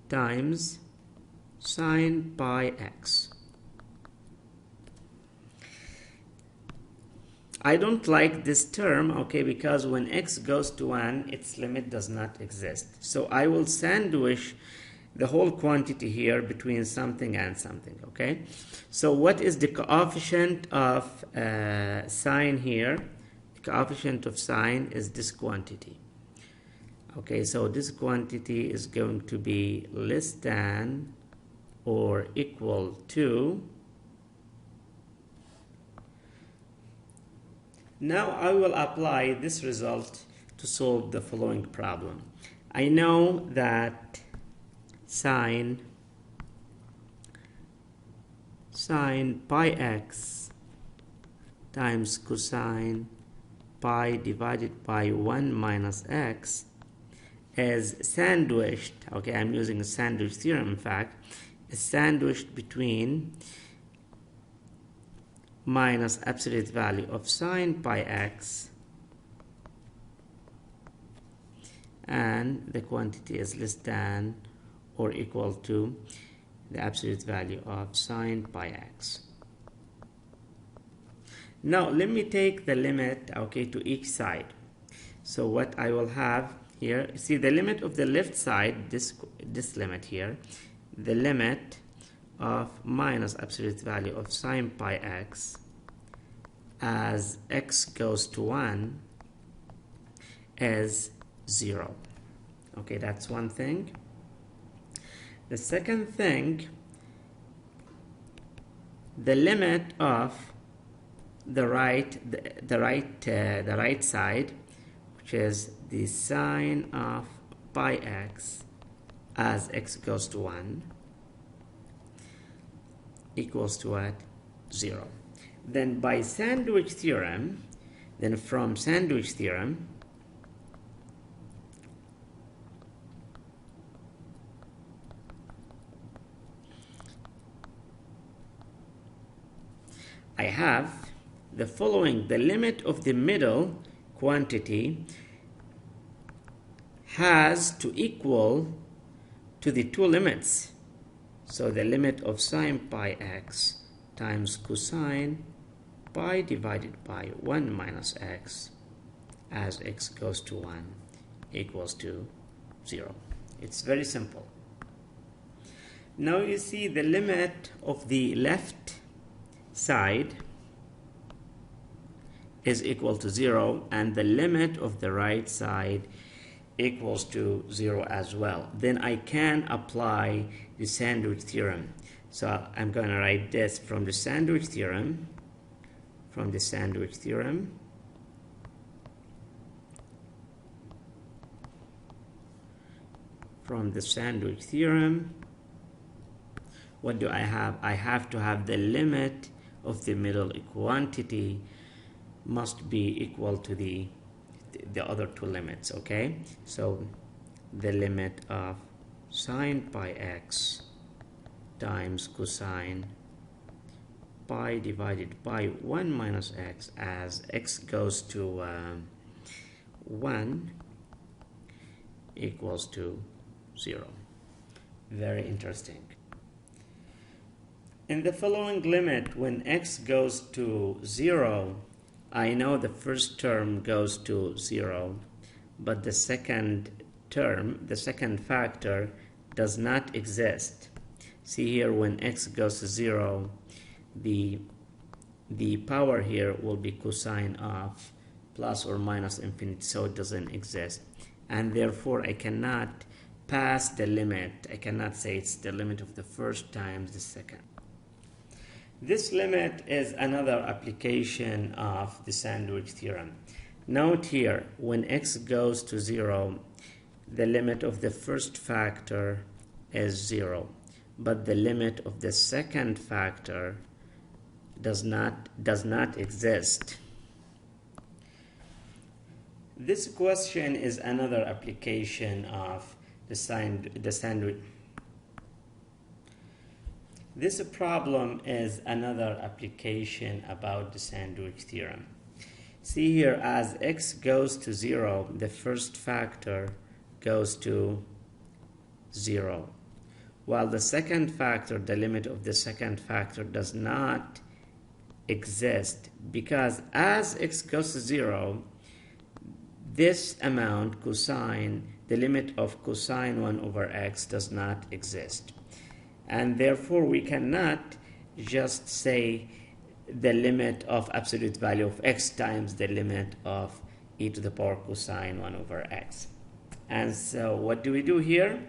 times sine pi x. I don't like this term, okay, because when x goes to 1, its limit does not exist. So I will sandwich the whole quantity here between something and something, okay? So what is the coefficient of sine here? The coefficient of sine is this quantity. Okay, so this quantity is going to be less than or equal to. Now I will apply this result to solve the following problem. I know that sine pi x times cosine pi divided by 1 minus x is sandwiched, okay, I'm using a sandwich theorem in fact, is sandwiched between minus absolute value of sine pi x and the quantity is less than or equal to the absolute value of sine pi x. Now let me take the limit, okay, to each side. So what I will have here, see the limit of the left side, this limit here, the limit of minus absolute value of sine pi x as x goes to 1 is 0. Okay, that's one thing. The second thing, the limit of the right side, which is the sine of pi x as x goes to 1 equals to what? 0. Then by sandwich theorem, from sandwich theorem, I have the following: the limit of the middle quantity has to equal to the two limits. So the limit of sine pi x times cosine pi divided by 1 minus x as x goes to 1 equals to 0. It's very simple. Now you see the limit of the left side is equal to 0 and the limit of the right side equals to 0 as well. Then I can apply the sandwich theorem. So I'm going to write this from the sandwich theorem. From the sandwich theorem, what do I have? I have to have the limit of the middle quantity must be equal to the other two limits, okay? So the limit of sine pi x times cosine pi divided by 1 minus x as x goes to 1 equals to 0. Very interesting. In the following limit, when x goes to 0, I know the first term goes to 0, but the second term, the second factor, does not exist. See here, when x goes to 0, the power here will be cosine of plus or minus infinity, so it doesn't exist. And therefore, I cannot pass the limit. I cannot say it's the limit of the first times the second. This limit is another application of the sandwich theorem. Note here, when x goes to 0, the limit of the first factor is 0, but the limit of the second factor does not exist. This question is another application of the sandwich. This problem is another application about the sandwich theorem. See here, as x goes to 0, the first factor goes to 0, while the second factor, the limit of the second factor, does not exist because as x goes to 0, this amount cosine, the limit of cosine 1 over x does not exist. And therefore we cannot just say the limit of absolute value of x times the limit of e to the power cosine 1 over x. And so what do we do here?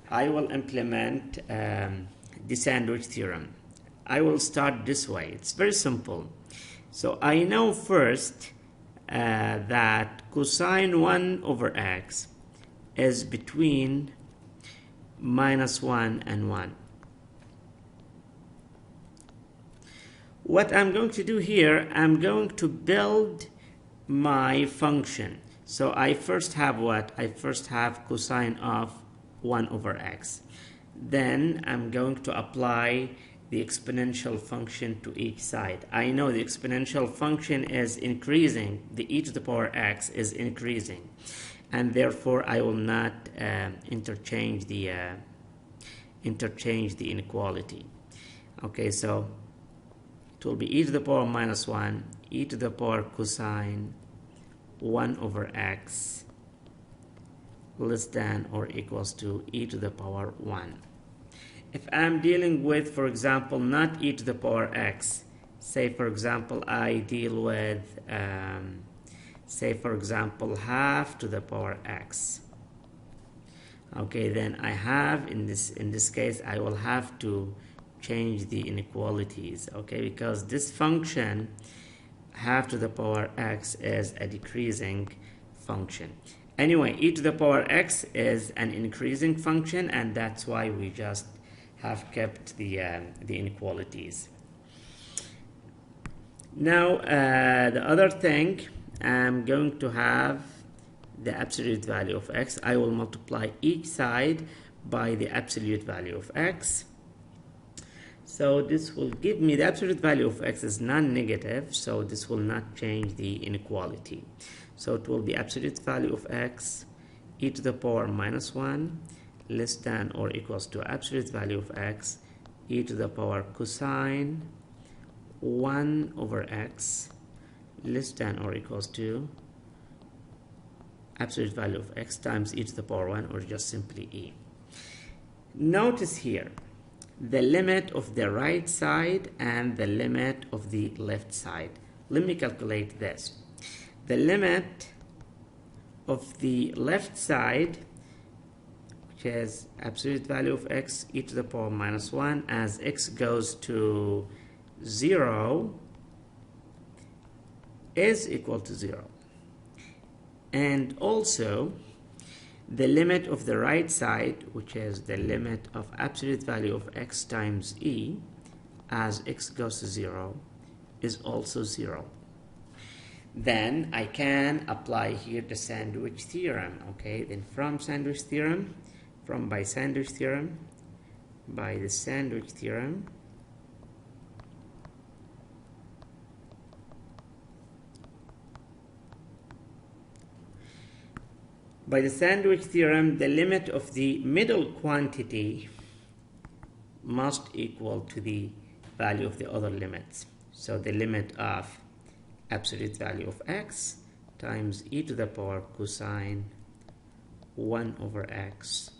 I will implement the sandwich theorem. I will start this way. It's very simple. So I know first that cosine 1 over x is between -1 and 1. What I'm going to do here, I'm going to build my function. So I first have what? I first have cosine of 1 over x. Then I'm going to apply the exponential function to each side. I know the exponential function is increasing. The e to the power x is increasing. And therefore I will not interchange the inequality. Okay, so it will be e to the power -1, e to the power cosine 1 over x less than or equals to e to the power 1. If I'm dealing with, for example, not e to the power x, say for example I deal with say for example half to the power x, okay, then I have in this case I will have to change the inequalities, okay, because this function half to the power x is a decreasing function. Anyway, e to the power x is an increasing function, and that's why we just have kept the inequalities. Now the other thing, I'm going to have the absolute value of x. I will multiply each side by the absolute value of x. So this will give me the absolute value of x is non-negative, so this will not change the inequality. So it will be absolute value of x e to the power -1 less than or equals to absolute value of x e to the power cosine 1 over x less than or equals to absolute value of x times e to the power 1, or just simply e. Notice here the limit of the right side and the limit of the left side. Let me calculate this. The limit of the left side, which is absolute value of x e to the power -1 as x goes to 0, is equal to 0. And also the limit of the right side, which is the limit of absolute value of x times e as x goes to 0, is also 0. Then I can apply here the sandwich theorem. Okay, then by the sandwich theorem, by the sandwich theorem, the limit of the middle quantity must equal to the value of the other limits. So the limit of absolute value of x times e to the power cosine 1 over x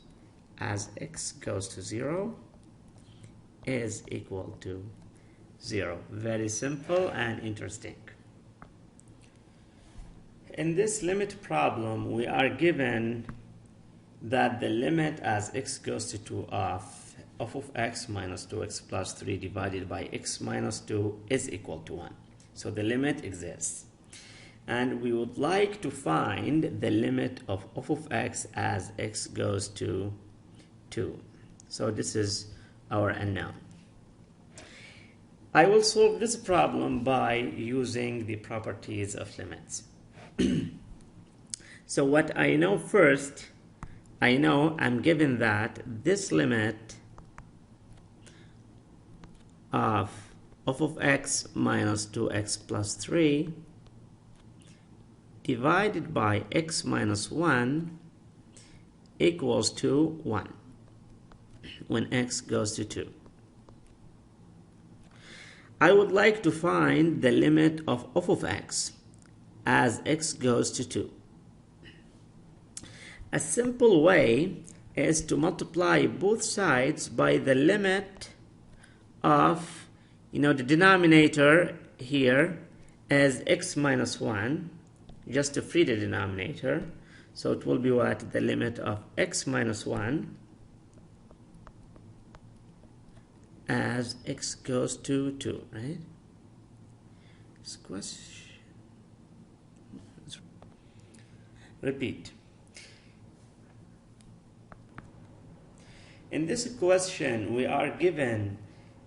as x goes to 0 is equal to 0. Very simple and interesting. In this limit problem, we are given that the limit as x goes to 2 of f of x minus 2x plus 3 divided by x minus 2 is equal to 1. So the limit exists. And we would like to find the limit of f of x as x goes to 2. So this is our unknown. I will solve this problem by using the properties of limits. So what I know first, I know I'm given that this limit of f of x minus 2x plus 3 divided by x minus 1 equals to 1 when x goes to 2. I would like to find the limit of f of x as x goes to 2. A simple way is to multiply both sides by the limit of, the denominator here as x minus 1, just to free the denominator. So it will be what? The limit of x minus 1 as x goes to 2, right? This question. Repeat. In this question, we are given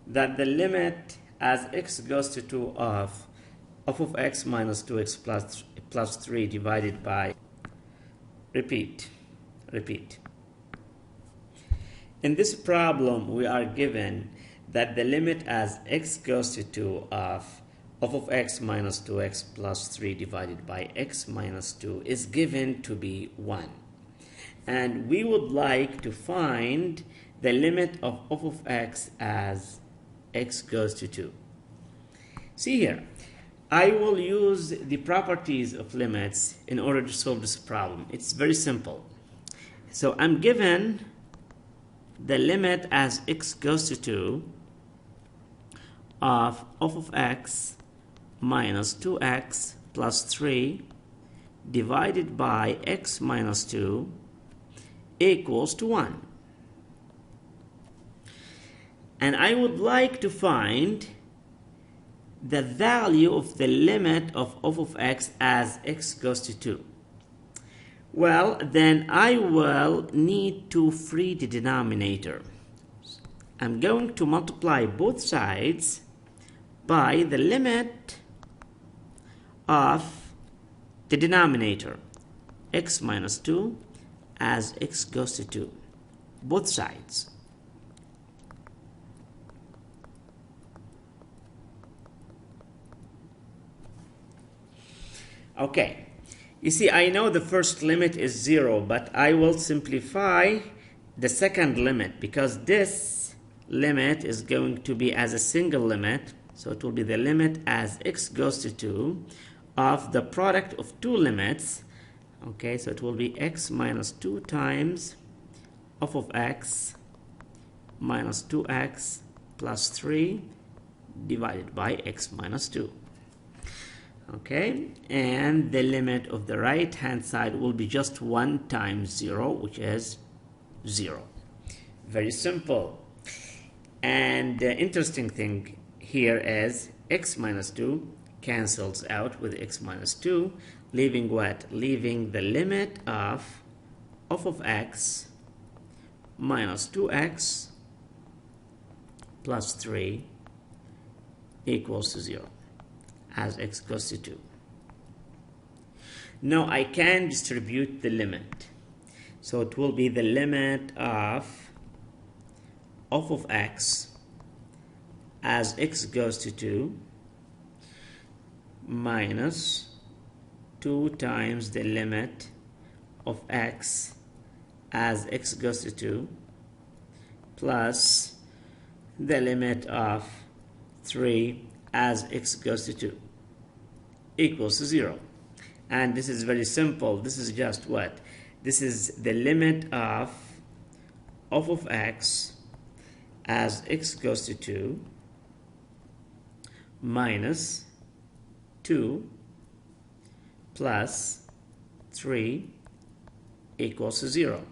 that the limit as x goes to 2 of f of x minus 2x plus 3 divided by, repeat. In this problem, we are given that the limit as x goes to 2 of f of x minus 2x plus 3 divided by x minus 2 is given to be 1. And we would like to find the limit of f of x as x goes to 2. See here, I will use the properties of limits in order to solve this problem. It's very simple. So I'm given the limit as x goes to 2 of f of x minus 2x plus 3 divided by x minus 2 equals to 1. And I would like to find the value of the limit of f of x as x goes to 2. Well, then I will need to free the denominator. I'm going to multiply both sides by the limit of the denominator, x minus 2 as x goes to 2, both sides. Okay, you see, I know the first limit is 0, but I will simplify the second limit because this limit is going to be as a single limit. So it will be the limit as x goes to 2 of the product of two limits. Okay, so it will be x minus 2 times f of x minus 2x plus 3 divided by x minus 2. Okay, and the limit of the right hand side will be just 1 times 0, which is 0. Very simple. And the interesting thing here is x minus 2 cancels out with x minus 2, leaving what? Leaving the limit of f of x minus 2x plus 3 equals to 0 as x goes to 2. Now I can distribute the limit. So it will be the limit of f of x as x goes to 2 minus 2 times the limit of x as x goes to 2 plus the limit of 3 as x goes to 2 equals to 0. And this is very simple. This is just what? This is the limit of f of x as x goes to 2 minus 2 plus 3 equals to 0.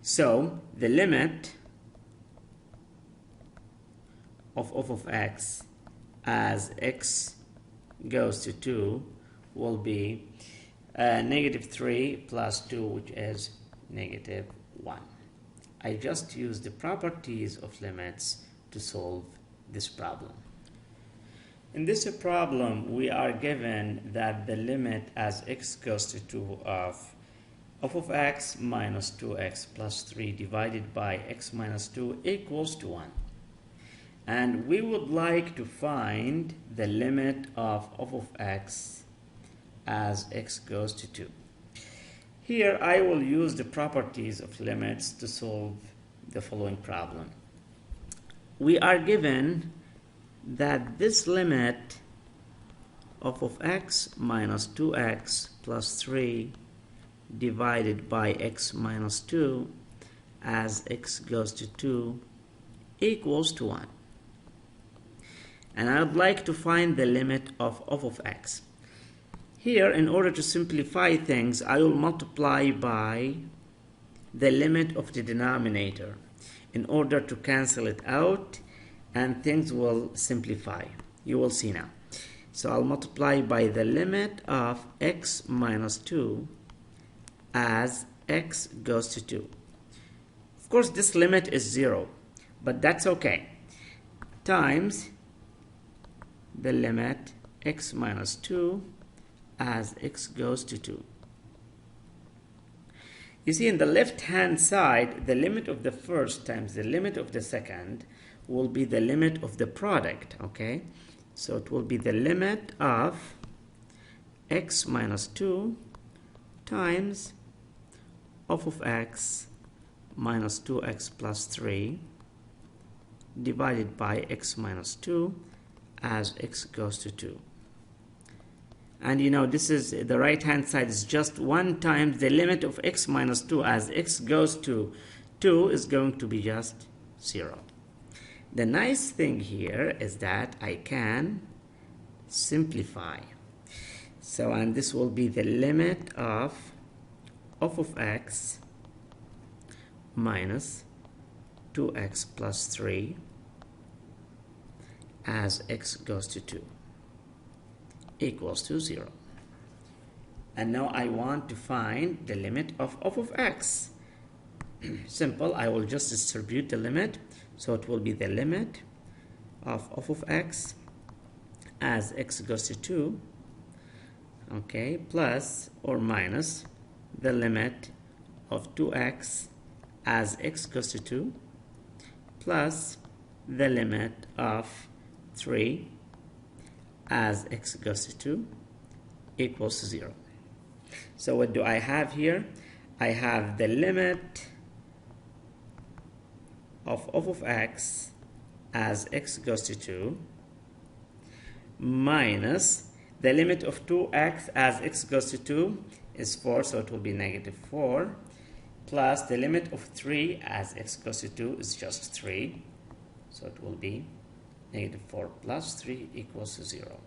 So the limit of f of x as x goes to 2 will be negative 3 plus 2, which is negative 1. I just use the properties of limits to solve this problem. In this problem, we are given that the limit as x goes to 2 of f of x minus 2x plus 3 divided by x minus 2 equals to 1. And we would like to find the limit of f of x as x goes to 2. Here I will use the properties of limits to solve the following problem. We are given that this limit of x minus 2x plus 3 divided by x minus 2 as x goes to 2 equals to 1. And I would like to find the limit of x. Here, in order to simplify things, I will multiply by the limit of the denominator in order to cancel it out, and things will simplify. You will see now. So I'll multiply by the limit of x minus 2 as x goes to 2. Of course, this limit is 0, but that's okay. Times the limit x minus 2 as x goes to 2. You see, in the left-hand side, the limit of the first times the limit of the second will be the limit of the product, okay? So it will be the limit of x minus 2 times of x minus 2x plus 3 divided by x minus 2 as x goes to 2. And you know, this is the right hand side is just 1 times the limit of x minus 2 as x goes to 2 is going to be just 0. The nice thing here is that I can simplify. So, and this will be the limit of x minus 2x plus 3 as x goes to 2 equals to 0. And now I want to find the limit of x. Simple, I will just distribute the limit. So it will be the limit of x as x goes to 2, okay, plus or minus the limit of 2x as x goes to 2 plus the limit of 3 as x goes to 2 equals to 0. So what do I have here? I have the limit of x as x goes to 2 minus the limit of 2x as x goes to 2 is 4, so it will be negative 4, plus the limit of 3 as x goes to 2 is just 3, so it will be negative 4 plus 3 equals to 0.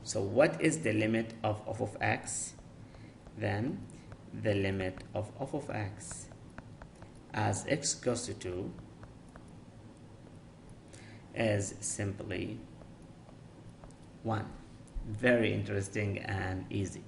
So what is the limit of x? Then the limit of x as x goes to 2 is simply 1. Very interesting and easy.